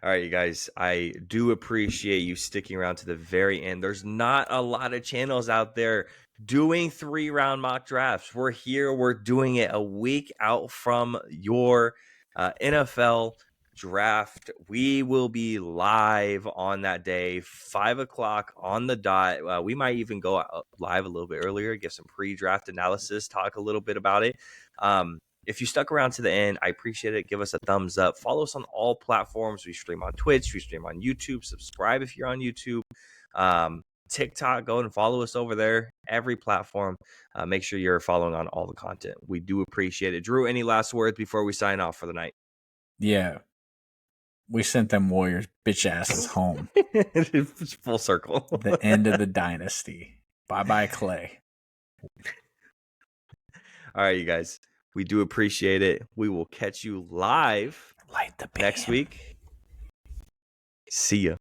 All right, you guys, I do appreciate you sticking around to the very end. There's not a lot of channels out there doing 3-round mock drafts. We're here, we're doing it a week out from your NFL draft. We will be live on that day, 5 o'clock on the dot. We might even go live a little bit earlier, give some pre-draft analysis, talk a little bit about it. If you stuck around to the end, I appreciate it. Give us a thumbs up. Follow us on all platforms. We stream on Twitch. We stream on YouTube. Subscribe if you're on YouTube. TikTok, go and follow us over there. Every platform. Make sure you're following on all the content. We do appreciate it. Drew, any last words before we sign off for the night? Yeah. We sent them Warriors bitch asses home. It's full circle. The end of the dynasty. Bye-bye, Clay. All right, you guys. We do appreciate it. We will catch you live Light the next week. See ya.